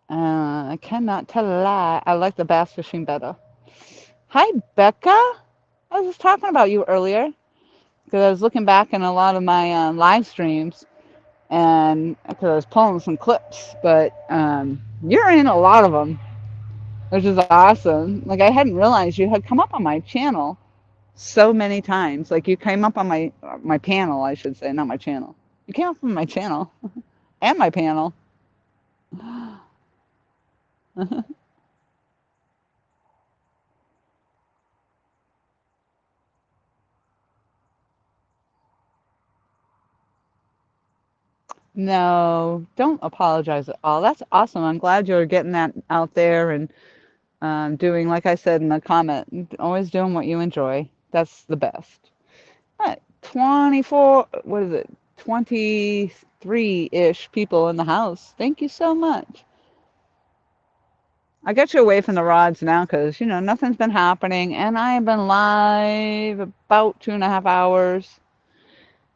I cannot tell a lie. I like the bass fishing better. Hi, Becca. I was just talking about you earlier because I was looking back in a lot of my live streams and because I was pulling some clips, but you're in a lot of them, which is awesome. Like I hadn't realized you had come up on my channel so many times. Like you came up on my panel, I should say, not my channel. You came up on my channel and my panel. No, don't apologize at all. That's awesome. I'm glad you're getting that out there and doing, like I said in the comment, always doing what you enjoy. That's the best. All right, 24, what is it? 23-ish people in the house. Thank you so much. I got you away from the rods now because, nothing's been happening. And I have been live about 2.5 hours.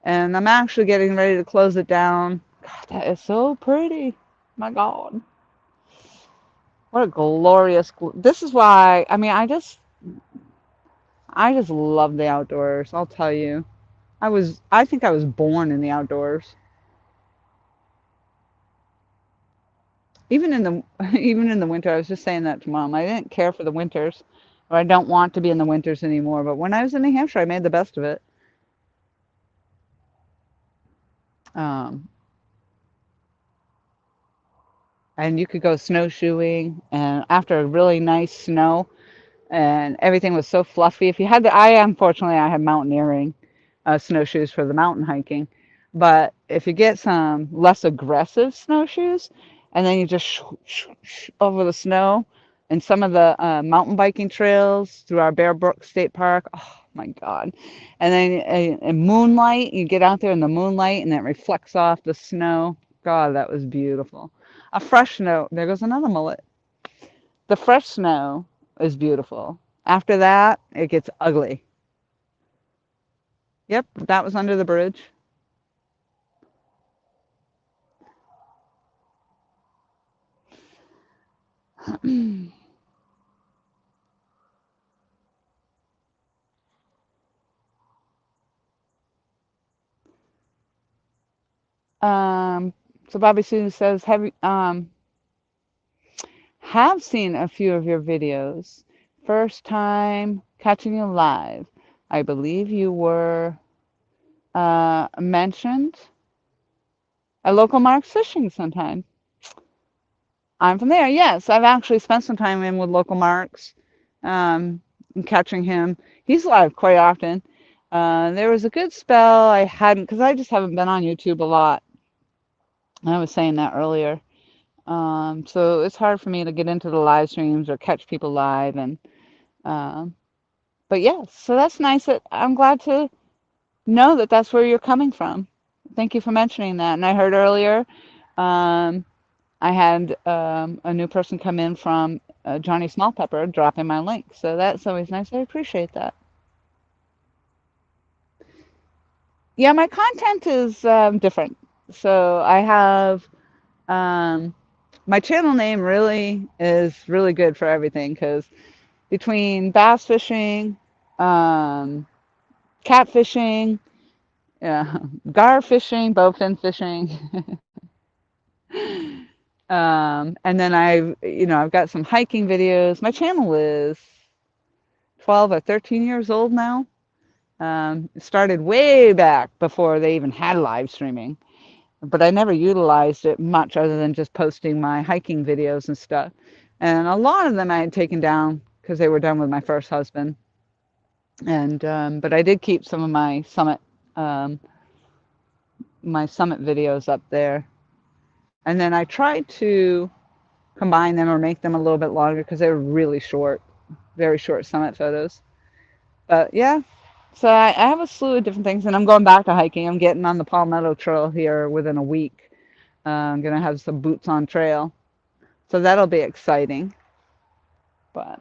And I'm actually getting ready to close it down. God, that is so pretty. My God. What a glorious. This is why, I mean, I just love the outdoors. I'll tell you. I think I was born in the outdoors. Even in the, even in the winter, I was just saying that to Mom. I didn't care for the winters, or I don't want to be in the winters anymore. But when I was in New Hampshire, I made the best of it. Um, and you could go snowshoeing, and after a really nice snow, and everything was so fluffy. If you had the, I unfortunately I had mountaineering snowshoes for the mountain hiking, but if you get some less aggressive snowshoes, and then you just over the snow, and some of the mountain biking trails through our Bear Brook State Park. Oh my God! And then in moonlight, you get out there in the moonlight, and it reflects off the snow. God, that was beautiful. A fresh snow. There goes another mullet. The fresh snow is beautiful. After that, it gets ugly. Yep, that was under the bridge. um, so Bobby Sue says, have seen a few of your videos. First time catching you live. I believe you were mentioned at local Mark's Fishing sometime. I'm from there. Yes, I've actually spent some time in with local Marks, catching him. He's live quite often. There was a good spell I hadn't, because I just haven't been on YouTube a lot. I was saying that earlier. So it's hard for me to get into the live streams or catch people live. Um, but yes, so that's nice. That I'm glad to know that that's where you're coming from. Thank you for mentioning that. And I heard earlier, um, I had a new person come in from Johnny Smallpepper dropping my link. So that's always nice. I appreciate that. Yeah, my content is different. So I have um, my channel name really is really good for everything because between bass fishing, um, catfishing, yeah, gar fishing, bowfin fishing, and then I've got some hiking videos. My channel is 12 or 13 years old now. It started way back before they even had live streaming, but I never utilized it much other than just posting my hiking videos and stuff. And a lot of them I had taken down because they were done with my first husband. And but I did keep some of um, my summit videos up there. And then I tried to combine them or make them a little bit longer because they were really short. very short summit photos. But yeah, so I have a slew of different things, and I'm going back to hiking. I'm getting on the Palmetto Trail here within a week. I'm gonna have some boots on trail, so that'll be exciting. But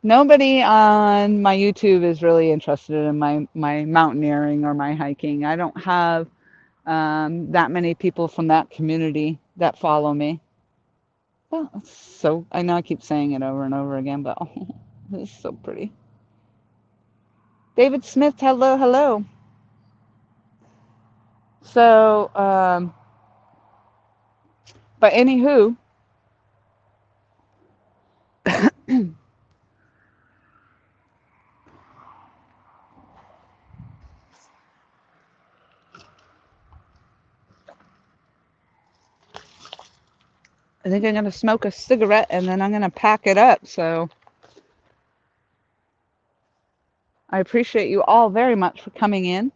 nobody on my YouTube is really interested in my mountaineering or my hiking. I don't have that many people from that community that follow me. Well, so I know I keep saying it over and over again, but oh, it's so pretty. David Smith, hello, hello. So, but anywho, I think I'm gonna smoke a cigarette and then I'm gonna pack it up. So I appreciate you all very much for coming in.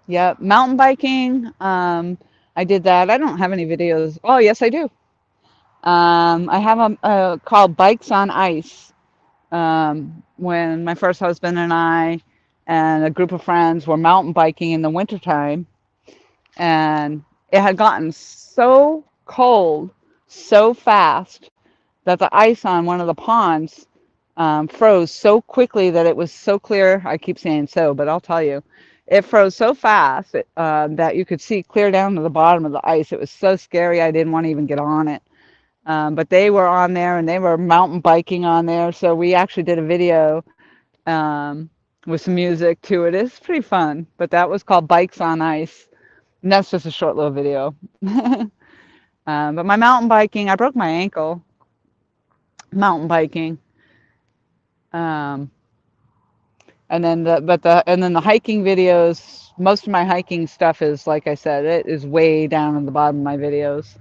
Yeah, mountain biking. I did that. I don't have any videos. Oh, yes, I do. I have a called Bikes on Ice. When my first husband and I and a group of friends were mountain biking in the wintertime, and it had gotten so cold so fast that the ice on one of the ponds froze so quickly that it was so clear. I keep saying so, but I'll tell you, it froze so fast that you could see clear down to the bottom of the ice. It was so scary, I didn't want to even get on it. But they were on there and they were mountain biking on there. So we actually did a video um, with some music to it. It's pretty fun. But that was called Bikes on Ice. And that's just a short little video. But my mountain biking, I broke my ankle mountain biking. Um, and then the hiking videos, most of my hiking stuff is, like I said, it is way down at the bottom of my videos.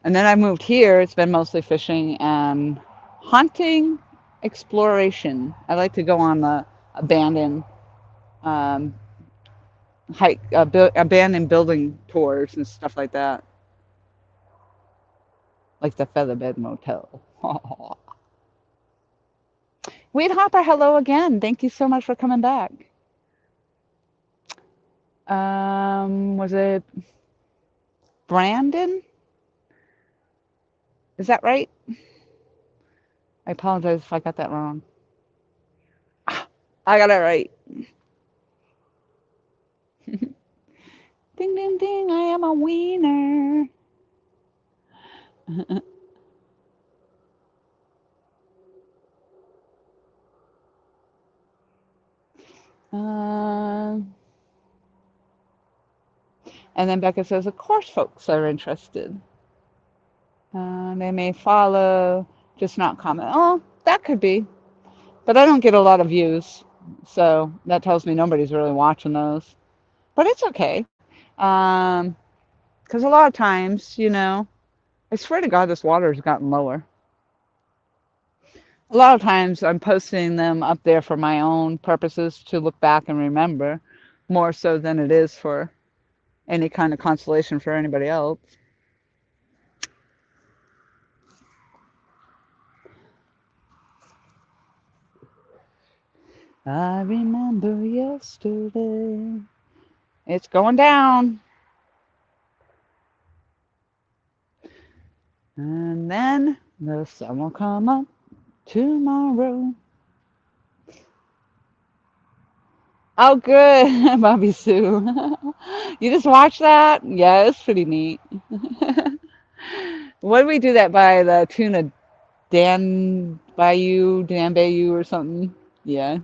And then I moved here. It's been mostly fishing and hunting, exploration. I like to go on the abandoned um, abandoned building tours and stuff like that, like the Featherbed Motel. Weed Hopper, hello again. Thank you so much for coming back. Was it Brandon? Is that right? I apologize if I got that wrong. I got it right. Ding, ding, ding, I am a wiener. uh, and then Becca says, of course folks are interested. They may follow, just not comment. Oh, that could be. But I don't get a lot of views. So that tells me nobody's really watching those. But it's okay. Because a lot of times, I swear to God, this water has gotten lower. A lot of times I'm posting them up there for my own purposes to look back and remember, more so than it is for any kind of consolation for anybody else. I remember yesterday. It's going down. And then the sun will come up tomorrow. Oh, good, Bobby Sue. You just watched that? Yeah, it's pretty neat. What did we do that by the tune of Dan Bayou or something? Yeah.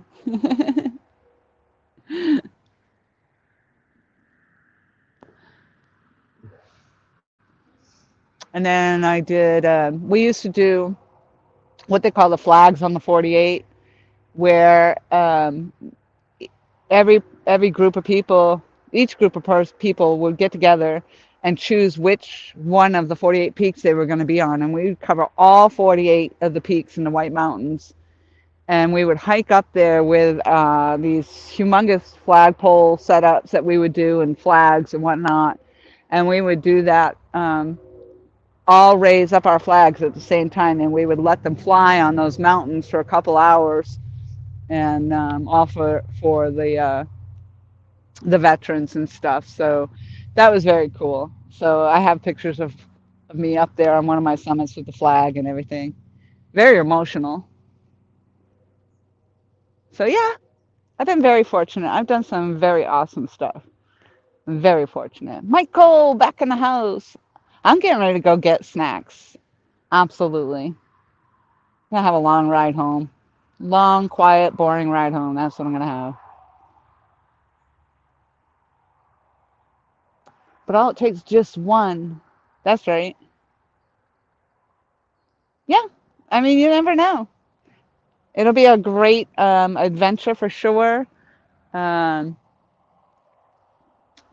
And then I did, we used to do what they call the flags on the 48, where every group of people, each group of people would get together and choose which one of the 48 peaks they were going to be on. And we would cover all 48 of the peaks in the White Mountains. and we would hike up there with these humongous flagpole setups that we would do and flags and whatnot. And we would do that, all raise up our flags at the same time, and we would let them fly on those mountains for a couple hours, and all for the veterans and stuff. So that was very cool. So I have pictures of me up there on one of my summits with the flag and everything. Very emotional. So yeah, I've been very fortunate. I've done some very awesome stuff. I'm very fortunate. Michael, back in the house. I'm getting ready to go get snacks. Absolutely. I'm gonna have a long ride home. Long, quiet, boring ride home. That's what I'm gonna have. But all it takes is just one. That's right. Yeah. I mean, you never know. It'll be a great adventure for sure. Um,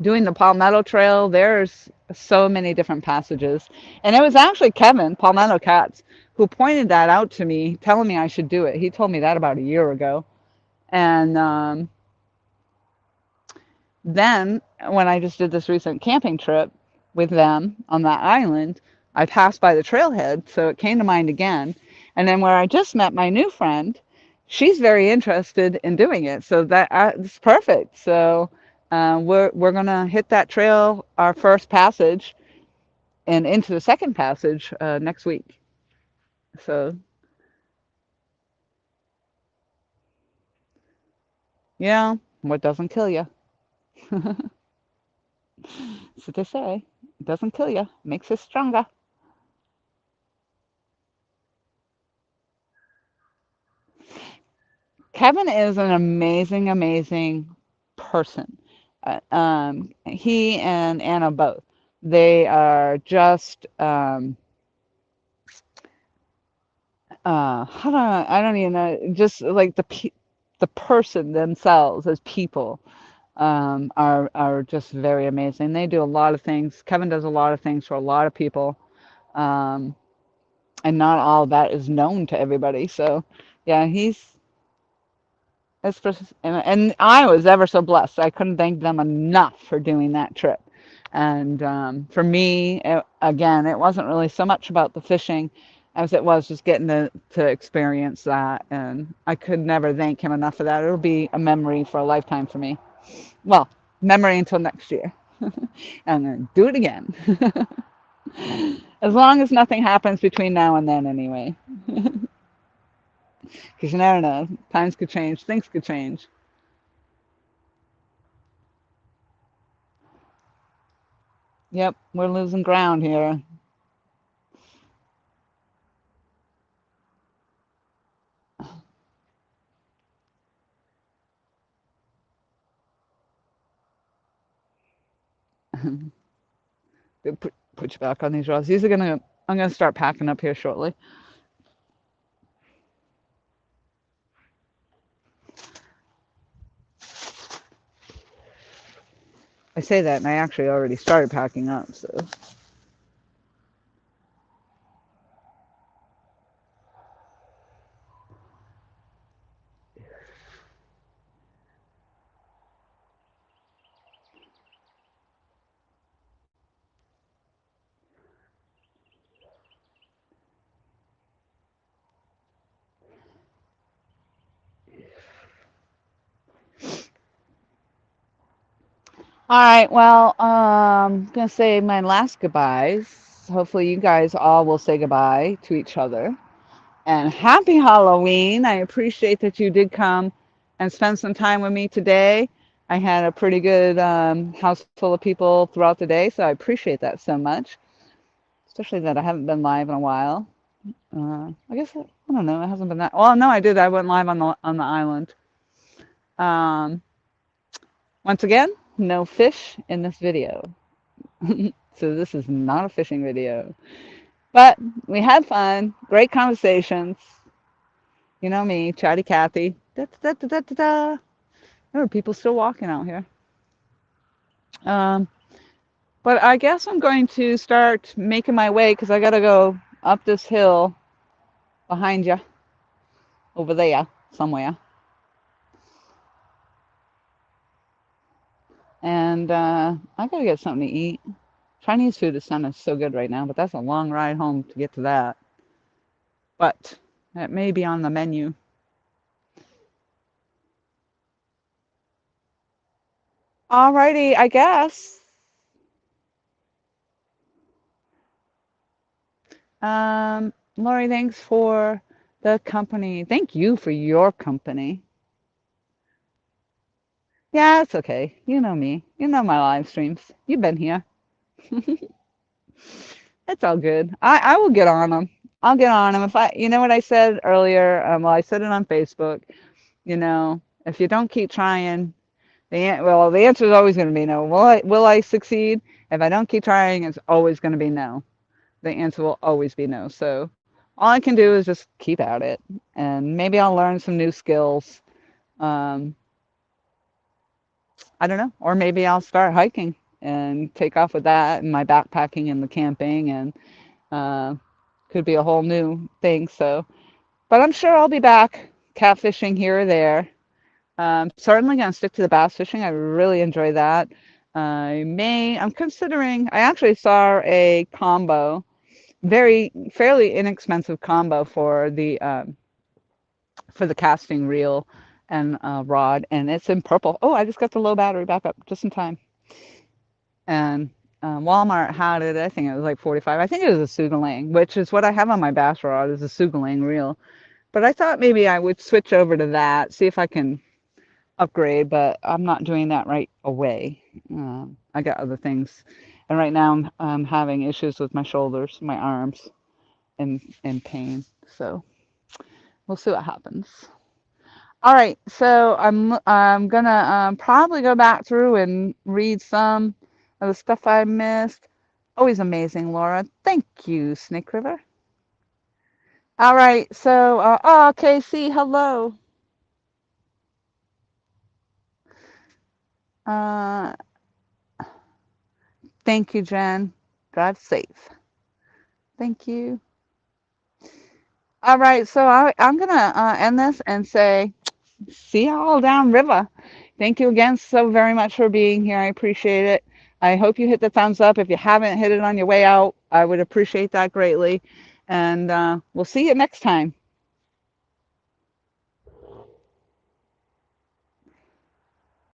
Doing the Palmetto Trail, there's so many different passages. And it was actually Kevin, Palmetto Cats, who pointed that out to me, telling me I should do it. He told me that about a year ago. And then when I just did this recent camping trip with them on that island, I passed by the trailhead, so it came to mind again. And then where I just met my new friend, she's very interested in doing it, so it's perfect. So we're gonna hit that trail, our first passage, and into the second passage next week. So yeah, what doesn't kill you? That's what they say. It doesn't kill you, makes you stronger. Kevin is an amazing, amazing person. He and Anna both. They are just how do I don't even know. Just like the person themselves as people are just very amazing. They do a lot of things. Kevin does a lot of things for a lot of people, um, and not all of that is known to everybody. So yeah, and I was ever so blessed. I couldn't thank them enough for doing that trip. And for me, again, it wasn't really so much about the fishing as it was just getting to experience that. And I could never thank him enough for that. It'll be a memory for a lifetime for me. Well, memory until next year. And then do it again. As long as nothing happens between now and then, anyway. Because you never know. Times could change, things could change. Yep, we're losing ground here. Put you back on these rods. I'm gonna start packing up here shortly. I say that, and I actually already started packing up. So, all right. Well, I'm gonna say my last goodbyes. Hopefully, you guys all will say goodbye to each other. And happy Halloween! I appreciate that you did come and spend some time with me today. I had a pretty good house full of people throughout the day, so I appreciate that so much. Especially that I haven't been live in a while. I guess I don't know. It hasn't been that. Well, no, I did. I went live on the island. Um, Once again, no fish in this video, so this is not a fishing video. But we had fun, great conversations. You know me, chatty Cathy. Da, da, da, da, da, da. There are people still walking out here. Um, but I guess I'm going to start making my way because I got to go up this hill behind you over there. somewhere. And I gotta get something to eat. Chinese food is sounding so good right now, but that's a long ride home to get to that. But it may be on the menu. Alrighty, I guess. Lori, thanks for the company. Thank you for your company. Yeah, it's okay. You know me. You know my live streams. You've been here. It's all good. I will get on them. I'll get on them. If I, you know what I said earlier? Well, I said it on Facebook. You know, if you don't keep trying, the answer is always going to be no. Will I succeed? If I don't keep trying, it's always going to be no. The answer will always be no. So all I can do is just keep at it, and maybe I'll learn some new skills. Um, I don't know, or maybe I'll start hiking and take off with that and my backpacking and the camping, and uh, could be a whole new thing. So, but I'm sure I'll be back catfishing here or there. Certainly going to stick to the bass fishing. I really enjoy that. I'm considering, I actually saw a combo, fairly inexpensive combo for the casting reel and rod, and it's in purple. Oh, I just got the low battery back up just in time. And Walmart had it. I think it was like 45. I think it was a Sugaling, which is what I have on my bass rod is a Sugaling reel. But I thought maybe I would switch over to that, see if I can upgrade, but I'm not doing that right away. I got other things. And right now I'm having issues with my shoulders, my arms, and pain. So we'll see what happens. All right, so I'm gonna probably go back through and read some of the stuff I missed. Always amazing, Laura. Thank you, Snake River. All right, so oh, Casey, hello. Uh, Thank you, Jen. Drive safe. Thank you. All right, so I'm gonna end this and say, see y'all down river. Thank you again so very much for being here. I appreciate it. I hope you hit the thumbs up. If you haven't hit it on your way out, I would appreciate that greatly. And we'll see you next time.